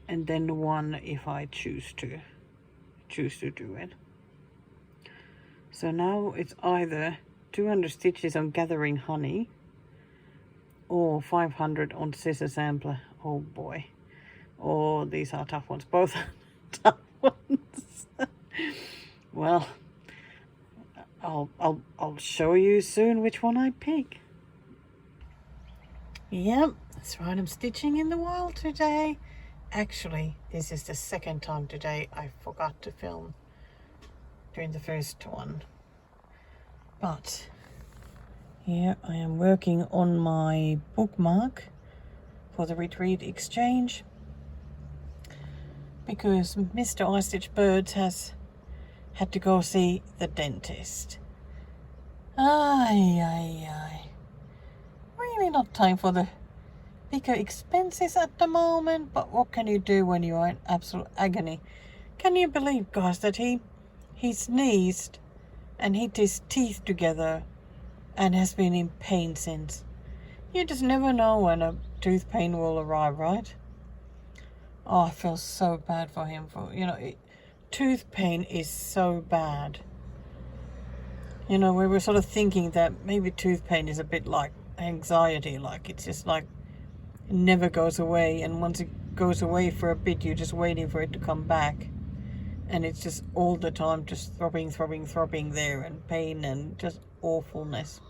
and then 1 if I choose to do it. So now it's either 200 stitches on gathering honey or 500 on scissor sampler. Oh boy. Oh, these are tough ones. Both are tough ones. Well, I'll show you soon which one I pick. Yep, that's right. I'm stitching in the wild today. Actually, this is the 2nd time today I forgot to film during the first one. But here I am working on my bookmark for the retreat exchange, because Mr. I Stitch Birds has had to go see the dentist. Ay. Really not time for the bigger expenses at the moment, but what can you do when you are in absolute agony? Can you believe, guys, that he sneezed and hit his teeth together and has been in pain since? You just never know when a tooth pain will arrive, right? Oh, I feel so bad for him. Tooth pain is so bad. We were sort of thinking that maybe tooth pain is a bit like anxiety, like it's just like it never goes away, and once it goes away for a bit, you're just waiting for it to come back, and it's just all the time just throbbing there, and pain and just awfulness.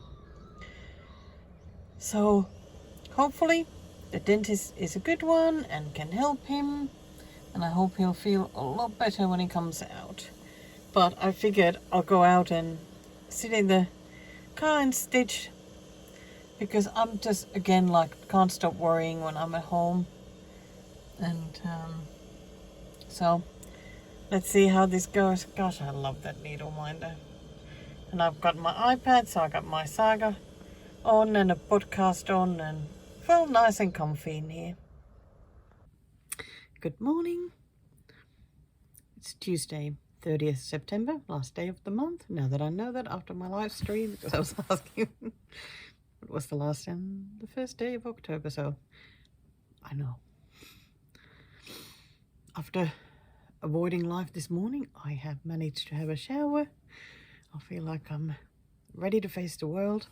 So hopefully the dentist is a good one and can help him, and I hope he'll feel a lot better when he comes out. But I figured I'll go out and sit in the car and stitch, because I'm just, again, like, can't stop worrying when I'm at home. And so let's see how this goes. Gosh, I love that needle minder. And I've got my iPad, so I got my Saga on and a podcast on, and feel nice and comfy in here. Good morning. It's Tuesday, 30th September, last day of the month. Now that I know that after my live stream, because I was asking what was the last and the first day of October, so I know. After avoiding life this morning, I have managed to have a shower. I feel like I'm ready to face the world.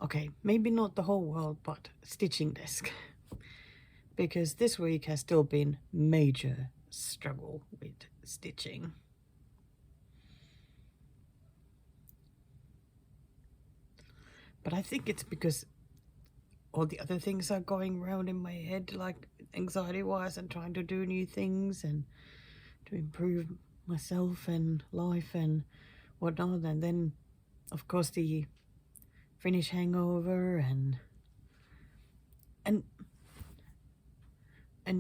Okay, maybe not the whole world, but stitching desk. Because this week has still been major struggle with stitching. But I think it's because all the other things are going around in my head, like anxiety-wise, and trying to do new things and to improve myself and life and whatnot. And then, of course, the Finnish hangover and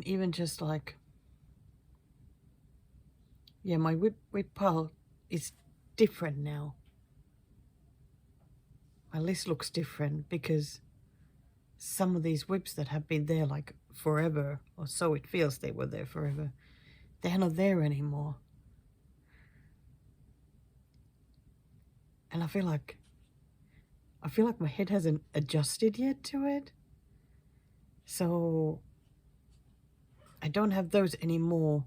even just like, yeah, my whip pile is different now. My list looks different because some of these whips that have been there like forever, or so it feels they were there forever, they're not there anymore. And I feel like my head hasn't adjusted yet to it. So I don't have those anymore.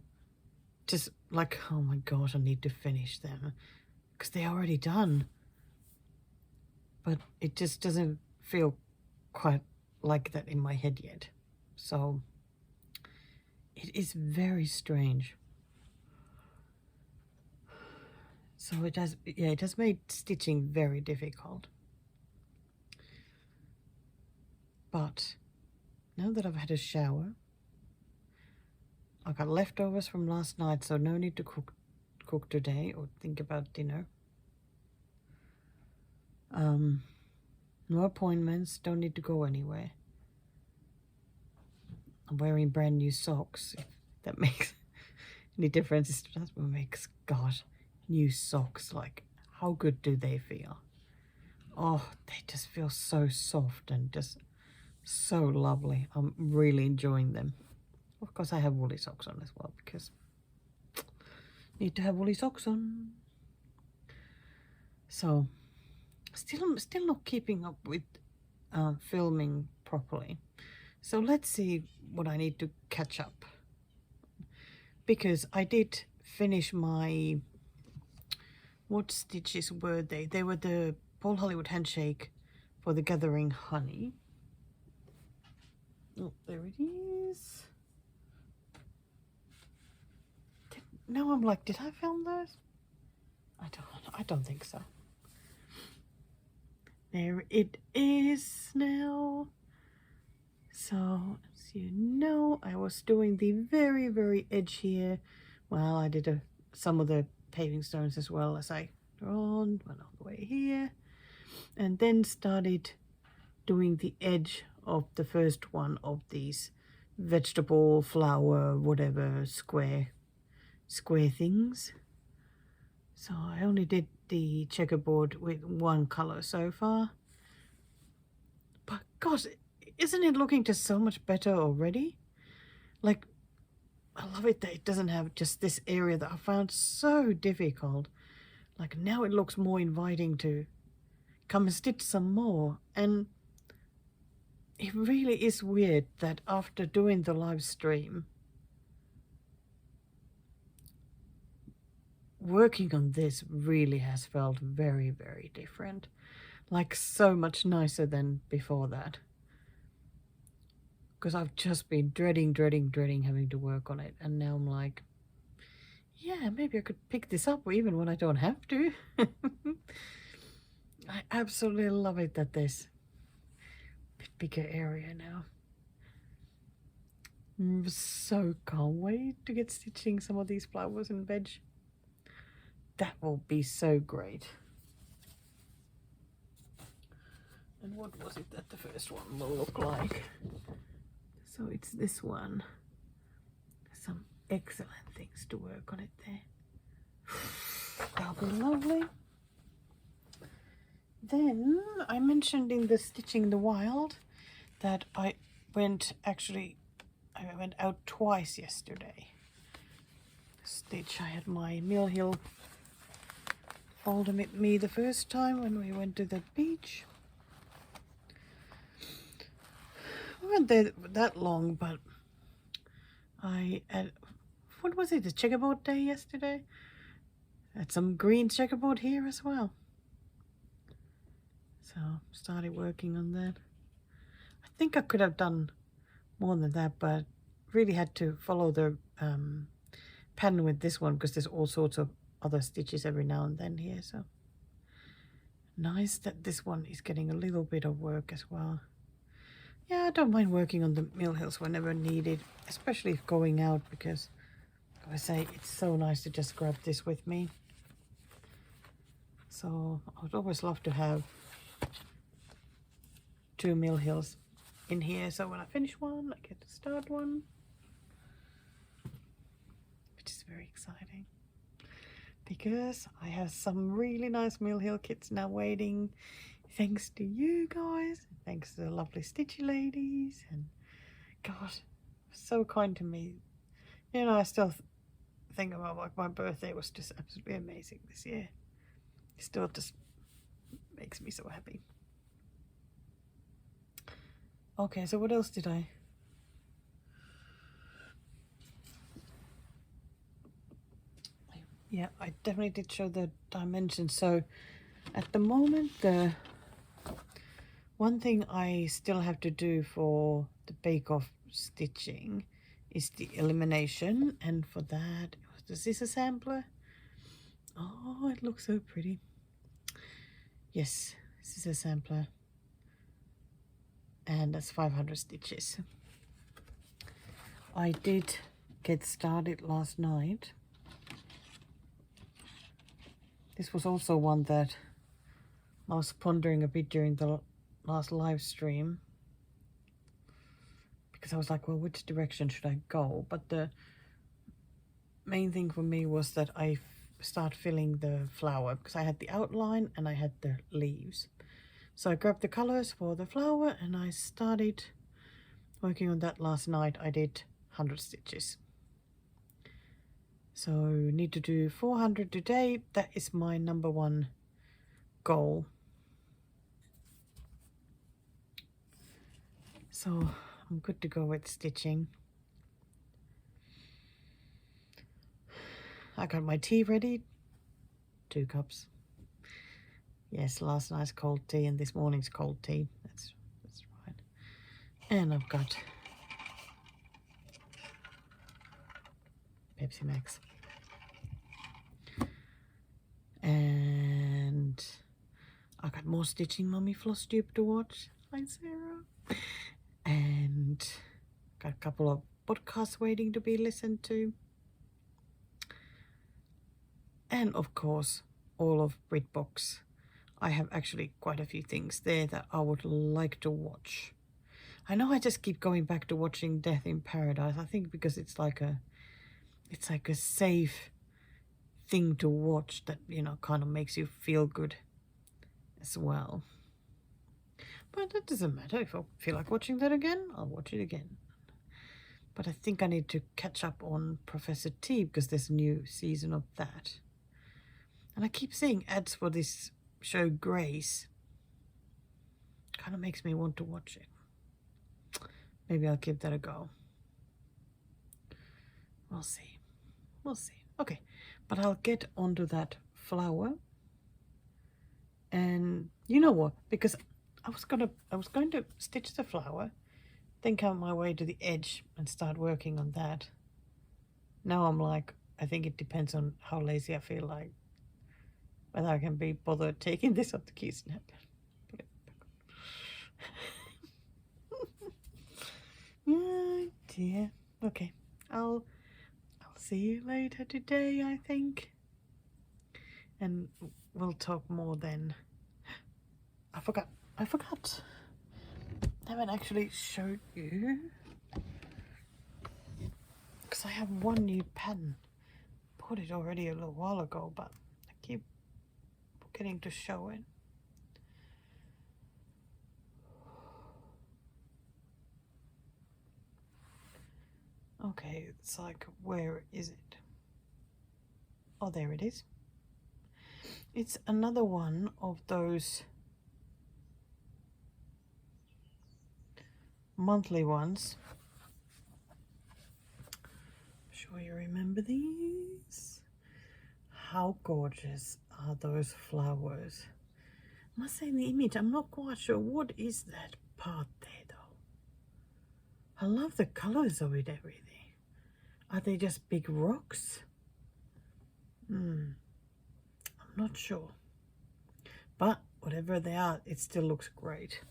Just like, oh my gosh, I need to finish them because they're already done. But it just doesn't feel quite like that in my head yet. So it is very strange. So it has made stitching very difficult. But now that I've had a shower, I got leftovers from last night, so no need to cook today or think about dinner. No appointments, don't need to go anywhere. I'm wearing brand new socks, if that makes any difference. That's what makes, God, new socks, like, how good do they feel? Oh, they just feel so soft and just so lovely. I'm really enjoying them. Of course, I have woolly socks on as well because need to have woolly socks on. So, still not keeping up with filming properly. So let's see what I need to catch up. Because I did finish my, what stitches were they? They were the Paul Hollywood handshake for the Gathering Honey. Oh, there it is. Now I'm like, did I film those? I don't think so. There it is now. So, as you know, I was doing the very, very edge here. Well, I did some of the paving stones as well as I drawn, went all the way here. And then started doing the edge of the first one of these vegetable, flower, whatever, square things. So I only did the checkerboard with one color so far. But gosh, isn't it looking just so much better already? Like, I love it that it doesn't have just this area that I found so difficult. Like, now it looks more inviting to come and stitch some more. And it really is weird that after doing the live stream, working on this really has felt very, very different. Like, so much nicer than before that. Because I've just been dreading having to work on it. And now I'm like, yeah, maybe I could pick this up even when I don't have to. I absolutely love it that there's a bit bigger area now. So can't wait to get stitching some of these flowers and veg. That will be so great. And what was it that the first one will look like? So it's this one. Some excellent things to work on it there. That'll be lovely. Then I mentioned in the Stitching in the Wild that I went out twice yesterday. Stitch, I had my Mill Hill folder with me the first time when we went to the beach. I went there that long, but I had, what was it, the checkerboard day yesterday? Had some green checkerboard here as well. So started working on that. I think I could have done more than that, but really had to follow the pattern with this one because there's all sorts of other stitches every now and then here. So nice that this one is getting a little bit of work as well. Yeah, I don't mind working on the Mill Hills whenever needed, especially if going out, because like I say, it's so nice to just grab this with me. So I would always love to have 2 Mill Hills in here, so when I finish one, I get to start one, which is very exciting because I have some really nice Mill Hill kits now waiting, thanks to you guys, thanks to the lovely Stitchy ladies, and God, so kind to me. You know, I still think about like my birthday was just absolutely amazing this year. It still just makes me so happy. Okay, so what else did I? Yeah, I definitely did show the dimensions. So at the moment, the one thing I still have to do for the bake-off stitching is the elimination, and for that it was the scissor sampler. Oh, it looks so pretty. Yes, scissor sampler, and that's 500 stitches. I did get started last night. This was also one that I was pondering a bit during the last live stream, because I was like, well, which direction should I go? But the main thing for me was that I start filling the flower, because I had the outline and I had the leaves. So I grabbed the colors for the flower and I started working on that last night. I did 100 stitches. So need to do 400 today. That is my number one goal. So I'm good to go with stitching. I got my tea ready. 2 cups. Yes, last night's cold tea and this morning's cold tea. That's right. And I've got Pepsi Max. And I got more Stitching Mummy Flosstube to watch. Hi, Sarah. And got a couple of podcasts waiting to be listened to. And of course, all of BritBox. I have actually quite a few things there that I would like to watch. I know I just keep going back to watching Death in Paradise. I think because it's like a safe thing to watch that, you know, kind of makes you feel good as well. But it doesn't matter. If I feel like watching that again, I'll watch it again. But I think I need to catch up on Professor T because there's a new season of that. And I keep seeing ads for this show Grace. Kind of makes me want to watch it. Maybe I'll give that a go. We'll see. We'll see. Okay, but I'll get onto that flower. And you know what? Because I was going to stitch the flower, then come my way to the edge and start working on that. Now I'm like, I think it depends on how lazy I feel like, whether I can be bothered taking this off the key snap. Put it back on. Oh dear. Okay, I'll see you later today, I think. And we'll talk more then. I forgot. I haven't actually showed you. Because I have one new pattern. Bought it already a little while ago, but I keep forgetting to show it. Okay, it's like, where is it? Oh, there it is. It's another one of those monthly ones. I'm sure you remember these. How gorgeous are those flowers? I must say, in the image, I'm not quite sure what is that part there though. I love the colors of it, everything. Are they just big rocks? I'm not sure. But whatever they are, it still looks great.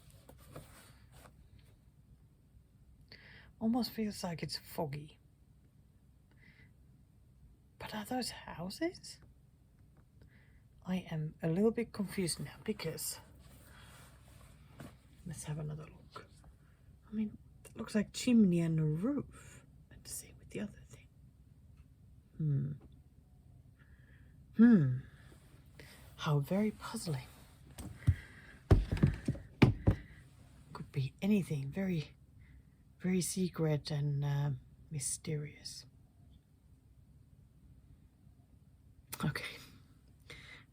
Almost feels like it's foggy. But are those houses? I am a little bit confused now because let's have another look. I mean, it looks like chimney and a roof. Let's see with the other thing. How very puzzling. Could be anything. Very, very secret and mysterious. Okay.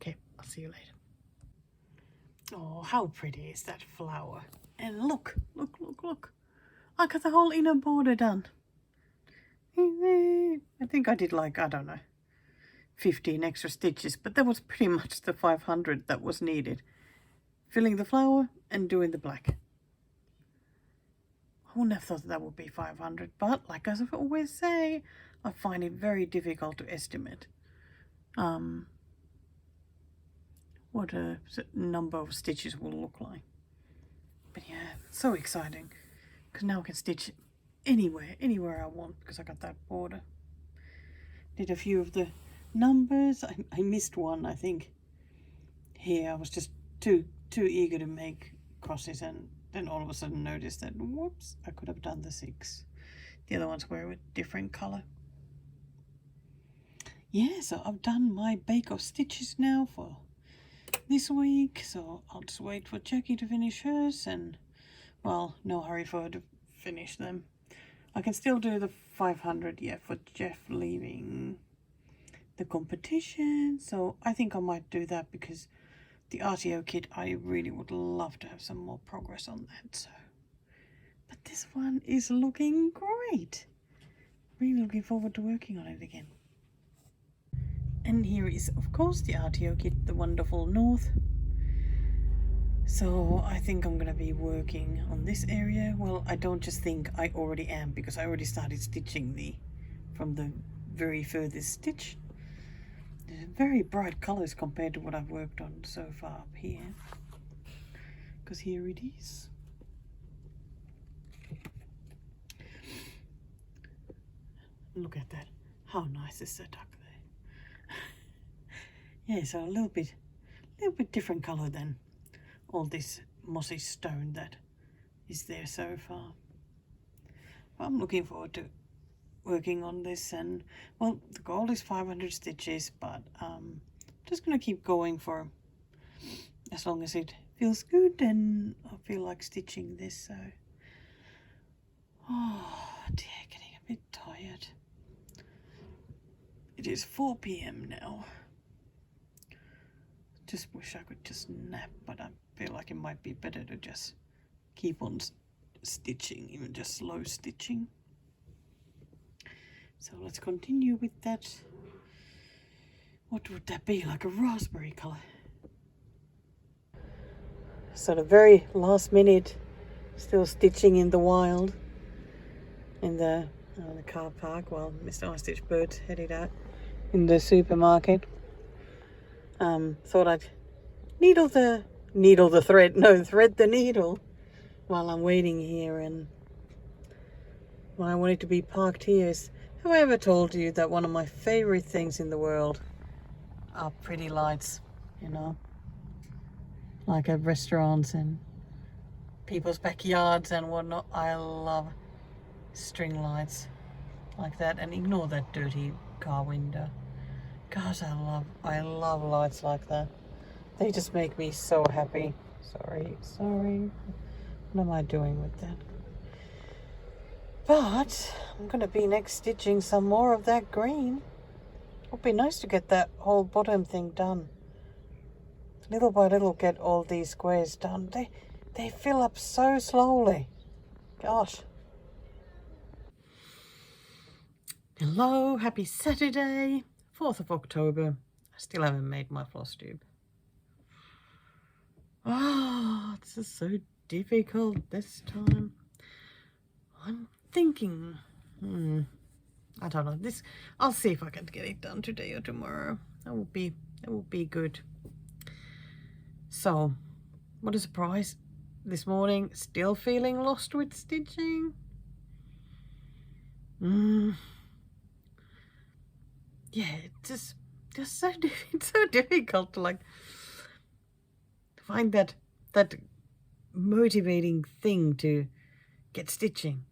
Okay, I'll see you later. Oh, how pretty is that flower? And look. I got the whole inner border done. I think I did like, I don't know, 15 extra stitches, but that was pretty much the 500 that was needed. Filling the flower and doing the black. I wouldn't have thought that would be 500, but like I always say, I find it very difficult to estimate what a number of stitches will look like. But yeah, so exciting, because now I can stitch anywhere I want, because I got that border. Did a few of the numbers. I missed one, I think. Here I was just too eager to make crosses and then all of a sudden noticed that, whoops, I could have done the 6. The other ones were with different color. Yeah, so I've done my bake of stitches now for this week, so I'll just wait for Jackie to finish hers, and well, no hurry for her to finish them. I can still do the 500, yeah, for Jeff leaving the competition, so I think I might do that because the RTO kit, I really would love to have some more progress on that. So, but this one is looking great. Really looking forward to working on it again. And here is, of course, the RTO kit, the wonderful North. So I think I'm gonna be working on this area. Well, I don't just think, I already am, because I already started stitching from the very furthest stitch. Very bright colors compared to what I've worked on so far up here. Because here it is. Look at that. How nice is the duck there? Yeah, so a little bit different color than all this mossy stone that is there so far. I'm looking forward to working on this, and well, the goal is 500 stitches, but just gonna keep going for as long as it feels good and I feel like stitching this. So oh dear, getting a bit tired. It is 4 p.m. now. Just wish I could just nap, but I feel like it might be better to just keep on stitching, even just slow stitching. So let's continue with that. What would that be? Like a raspberry color. So the very last minute, still stitching in the wild, in the car park while Mr. I Stitch Bird headed out in the supermarket. Thought I'd thread the needle while I'm waiting here, and what I wanted to be parked here is, have I ever told you that one of my favorite things in the world are pretty lights, you know, like at restaurants and people's backyards and whatnot. I love string lights like that, and ignore that dirty car window. Gosh, I love lights like that. They just make me so happy. Sorry. What am I doing with that? But I'm gonna be next stitching some more of that green. Would be nice to get that whole bottom thing done. Little by little, get all these squares done. They fill up so slowly. Gosh. Hello, happy Saturday, 4th of October. I still haven't made my Flosstube. Oh, this is so difficult this time. I'm thinking, I don't know. I'll see if I can get it done today or tomorrow. That will be good. So, what a surprise! This morning, still feeling lost with stitching. Yeah, it's just so it's so difficult to like find that motivating thing to get stitching,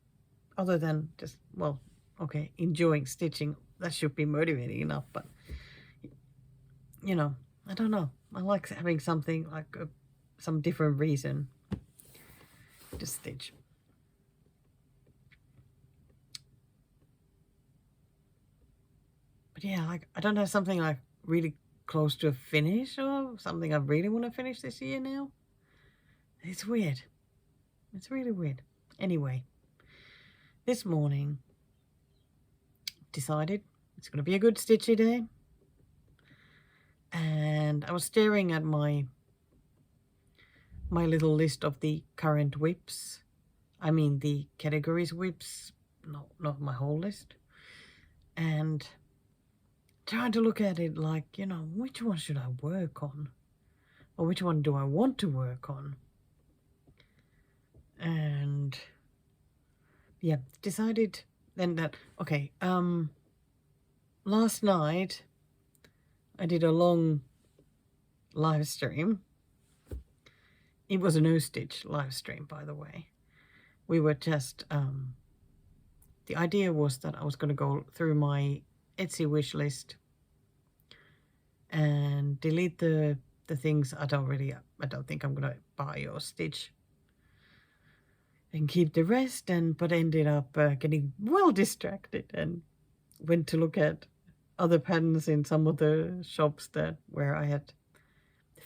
other than just, well, okay, enjoying stitching. That should be motivating enough, but you know, I don't know. I like having something like some different reason to stitch. But yeah, like I don't have something like really close to a finish or something I really want to finish this year now. It's weird. It's really weird. Anyway, this morning decided it's going to be a good stitchy day, and I was staring at my little list of the current WIPs. I mean the categories WIPs, not my whole list, and trying to look at it like, you know, which one should I work on, or which one do I want to work on? And yeah, decided then that, okay, last night I did a long live stream It was a no stitch live stream, by the way. We were just the idea was that I was going to go through my Etsy wish list and delete the things I don't think I'm going to buy or stitch, and keep the rest, but ended up getting well distracted and went to look at other patterns in some of the shops where I had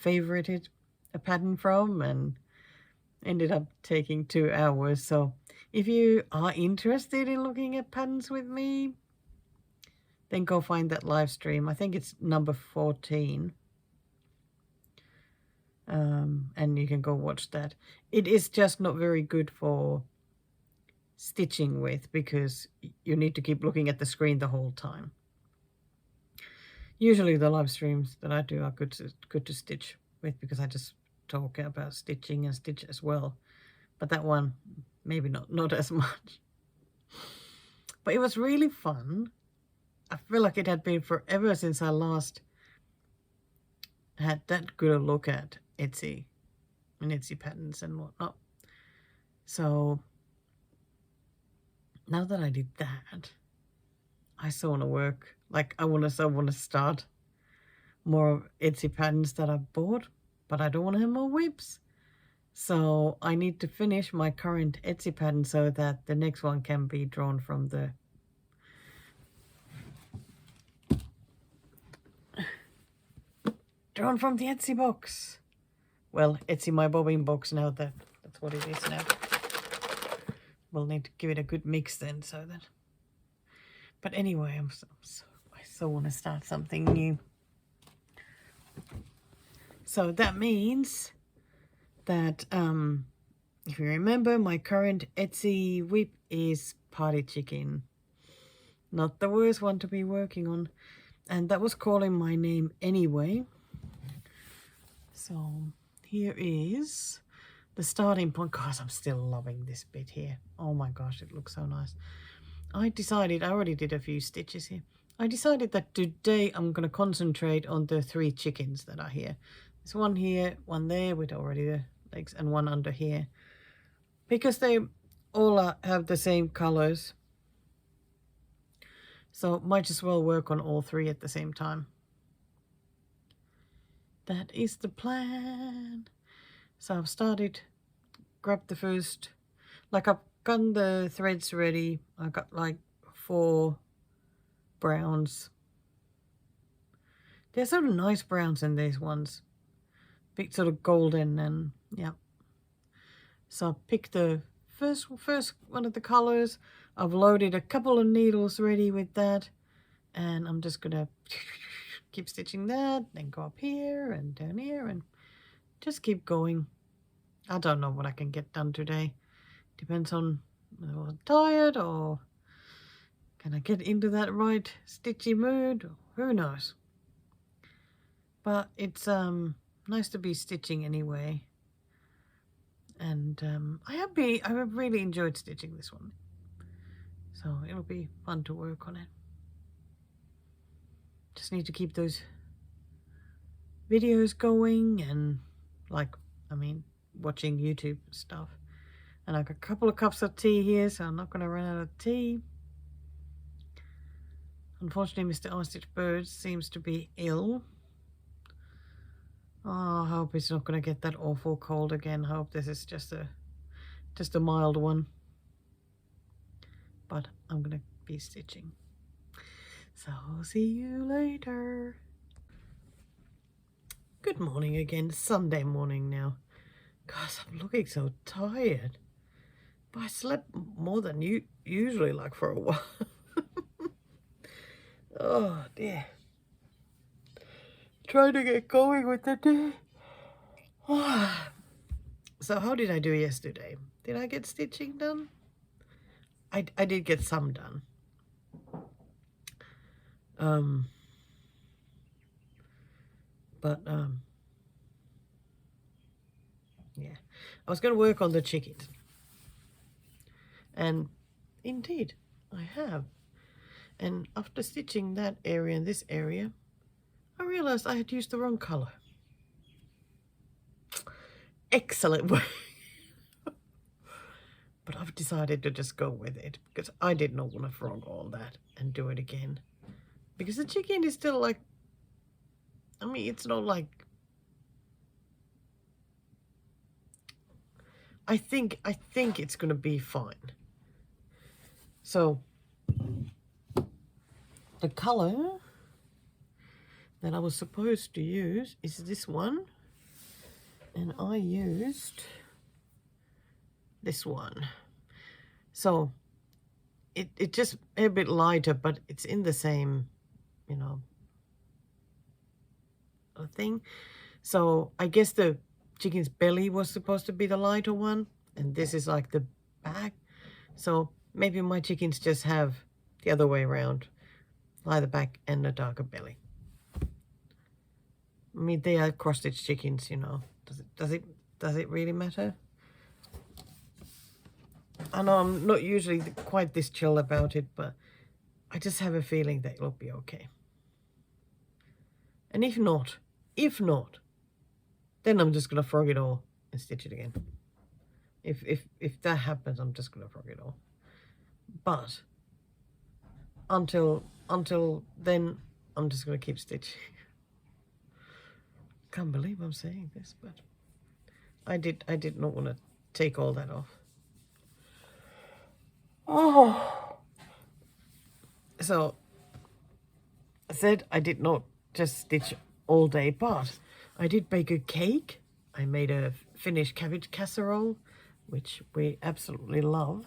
favorited a pattern from, and ended up taking 2 hours. So if you are interested in looking at patterns with me, then go find that live stream. I think it's number 14. And you can go watch that. It is just not very good for stitching with, because you need to keep looking at the screen the whole time. Usually the live streams that I do are good to stitch with, because I just talk about stitching and stitch as well. But that one, maybe not as much. But it was really fun. I feel like it had been forever since I last had that good a look at Etsy and Etsy patterns and whatnot. So now that I did that, I still want to work. Like, I want to start more Etsy patterns that I bought, but I don't want to have more WIPs. So I need to finish my current Etsy pattern so that the next one can be drawn from the Etsy box. Well, Etsy My Bobbin box now. That's what it is now. We'll need to give it a good mix then, so that. But anyway, I so want to start something new. So that means that if you remember, my current Etsy WIP is Party Chicken. Not the worst one to be working on. And that was calling my name anyway. So here is the starting point. Gosh, I'm still loving this bit here. Oh my gosh, it looks so nice. I already did a few stitches here. I decided that today I'm going to concentrate on the 3 chickens that are here. There's one here, one there with already the legs, and one under here. Because they all have the same colors. So might as well work on all 3 at the same time. That is the plan. So I've started, grabbed the first, like I've gotten the threads ready. I got like 4 browns. They're sort of nice browns in these ones. Big sort of golden, and yeah. So I picked the first one of the colors. I've loaded a couple of needles ready with that. And I'm just gonna keep stitching that, then go up here and down here and just keep going. I don't know what I can get done today. Depends on whether I'm tired or can I get into that right stitchy mood. Who knows? But it's nice to be stitching anyway. And I have really enjoyed stitching this one. So it'll be fun to work on it. Just need to keep those videos going and watching YouTube stuff. And I've got a couple of cups of tea here, so I'm not going to run out of tea. Unfortunately, Mr. Ostrich Bird seems to be ill. Oh, I hope he's not going to get that awful cold again. I hope this is just a mild one. But I'm going to be stitching. So I'll see you later. Good morning again. Sunday morning now. Gosh, I'm looking so tired. But I slept more than usually, like for a while. Oh dear. Trying to get going with the day. So how did I do yesterday? Did I get stitching done? I did get some done. Yeah, I was going to work on the chickens, and indeed I have. And after stitching that area and this area, I realized I had used the wrong color. excellent work. But I've decided to just go with it because I did not want to frog all that and do it again. Because the chicken is still like, I mean, it's not like, I think it's going to be fine. So the color that I was supposed to use is this one. And I used this one. So it just a bit lighter, but it's in the same, you know, thing. So I guess the chicken's belly was supposed to be the lighter one, and this is like the back. So maybe my chickens just have the other way around, lighter back and a darker belly. I mean, they are cross-stitch chickens, you know. Does it really matter? I know I'm not usually quite this chill about it, but I just have a feeling that it'll be okay. And if not, then I'm just gonna frog it all and stitch it again. If that happens, I'm just gonna frog it all. But until then, I'm just gonna keep stitching. Can't believe I'm saying this, but I did not want to take all that off. Oh, so I said I did not just stitch all day, but I did bake a cake. I made a Finnish cabbage casserole, which we absolutely love.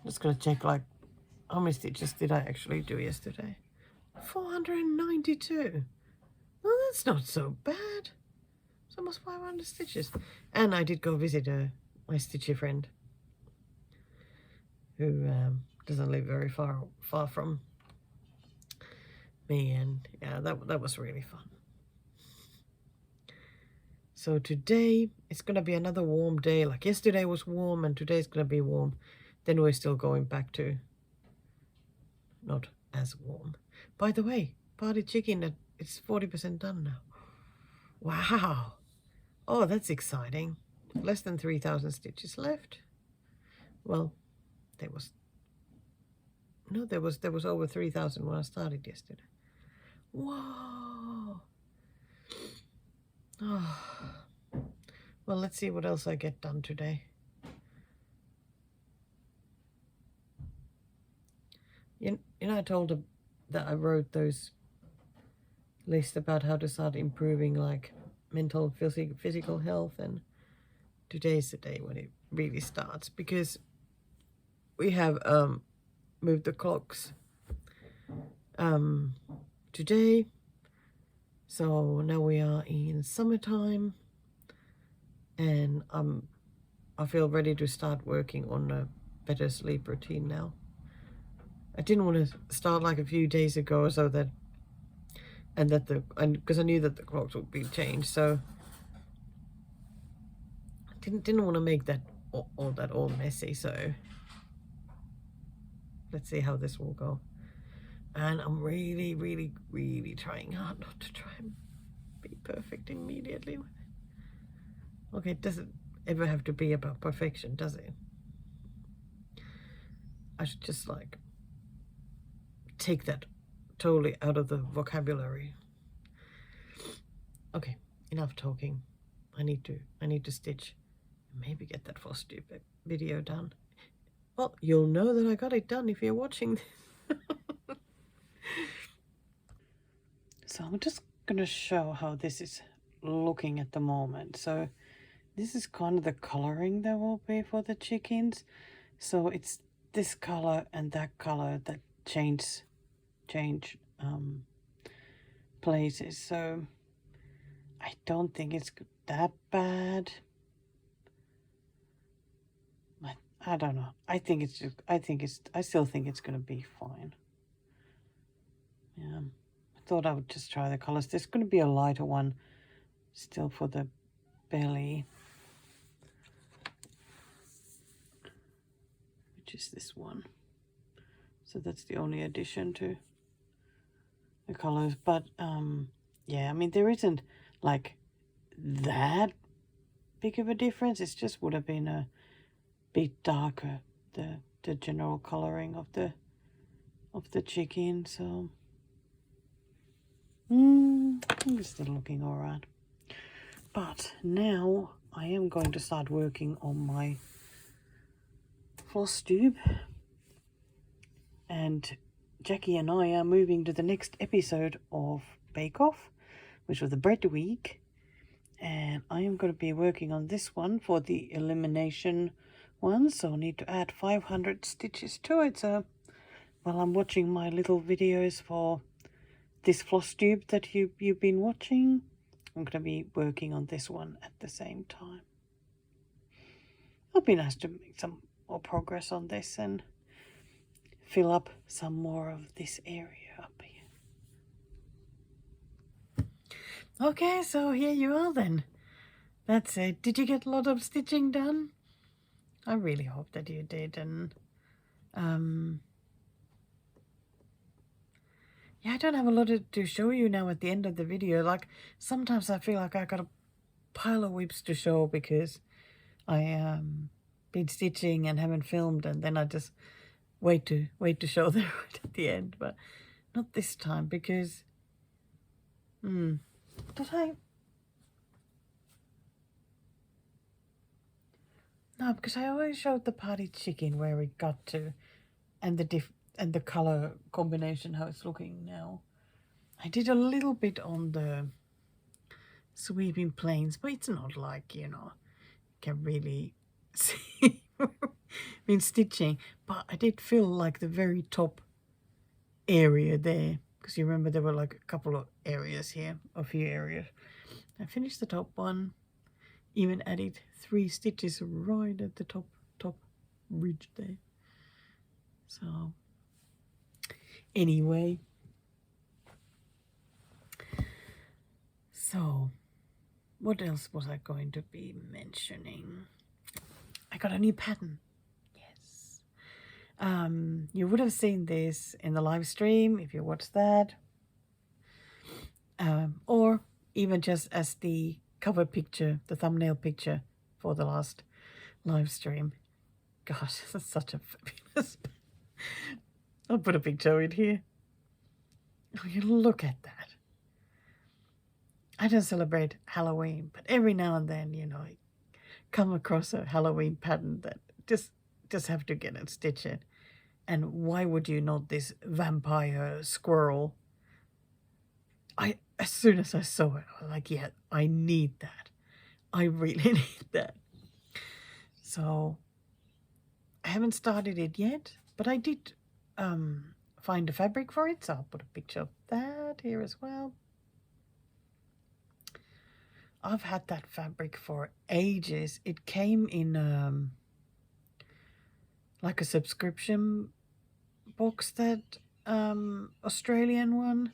Just gonna check, like, how many stitches did I actually do yesterday? 492. Well, that's not so bad. It's almost 500 stitches. And I did go visit my Stitchy friend, who doesn't live very far from me, and yeah, that was really fun. So today it's gonna be another warm day. Like yesterday was warm, and today's gonna be warm. Then we're still going back to not as warm. By the way, party chicken, it's 40% done now. Wow. Oh, that's exciting. Less than 3,000 stitches left. Well, there was over 3,000 when I started yesterday. Whoa. Oh. Well, let's see what else I get done today. You know, I told her that I wrote those lists about how to start improving like mental, physical health, and today's the day when it really starts, because we have moved the clocks today, so now we are in summertime, and I feel ready to start working on a better sleep routine now. I didn't want to start like a few days ago, so that because I knew that the clocks would be changed, so I didn't want to make that all messy. So let's see how this will go. And I'm really, really, really trying hard not to try and be perfect immediately with it. Okay, it doesn't ever have to be about perfection, does it? I should just like take that totally out of the vocabulary. Okay, enough talking. I need to stitch. Maybe get that Flosstube video done. Well, you'll know that I got it done if you're watching this. So I'm just gonna show how this is looking at the moment. So this is kind of the coloring that will be for the chickens. So it's this color and that color that change places. So I don't think it's that bad. I don't know. I still think it's gonna be fine. Yeah. I thought I would just try the colors. There's gonna be a lighter one still for the belly, which is this one. So that's the only addition to the colors. But yeah, I mean, there isn't like that big of a difference. It just would have been a bit darker, the general coloring of the chicken. So it's still looking all right. But now I am going to start working on my Flosstube, and Jackie and I are moving to the next episode of Bake Off, which was the bread week, and I am going to be working on this one for the elimination one, so I need to add 500 stitches to it. So while I'm watching my little videos for this Flosstube that you've been watching, I'm going to be working on this one at the same time. It'll be nice to make some more progress on this and fill up some more of this area up here. Okay, so here you are then. That's it. Did you get a lot of stitching done? I really hope that you did. And yeah, I don't have a lot to show you now at the end of the video. Like, sometimes I feel like I got a pile of whips to show because I been stitching and haven't filmed, and then I just wait to show them right at the end. But not this time, because did I? No, because I always showed the party chicken where it got to, and the color combination, how it's looking now. I did a little bit on the sweeping planes, but it's not like, you can really see been stitching. But I did feel like the very top area there, because you remember there were like a couple of areas here, a few areas. I finished the top one, even added 3 stitches right at the top ridge there. So anyway, so what else was I going to be mentioning? I got a new pattern. Yes. You would have seen this in the live stream if you watched that. Or even just as the cover picture, the thumbnail picture for the last live stream. Gosh, that's such a fabulous. I'll put a picture in here. Oh, you look at that. I don't celebrate Halloween, but every now and then, I come across a Halloween pattern that just have to get and stitch it. And why would you not this vampire squirrel? As soon as I saw it, I was like, yeah, I need that. I really need that. So I haven't started it yet, but I did find a fabric for it, so I'll put a picture of that here as well. I've had that fabric for ages. It came in like a subscription box, that Australian one,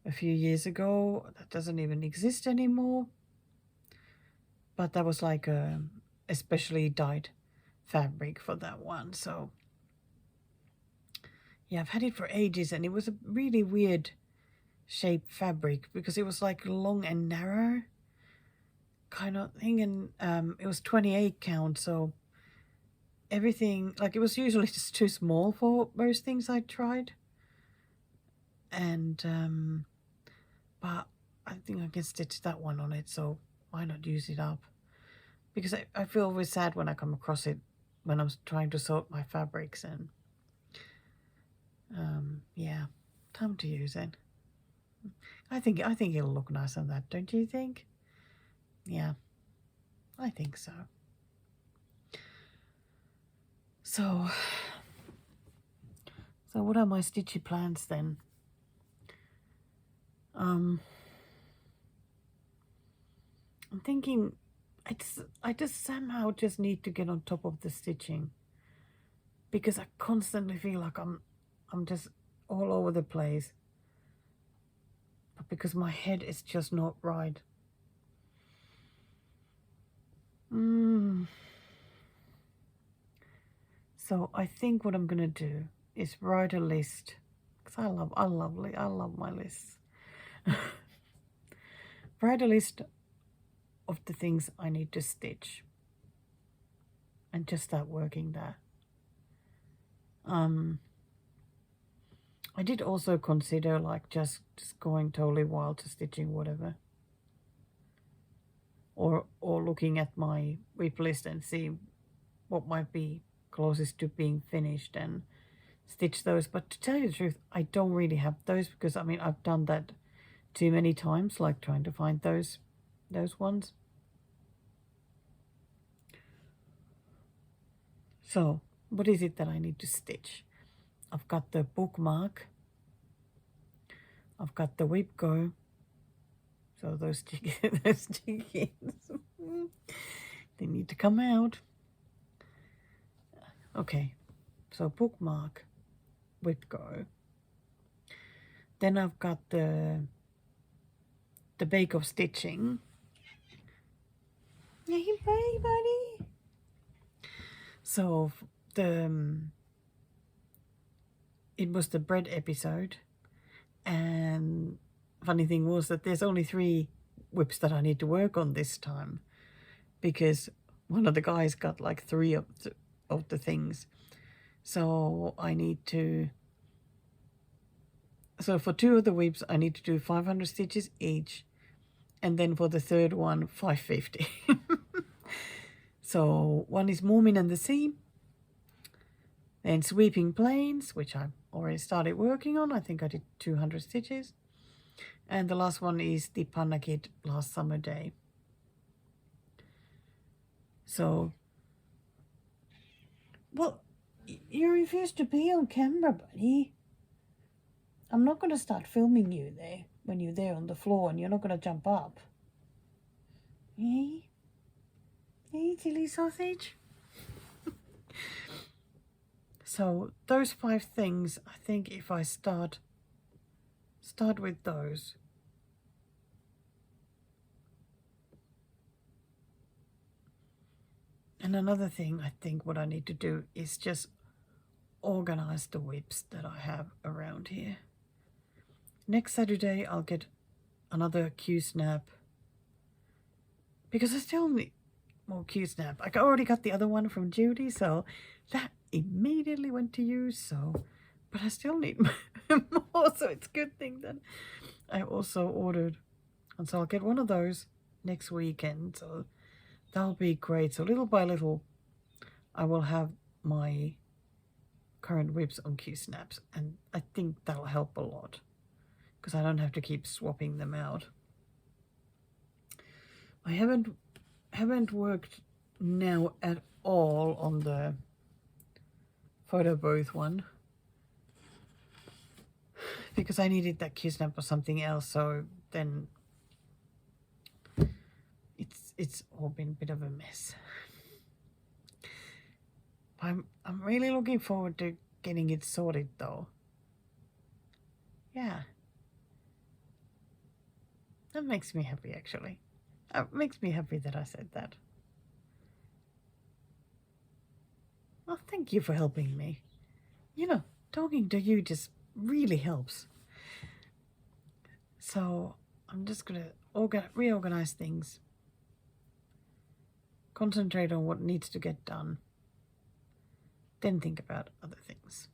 a few years ago. That doesn't even exist anymore. But that was like a especially dyed fabric for that one. So yeah, I've had it for ages, and it was a really weird shaped fabric because it was like long and narrow kind of thing, and it was 28 count, so everything, like, it was usually just too small for most things I tried. And but I think I can stitch that one on it, so why not use it up? Because I feel always sad when I come across it when I'm trying to sort my fabrics, and yeah, time to use it. I think it'll look nice on that, don't you think? Yeah, I think so. So what are my stitchy plans then? I'm thinking I just somehow just need to get on top of the stitching, because I constantly feel like I'm just all over the place, but because my head is just not right. So I think what I'm gonna do is write a list, because I love my lists. Write a list of the things I need to stitch and just start working that. I did also consider like just going totally wild to stitching whatever. Or looking at my WIP list and see what might be closest to being finished and stitch those. But to tell you the truth, I don't really have those because I mean I've done that too many times, like trying to find those ones. So what is it that I need to stitch? I've got the bookmark. I've got the WIPGO. So those chickens, they need to come out. Okay, so bookmark, WIPGO. Then I've got the bake of stitching. Hey, buddy. So it was the bread episode, and funny thing was that there's only 3 WIPs that I need to work on this time, because one of the guys got like 3 of the things. So I need to, so for 2 of the WIPs I need to do 500 stitches each, and then for the third one 550. So one is Moomin and the Sea, then Sweeping Plains, which I already started working on. I think I did 200 stitches. And the last one is the Panda Kit Last Summer Day. So, well, you refuse to be on camera, buddy. I'm not going to start filming you there when you're there on the floor and you're not going to jump up. Hey? Hey, chili sausage? So, those 5 things, I think if I start with those. And another thing, I think what I need to do is just organize the WIPs that I have around here. Next Saturday, I'll get another Q-snap, because I still need more Q-snap. I already got the other one from Judy, so that immediately went to use. So, but I still need more, so it's a good thing that I also ordered. And so I'll get one of those next weekend, so that'll be great. So little by little, I will have my current WIPs on Q-snaps, and I think that'll help a lot, because I don't have to keep swapping them out. I haven't worked now at all on the photo booth one, because I needed that Q-snap or something else. So then it's all been a bit of a mess. I'm really looking forward to getting it sorted though. Yeah. That makes me happy, actually. It makes me happy that I said that. Well, thank you for helping me. You know, talking to you just really helps. So I'm just going to reorganize things. Concentrate on what needs to get done. Then think about other things.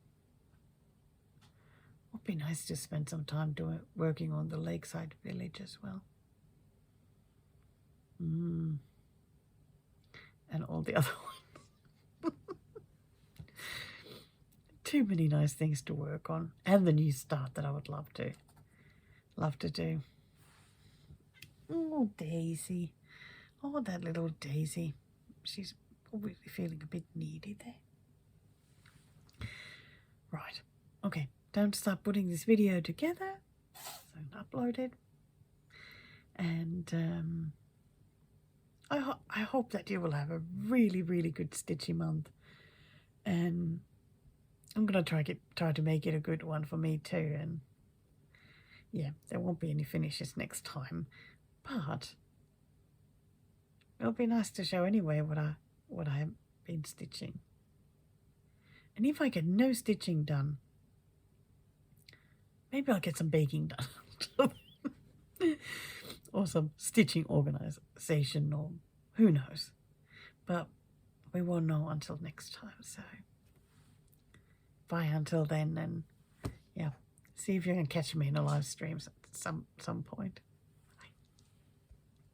It would be nice to spend some time working on the lakeside village as well. And all the other ones. Too many nice things to work on. And the new start that I would love to do. Oh, Daisy. Oh, that little Daisy. She's probably feeling a bit needy there. Right. Okay. Time to start putting this video together. So upload it. And I hope that you will have a really, really good stitchy month. And I'm going to try to make it a good one for me too. And yeah, there won't be any finishes next time. But it'll be nice to show anyway what I've been stitching. And if I get no stitching done, maybe I'll get some baking done. or some stitching organisation, or who knows. But we won't know until next time, so bye until then, and yeah, see if you can catch me in a live stream at some point.